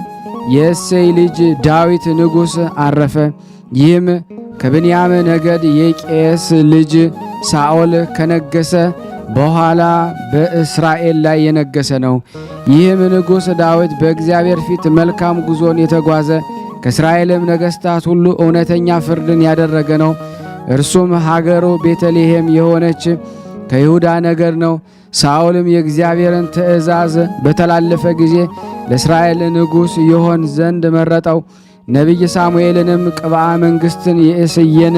የእሴይ ልጅ ዳዊት ንጉሥ አረፈ። ይህም ከብንያም ነገድ የቄስ ልጅ ሳኦል ከነገሰ በኋላ በእስራኤል ላይ የነገሰ ነው። ይህም ንጉሥ ዳዊት በእግዚአብሔር ፊት መልካም ጉዞን የተጓዘ ከእስራኤልም ነገሥታት ሁሉ እውነተኛ ፍርድን ያደረገ ነው። እርሱም ሀገሩ ቤተልሔም የሆነች ከይሁዳ ነገድ ነው። ሳኦልም የእግዚአብሔርን ትእዛዝ በተላለፈ ጊዜ ለእስራኤል ንጉሥ ይሆን ዘንድ መረጠው። ነቢይ ሳሙኤልንም ቅብአ መንግሥትን የእስየን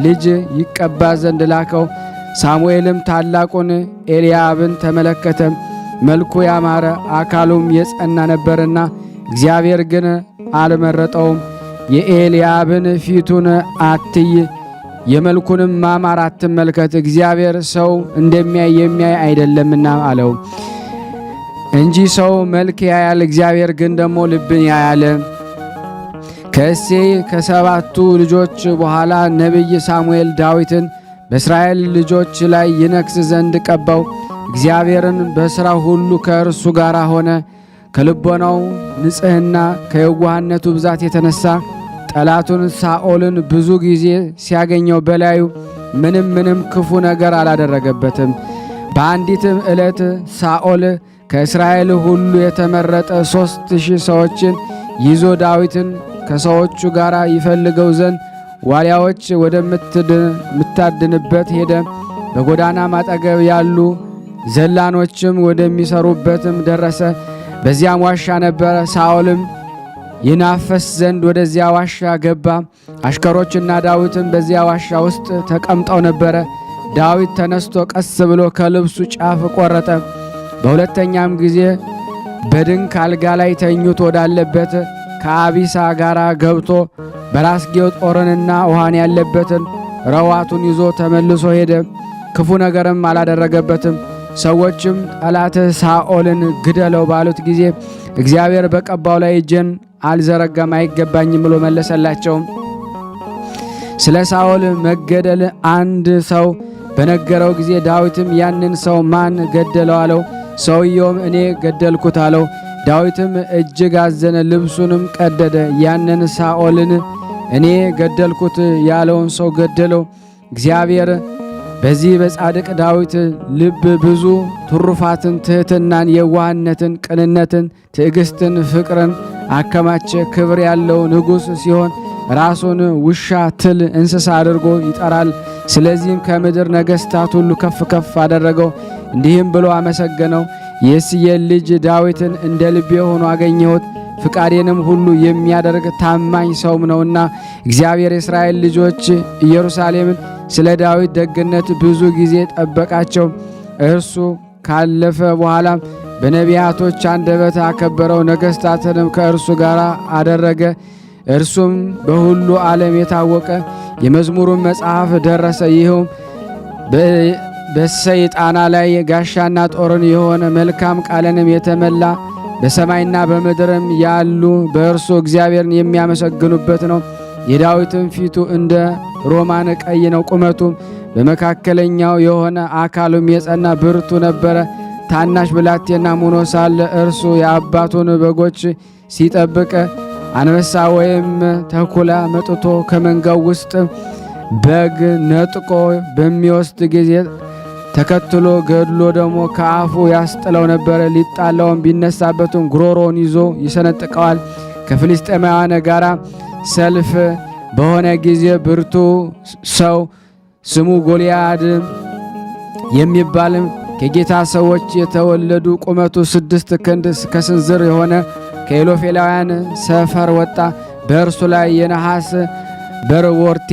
ልጅ ይቀባ ዘንድ ላከው። ሳሙኤልም ታላቁን ኤልያብን ተመለከተ። መልኩ ያማረ አካሉም የጸና ነበርና እግዚአብሔር ግን አልመረጠውም። የኤልያብን ፊቱን አትይ፣ የመልኩንም ማማር አትመልከት፣ እግዚአብሔር ሰው እንደሚያይ የሚያይ አይደለምና አለው እንጂ ሰው መልክ ያያል፣ እግዚአብሔር ግን ደግሞ ልብን ያያል። ከእሴይ ከሰባቱ ልጆች በኋላ ነቢይ ሳሙኤል ዳዊትን በእስራኤል ልጆች ላይ ይነግስ ዘንድ ቀባው። እግዚአብሔርን በሥራው ሁሉ ከእርሱ ጋር ሆነ። ከልቦናው ንጽሕና ከየዋህነቱ ብዛት የተነሳ ጠላቱን ሳኦልን ብዙ ጊዜ ሲያገኘው በላዩ ምንም ክፉ ነገር አላደረገበትም። በአንዲትም ዕለት ሳኦል ከእስራኤል ሁሉ የተመረጠ 3000 ሰዎችን ይዞ ዳዊትን ከሰዎቹ ጋር ይፈልገው ዘንድ ዋልያዎች ወደምታድንበት ሄደ። በጎዳናም አጠገብ ያሉ ዘላኖችም ወደሚሰሩበትም ደረሰ። በዚያም ዋሻ ነበረ። ሳኦልም ይናፈስ ዘንድ ወደዚያ ዋሻ ገባ። አሽከሮችና ዳዊትም በዚያ ዋሻ ውስጥ ተቀምጠው ነበረ። ዳዊት ተነስቶ ቀስ ብሎ ከልብሱ ጫፍ ቆረጠ። በሁለተኛም ጊዜ በድንክ አልጋ ላይ ተኝቶ ወዳለበት ከአቢሳ ጋር ገብቶ በራስጌው ጦርንና ውሃን ያለበትን ረዋቱን ይዞ ተመልሶ ሄደ። ክፉ ነገርም አላደረገበትም። ሰዎችም ጠላትህ ሳኦልን ግደለው ባሉት ጊዜ እግዚአብሔር በቀባው ላይ እጄን አልዘረጋም አይገባኝም ብሎ መለሰላቸው። ስለ ሳኦል መገደል አንድ ሰው በነገረው ጊዜ ዳዊትም ያንን ሰው ማን ገደለው አለው። ሰውየውም እኔ ገደልኩት አለው። ዳዊትም እጅግ አዘነ፣ ልብሱንም ቀደደ። ያንን ሳኦልን እኔ ገደልኩት ያለውን ሰው ገደለው። እግዚአብሔር በዚህ በጻድቅ ዳዊት ልብ ብዙ ትሩፋትን፣ ትሕትናን፣ የዋህነትን፣ ቅንነትን፣ ትዕግስትን፣ ፍቅርን አከማቸ። ክብር ያለው ንጉሥ ሲሆን ራሱን ውሻ፣ ትል፣ እንስሳ አድርጎ ይጠራል። ስለዚህም ከምድር ነገሥታት ሁሉ ከፍ ከፍ አደረገው። እንዲህም ብሎ አመሰገነው፣ የእሴይን ልጅ ዳዊትን እንደ ልቤ ሆኖ አገኘሁት፣ ፍቃዴንም ሁሉ የሚያደርግ ታማኝ ሰውም ነውና። እግዚአብሔር የእስራኤል ልጆች ኢየሩሳሌምን ስለ ዳዊት ደግነት ብዙ ጊዜ ጠበቃቸው። እርሱ ካለፈ በኋላም በነቢያቶች አንደበት አከበረው፣ ነገሥታትንም ከእርሱ ጋር አደረገ። እርሱም በሁሉ ዓለም የታወቀ የመዝሙሩን መጽሐፍ ደረሰ። ይኸውም በእሰይ ጣና ላይ ጋሻና ጦርን የሆነ መልካም ቃልንም የተመላ በሰማይና በምድርም ያሉ በእርሱ እግዚአብሔርን የሚያመሰግኑበት ነው። የዳዊትም ፊቱ እንደ ሮማን ቀይ ነው። ቁመቱም በመካከለኛው የሆነ አካሉም የጸና ብርቱ ነበረ። ታናሽ ብላቴና ሆኖ ሳለ እርሱ የአባቱን በጎች ሲጠብቅ አንበሳ ወይም ተኩላ መጥቶ ከመንጋው ውስጥ በግ ነጥቆ በሚወስድ ጊዜ ተከትሎ ገድሎ ደግሞ ከአፉ ያስጥለው ነበረ። ሊጣላውን ቢነሳበትም ጉሮሮውን ይዞ ይሰነጥቀዋል። ከፍልስጤማውያን ጋር ሰልፍ በሆነ ጊዜ ብርቱ ሰው ስሙ ጎልያድ የሚባል ከጌታ ሰዎች የተወለዱ ቁመቱ 6 ክንድ ከስንዝር የሆነ ከኢሎፌላውያን ሰፈር ወጣ። በእርሱ ላይ የነሐስ በርወርቴ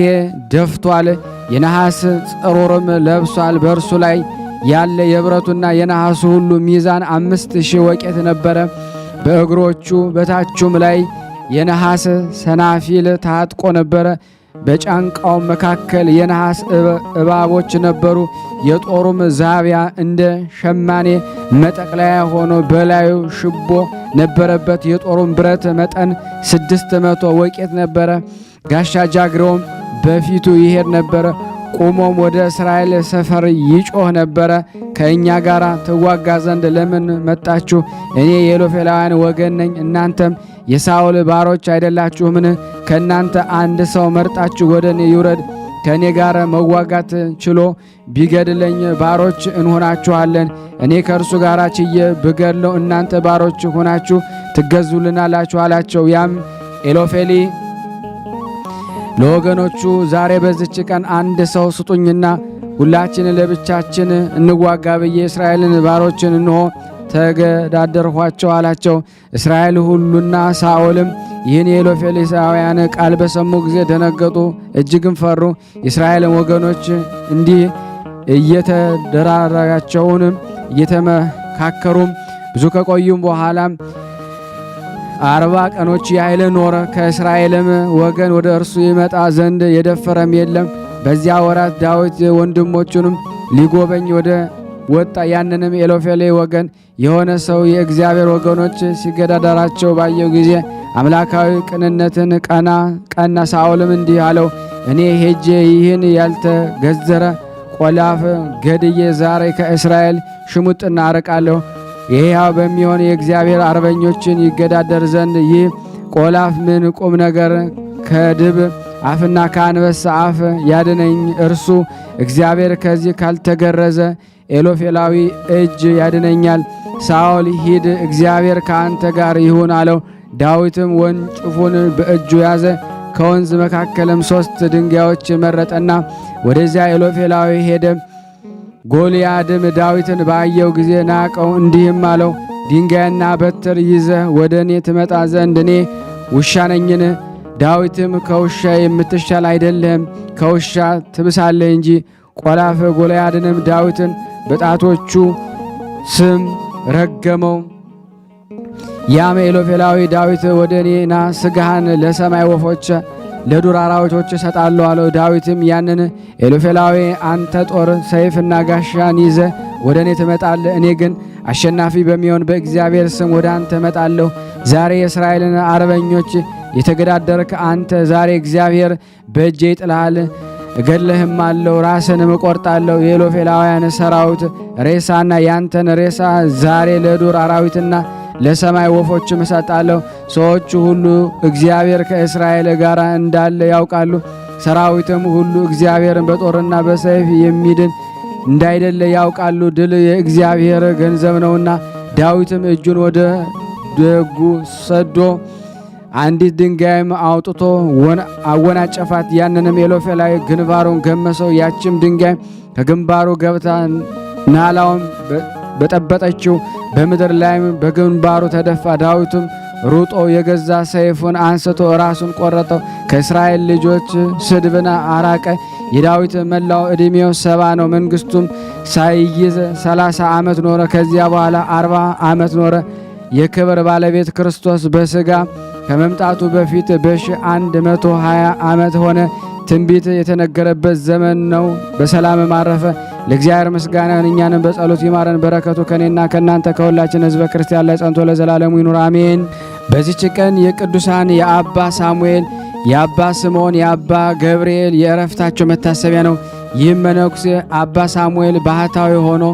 ደፍቷል። የነሐስ ጥሩርም ለብሷል። በእርሱ ላይ ያለ የብረቱና የነሐሱ ሁሉ ሚዛን 5000 ወቄት ነበረ። በእግሮቹ በታቹም ላይ የነሐስ ሰናፊል ታጥቆ ነበረ። በጫንቃው መካከል የነሐስ እባቦች ነበሩ። የጦሩም ዛቢያ እንደ ሸማኔ መጠቅለያ ሆኖ በላዩ ሽቦ ነበረበት። የጦሩም ብረት መጠን 600 ወቄት ነበረ። ጋሻ ጃግሬውም በፊቱ ይሄድ ነበረ። ቆሞም ወደ እስራኤል ሰፈር ይጮህ ነበረ። ከእኛ ጋር ትዋጋ ዘንድ ለምን መጣችሁ? እኔ የኢሎፌላውያን ወገን ነኝ፣ እናንተም የሳኦል ባሮች አይደላችሁምን? ከእናንተ አንድ ሰው መርጣችሁ ወደ እኔ ይውረድ። ከእኔ ጋር መዋጋት ችሎ ቢገድለኝ ባሮች እንሆናችኋለን። እኔ ከእርሱ ጋር ችዬ ብገድለው እናንተ ባሮች ሆናችሁ ትገዙልናላችሁ አላቸው። ያም ኢሎፌሊ ለወገኖቹ ዛሬ በዚች ቀን አንድ ሰው ስጡኝና ሁላችን ለብቻችን እንዋጋ ብዬ እስራኤልን ባሮችን እንሆ ተገዳደርኋቸው አላቸው። እስራኤል ሁሉና ሳኦልም ይህን የኢሎፌሊሳውያን ቃል በሰሙ ጊዜ ደነገጡ፣ እጅግም ፈሩ። የእስራኤልን ወገኖች እንዲህ እየተደራረጋቸውንም እየተመካከሩም ብዙ ከቆዩም በኋላም 40 ቀኖች ያህል ኖረ። ከእስራኤልም ወገን ወደ እርሱ ይመጣ ዘንድ የደፈረም የለም። በዚያ ወራት ዳዊት ወንድሞቹንም ሊጎበኝ ወደ ወጣ። ያንንም ኢሎፌሌ ወገን የሆነ ሰው የእግዚአብሔር ወገኖች ሲገዳደራቸው ባየው ጊዜ አምላካዊ ቅንነትን ቀና። ሳኦልም እንዲህ አለው፣ እኔ ሄጄ ይህን ያልተገዘረ ቆላፍ ገድዬ ዛሬ ከእስራኤል ሽሙጥና አርቃለሁ። የሕያው በሚሆን የእግዚአብሔር አርበኞችን ይገዳደር ዘንድ ይህ ቆላፍ ምን ቁም ነገር ከድብ አፍና ከአንበሳ አፍ ያድነኝ? እርሱ እግዚአብሔር ከዚህ ካልተገረዘ ኢሎፌላዊ እጅ ያድነኛል። ሳኦል ሂድ፣ እግዚአብሔር ከአንተ ጋር ይሁን አለው። ዳዊትም ወንጭፉን በእጁ ያዘ። ከወንዝ መካከልም 3 ድንጋዮች መረጠና ወደዚያ ኢሎፌላዊ ሄደ። ጎልያድም ዳዊትን ባየው ጊዜ ናቀው፣ እንዲህም አለው፣ ድንጋይና በትር ይዘህ ወደ እኔ ትመጣ ዘንድ እኔ ውሻ ነኝን? ዳዊትም ከውሻ የምትሻል አይደለህም፣ ከውሻ ትብሳለህ እንጂ። ቆላፍ ጎልያድንም ዳዊትን በጣቶቹ ስም ረገመው። ያም ኢሎፌላዊ ዳዊት ወደ እኔ ና፣ ሥጋህን ለሰማይ ወፎች ለዱር አራዊቶች እሰጣለሁ አለው። ዳዊትም ያንን ኢሎፌላዊ አንተ ጦር ሰይፍና ጋሻን ይዘ ወደ እኔ ትመጣለህ፣ እኔ ግን አሸናፊ በሚሆን በእግዚአብሔር ስም ወደ አንተ እመጣለሁ። ዛሬ የእስራኤልን አርበኞች የተገዳደርክ አንተ ዛሬ እግዚአብሔር በእጄ ይጥልሃል፣ እገድልህም አለው፣ ራስንም እቆርጣለሁ። የኢሎፌላውያን ሰራዊት ሬሳና ያንተን ሬሳ ዛሬ ለዱር አራዊትና ለሰማይ ወፎችም እሰጣለሁ። ሰዎቹ ሁሉ እግዚአብሔር ከእስራኤል ጋር እንዳለ ያውቃሉ። ሰራዊትም ሁሉ እግዚአብሔርን በጦርና በሰይፍ የሚድን እንዳይደለ ያውቃሉ። ድል የእግዚአብሔር ገንዘብ ነውና። ዳዊትም እጁን ወደ ደጉ ሰዶ አንዲት ድንጋይም አውጥቶ አወናጨፋት። ያንንም ኢሎፌላዊ ግንባሩን ገመሰው። ያችም ድንጋይ ከግንባሩ ገብታ ናላውን በጠበጠችው፣ በምድር ላይም በግንባሩ ተደፋ። ዳዊቱም ሩጦ የገዛ ሰይፉን አንስቶ ራሱን ቆረጠው፣ ከእስራኤል ልጆች ስድብን አራቀ። የዳዊት መላው ዕድሜው 70 ነው። መንግስቱም ሳይይዝ 30 ዓመት ኖረ። ከዚያ በኋላ 40 ዓመት ኖረ። የክብር ባለቤት ክርስቶስ በሥጋ ከመምጣቱ በፊት በ120 ዓመት ሆነ። ትንቢት የተነገረበት ዘመን ነው። በሰላም ማረፈ። ለእግዚአብሔር ምስጋና ይሁን። እኛንም በጸሎት ይማረን። በረከቱ ከኔና ከእናንተ ከሁላችን ሕዝበ ክርስቲያን ላይ ጸንቶ ለዘላለሙ ይኑር አሜን። በዚች ቀን የቅዱሳን የአባ ሳሙኤል፣ የአባ ስምዖን፣ የአባ ገብርኤል የእረፍታቸው መታሰቢያ ነው። ይህም መነኩሴ አባ ሳሙኤል ባህታዊ ሆኖ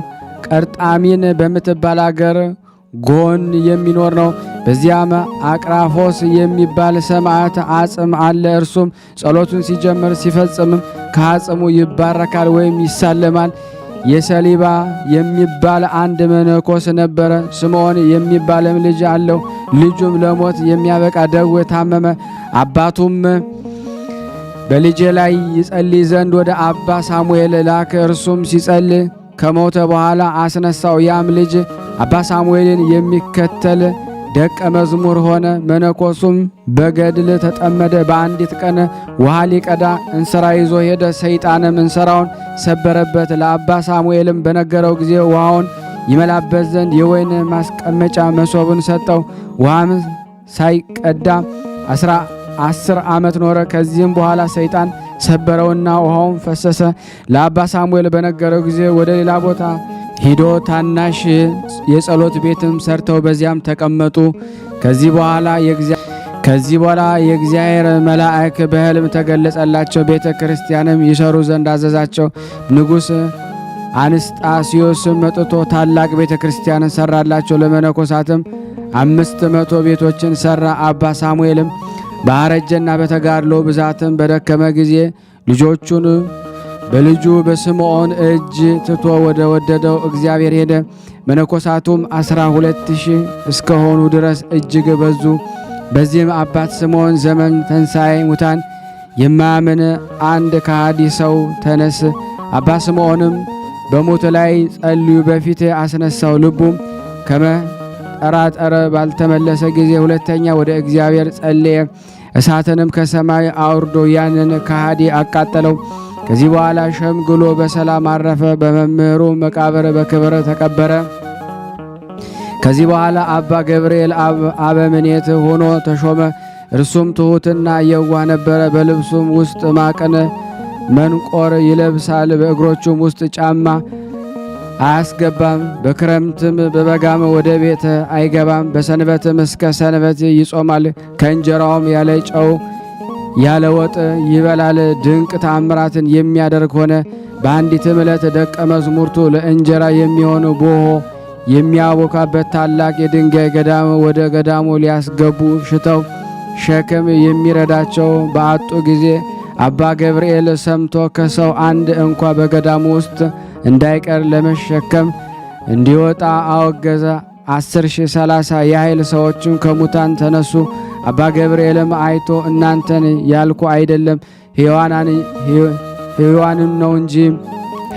ቀርጣሚን በምትባል አገር ጎን የሚኖር ነው። በዚያም አቅራፎስ የሚባል ሰማዕት አጽም አለ። እርሱም ጸሎቱን ሲጀምር ሲፈጽምም ከአጽሙ ይባረካል ወይም ይሳለማል። የሰሊባ የሚባል አንድ መነኮስ ነበረ። ስምዖን የሚባልም ልጅ አለው። ልጁም ለሞት የሚያበቃ ደዌ ታመመ። አባቱም በልጄ ላይ ይጸልይ ዘንድ ወደ አባ ሳሙኤል ላከ። እርሱም ሲጸልይ ከሞተ በኋላ አስነሳው። ያም ልጅ አባ ሳሙኤልን የሚከተል ደቀ መዝሙር ሆነ። መነኮሱም በገድል ተጠመደ። በአንዲት ቀን ውሃ ሊቀዳ እንስራ ይዞ ሄደ። ሰይጣንም እንስራውን ሰበረበት። ለአባ ሳሙኤልም በነገረው ጊዜ ውሃውን ይመላበት ዘንድ የወይን ማስቀመጫ መሶብን ሰጠው። ውሃም ሳይቀዳ 10 ዓመት ኖረ። ከዚህም በኋላ ሰይጣን ሰበረውና ውሃውን ፈሰሰ። ለአባ ሳሙኤል በነገረው ጊዜ ወደ ሌላ ቦታ ሂዶ ታናሽ የጸሎት ቤትም ሰርተው በዚያም ተቀመጡ። ከዚህ በኋላ የእግዚአብሔር መልአክ በሕልም ተገለጸላቸው። ቤተ ክርስቲያንም ይሰሩ ዘንድ አዘዛቸው። ንጉሥ አንስጣስዮስም መጥቶ ታላቅ ቤተ ክርስቲያንን ሰራላቸው። ለመነኮሳትም 500 ቤቶችን ሰራ። አባ ሳሙኤልም ባረጀና በተጋድሎ ብዛትም በደከመ ጊዜ ልጆቹን በልጁ በስምዖን እጅ ትቶ ወደ ወደደው እግዚአብሔር ሄደ። መነኮሳቱም 12,000 እስከሆኑ ድረስ እጅግ በዙ። በዚህም አባት ስምዖን ዘመን ተንሣኤ ሙታን የማያምን አንድ ከሃዲ ሰው ተነስ። አባ ስምዖንም በሞት ላይ ጸልዩ በፊት አስነሳው። ልቡም ከመጠራጠር ባልተመለሰ ጊዜ ሁለተኛ ወደ እግዚአብሔር ጸለየ። እሳትንም ከሰማይ አውርዶ ያንን ከሃዲ አቃጠለው። ከዚህ በኋላ ሸምግሎ በሰላም አረፈ። በመምህሩ መቃብር በክብር ተቀበረ። ከዚህ በኋላ አባ ገብርኤል አበምኔት ሆኖ ተሾመ። እርሱም ትሑትና የዋህ ነበረ። በልብሱም ውስጥ ማቅን መንቆር ይለብሳል። በእግሮቹም ውስጥ ጫማ አያስገባም። በክረምትም በበጋም ወደ ቤት አይገባም። በሰንበትም እስከ ሰንበት ይጾማል። ከእንጀራውም ያለ ጨው ያለ ወጥ ይበላል። ድንቅ ተአምራትን የሚያደርግ ሆነ። በአንዲትም ዕለት ደቀ መዝሙርቱ ለእንጀራ የሚሆን ቦሆ የሚያቦካበት ታላቅ የድንጋይ ገዳም ወደ ገዳሙ ሊያስገቡ ሽተው ሸክም የሚረዳቸው በአጡ ጊዜ አባ ገብርኤል ሰምቶ ከሰው አንድ እንኳ በገዳሙ ውስጥ እንዳይቀር ለመሸከም እንዲወጣ አወገዘ። 10,030 ያህል ሰዎችም ከሙታን ተነሱ። አባ ገብርኤልም አይቶ እናንተን ያልኩ አይደለም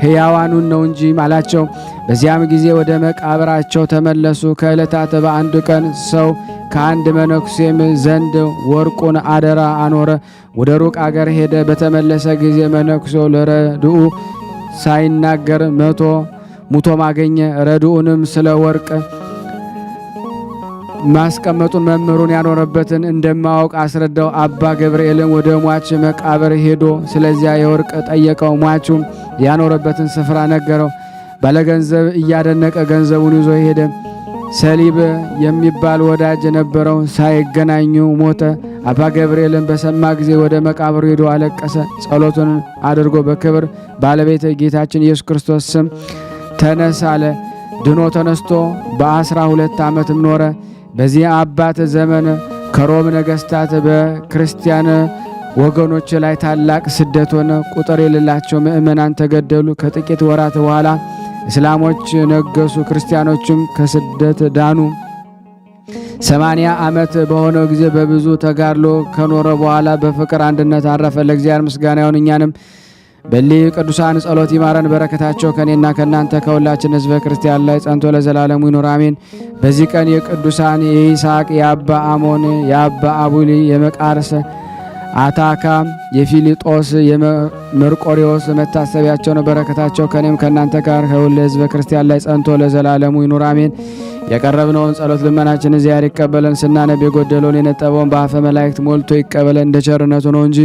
ሕያዋኑን ነው እንጂ አላቸው። በዚያም ጊዜ ወደ መቃብራቸው ተመለሱ። ከዕለታት በአንዱ ቀን ሰው ከአንድ መነኩሴም ዘንድ ወርቁን አደራ አኖረ። ወደ ሩቅ አገር ሄደ። በተመለሰ ጊዜ መነኩሴው ለረድኡ ሳይናገር ሙቶ ማገኘ። ረድኡንም ስለ ወርቅ ማስቀመጡን መምህሩን ያኖረበትን እንደማወቅ አስረዳው። አባ ገብርኤልም ወደ ሟች መቃብር ሄዶ ስለዚያ የወርቅ ጠየቀው። ሟቹም ያኖረበትን ስፍራ ነገረው። ባለገንዘብ እያደነቀ ገንዘቡን ይዞ ሄደ። ሰሊብ የሚባል ወዳጅ ነበረው። ሳይገናኙ ሞተ። አባ ገብርኤልን በሰማ ጊዜ ወደ መቃብሩ ሄዶ አለቀሰ። ጸሎቱን አድርጎ በክብር ባለቤት ጌታችን ኢየሱስ ክርስቶስ ስም ተነስ አለ። ድኖ ተነስቶ በ12 ዓመትም ኖረ። በዚህ አባት ዘመን ከሮም ነገሥታት በክርስቲያን ወገኖች ላይ ታላቅ ስደት ሆነ። ቁጥር የሌላቸው ምእመናን ተገደሉ። ከጥቂት ወራት በኋላ እስላሞች ነገሱ። ክርስቲያኖችም ከስደት ዳኑ። 80 ዓመት በሆነው ጊዜ በብዙ ተጋድሎ ከኖረ በኋላ በፍቅር አንድነት አረፈ። ለእግዚአብሔር ምስጋና ይሁን። እኛንም በሊህ ቅዱሳን ጸሎት ይማረን። በረከታቸው ከኔና ከእናንተ ከሁላችን ሕዝበ ክርስቲያን ላይ ጸንቶ ለዘላለሙ ይኑር አሜን። በዚህ ቀን የቅዱሳን የይስሐቅ፣ የአባ አሞን፣ የአባ አቡሊ፣ የመቃርስ አታካም፣ የፊሊጦስ፣ የመርቆሪዎስ መታሰቢያቸው ነው። በረከታቸው ከኔም ከእናንተ ጋር ከሁሉ ሕዝበ ክርስቲያን ላይ ጸንቶ ለዘላለሙ ይኑር አሜን። የቀረብነውን ጸሎት ልመናችን እግዚአብሔር ይቀበለን። ስናነብ የጎደለውን የነጠበውን በአፈ መላእክት ሞልቶ ይቀበለን እንደ ቸርነቱ ነው እንጂ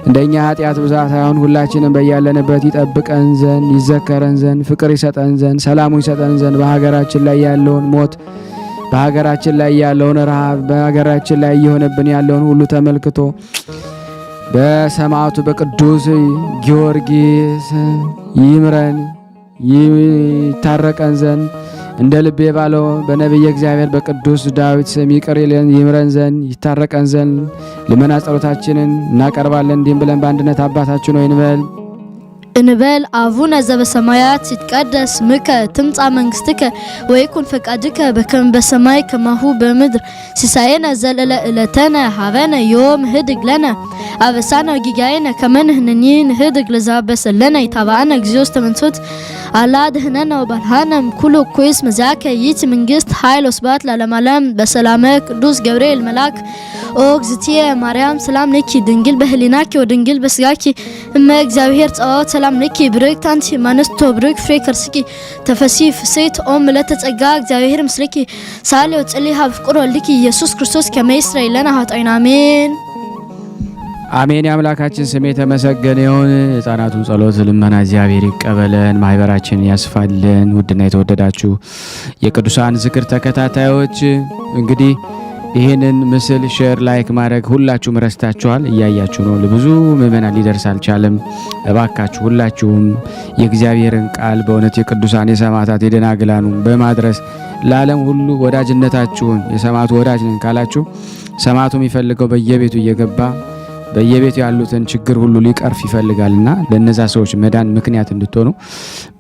እንደኛ ኃጢአት ብዛት ሳይሆን ሁላችንም በያለንበት ይጠብቀን ዘንድ ይዘከረን ዘንድ ፍቅር ይሰጠን ዘንድ ሰላሙ ይሰጠን ዘንድ በሀገራችን ላይ ያለውን ሞት በሀገራችን ላይ ያለውን ረሃብ በሀገራችን ላይ እየሆነብን ያለውን ሁሉ ተመልክቶ በሰማዕቱ በቅዱስ ጊዮርጊስ ይምረን ይታረቀን ዘንድ እንደ ልቤ ባለው በነቢየ እግዚአብሔር በቅዱስ ዳዊት ስም ይቅር ይለን ይምረን ዘንድ ይታረቀን ዘንድ ልመና ጸሎታችንን እናቀርባለን። እንዲህም ብለን በአንድነት አባታችን ሆይ እንበል አቡነ ዘበሰማያት ይትቀደስ ስምከ ትምጻእ መንግስትከ ወይኩን ፈቃድከ በከመ በሰማይ ከማሁ በምድር ሲሳየነ ዘለለ ዕለተነ ሀበነ ዮም ህድግ ለነ አበሳነ ወጌጋየነ ከመ ንሕነኒ ንህድግ ለዘአበሰለነ ኢታብአነ እግዚኦ ውስተ መንሱት አላ ድኅነነ ወባልሐነ እምኩሉ እኩይስ መዚአከ ይእቲ መንግስት ኃይል ወስብሐት ለዓለመ ዓለም በሰላመ ቅዱስ ገብርኤል መልአክ ኦ እግዝእትየ ማርያም ሰላም ለኪ ድንግል በህሊናኪ ወድንግል በስጋኪ እመ እግዚአብሔር ጸባኦት ሰላም ለኪ ብርክት አንቲ እምአንስቶ ብሩክ ፍሬ ከርስኪ ተፈሥሒ ፍሥሕት ኦ ምልዕተ ጸጋ እግዚአብሔር ምስሌኪ ሳሊ ወጸልዪ ሀበ ፍቁር ወልድኪ ኢየሱስ ክርስቶስ ከመ ይስረይ ለነ ኃጣውኢነ አሜን አሜን። የአምላካችን ስም የተመሰገነ ይሁን። ሕፃናቱን ጸሎት ልመና እግዚአብሔር ይቀበለን፣ ማህበራችን ያስፋልን። ውድና የተወደዳችሁ የቅዱሳን ዝክር ተከታታዮች እንግዲህ ይህንን ምስል ሼር ላይክ ማድረግ ሁላችሁም ረስታችኋል፣ እያያችሁ ነው። ለብዙ ምእመናን ሊደርስ አልቻለም። እባካችሁ ሁላችሁም የእግዚአብሔርን ቃል በእውነት የቅዱሳን የሰማዕታት የደናግላኑ በማድረስ ለዓለም ሁሉ ወዳጅነታችሁን የሰማዕቱ ወዳጅ ነን ካላችሁ ሰማዕቱ የሚፈልገው በየቤቱ እየገባ በየቤቱ ያሉትን ችግር ሁሉ ሊቀርፍ ይፈልጋልና ለነዛ ሰዎች መዳን ምክንያት እንድትሆኑ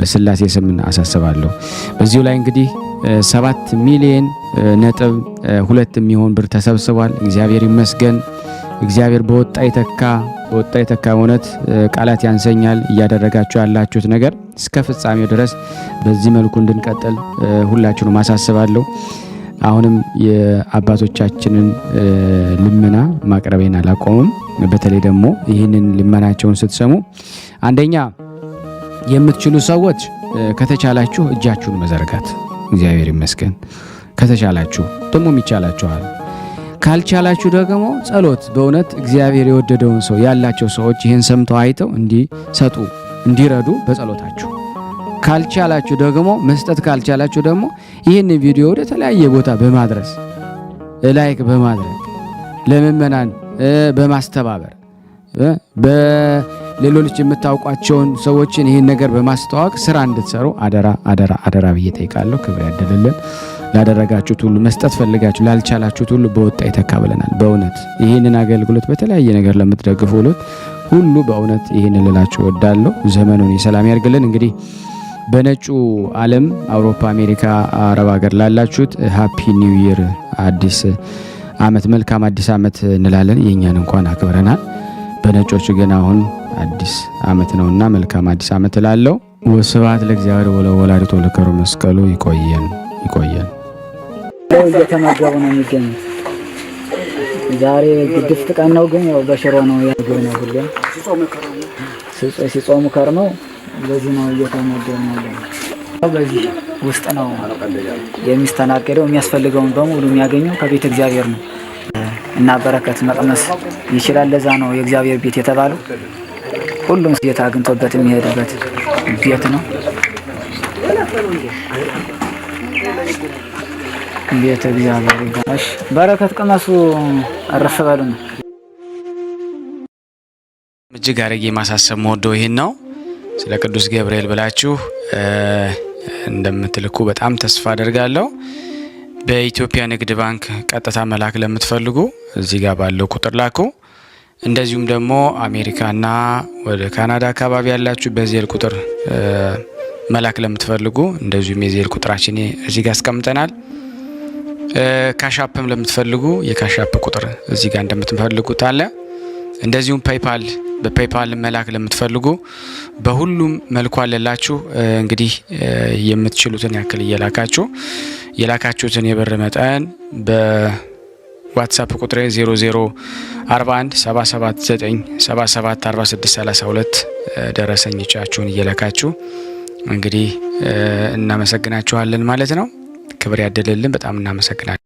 በስላሴ ስም አሳስባለሁ። በዚሁ ላይ እንግዲህ 7 ሚሊዮን ነጥብ 2 የሚሆን ብር ተሰብስቧል። እግዚአብሔር ይመስገን። እግዚአብሔር በወጣ ይተካ እውነት ቃላት ያንሰኛል። እያደረጋችሁ ያላችሁት ነገር እስከ ፍጻሜው ድረስ በዚህ መልኩ እንድንቀጥል ሁላችሁንም አሳስባለሁ። አሁንም የአባቶቻችንን ልመና ማቅረቤን አላቆምም። በተለይ ደግሞ ይህንን ልመናቸውን ስትሰሙ አንደኛ የምትችሉ ሰዎች ከተቻላችሁ እጃችሁን መዘርጋት እግዚአብሔር ይመስገን። ከተቻላችሁ ደግሞ ይቻላችኋል። ካልቻላችሁ ደግሞ ጸሎት በእውነት እግዚአብሔር የወደደውን ሰው ያላቸው ሰዎች ይህን ሰምተው አይተው እንዲሰጡ እንዲረዱ በጸሎታችሁ ካልቻላችሁ ደግሞ መስጠት ካልቻላችሁ ደግሞ ይህን ቪዲዮ ወደ ተለያየ ቦታ በማድረስ ላይክ በማድረግ ለምእመናን በማስተባበር በሌሎች የምታውቋቸውን ሰዎችን ይህን ነገር በማስተዋወቅ ስራ እንድትሰሩ አደራ አደራ አደራ ብዬ ጠይቃለሁ። ክብር ያደለልን። ላደረጋችሁት ሁሉ መስጠት ፈልጋችሁ ላልቻላችሁት ሁሉ በወጣ ይተካ ብለናል። በእውነት ይህንን አገልግሎት በተለያየ ነገር ለምትደግፉ ሁሉ በእውነት ይህንን ልላችሁ ወዳለሁ። ዘመኑን የሰላም ያርግልን። እንግዲህ በነጩ ዓለም አውሮፓ፣ አሜሪካ፣ አረብ ሀገር ላላችሁት ሃፒ ኒው ይር አዲስ ዓመት መልካም አዲስ ዓመት እንላለን። የኛን እንኳን አክብረናል። በነጮቹ ግን አሁን አዲስ ዓመት ነውና መልካም አዲስ ዓመት እላለሁ። ወስብሐት ለእግዚአብሔር ወለወላዲቱ ለክብር መስቀሉ። ይቆየን። እየተመገቡ ነው የሚገኙት። ዛሬ ግድፍት ቀን ነው፣ ግን ያው በሽሮ ነው ያገኘ ነው። ሁሉ ሲጾሙ ከርመው በዚህ ነው እየተመገቡ ነው። በዚህ ውስጥ ነው የሚስተናገደው። የሚያስፈልገውን በሙሉ የሚያገኘው ከቤተ እግዚአብሔር ነው እና በረከት መቅመስ ይችላል። ለዛ ነው የእግዚአብሔር ቤት የተባለው። ሁሉም ጌታ አግኝቶበት የሚሄድበት ቤት ነው። ቤተ እግዚአብሔር ይባላል። በረከት ቅመሱ፣ አረፍ በሉ ነው። እጅግ አድርጌ ማሳሰብ መወደው ይሄን ነው። ስለ ቅዱስ ገብርኤል ብላችሁ እንደምትልኩ በጣም ተስፋ አደርጋለሁ። በኢትዮጵያ ንግድ ባንክ ቀጥታ መላክ ለምትፈልጉ እዚህ ጋር ባለው ቁጥር ላኩ። እንደዚሁም ደግሞ አሜሪካና ወደ ካናዳ አካባቢ ያላችሁ በዜል ቁጥር መላክ ለምትፈልጉ እንደዚሁም የዜል ቁጥራችን እዚህ ጋር አስቀምጠናል። ካሻፕም ለምትፈልጉ የካሻፕ ቁጥር እዚህ ጋር እንደምትፈልጉት አለ። እንደዚሁም ፔይፓል በፔይፓል መላክ ለምትፈልጉ በሁሉም መልኩ አለላችሁ። እንግዲህ የምትችሉትን ያክል እየላካችሁ የላካችሁትን የብር መጠን ዋትሳፕ ቁጥሬ 004177977462 ደረሰኞቻችሁን እየለካችሁ እንግዲህ እናመሰግናችኋለን ማለት ነው። ክብር ያደለልን። በጣም እናመሰግናለን።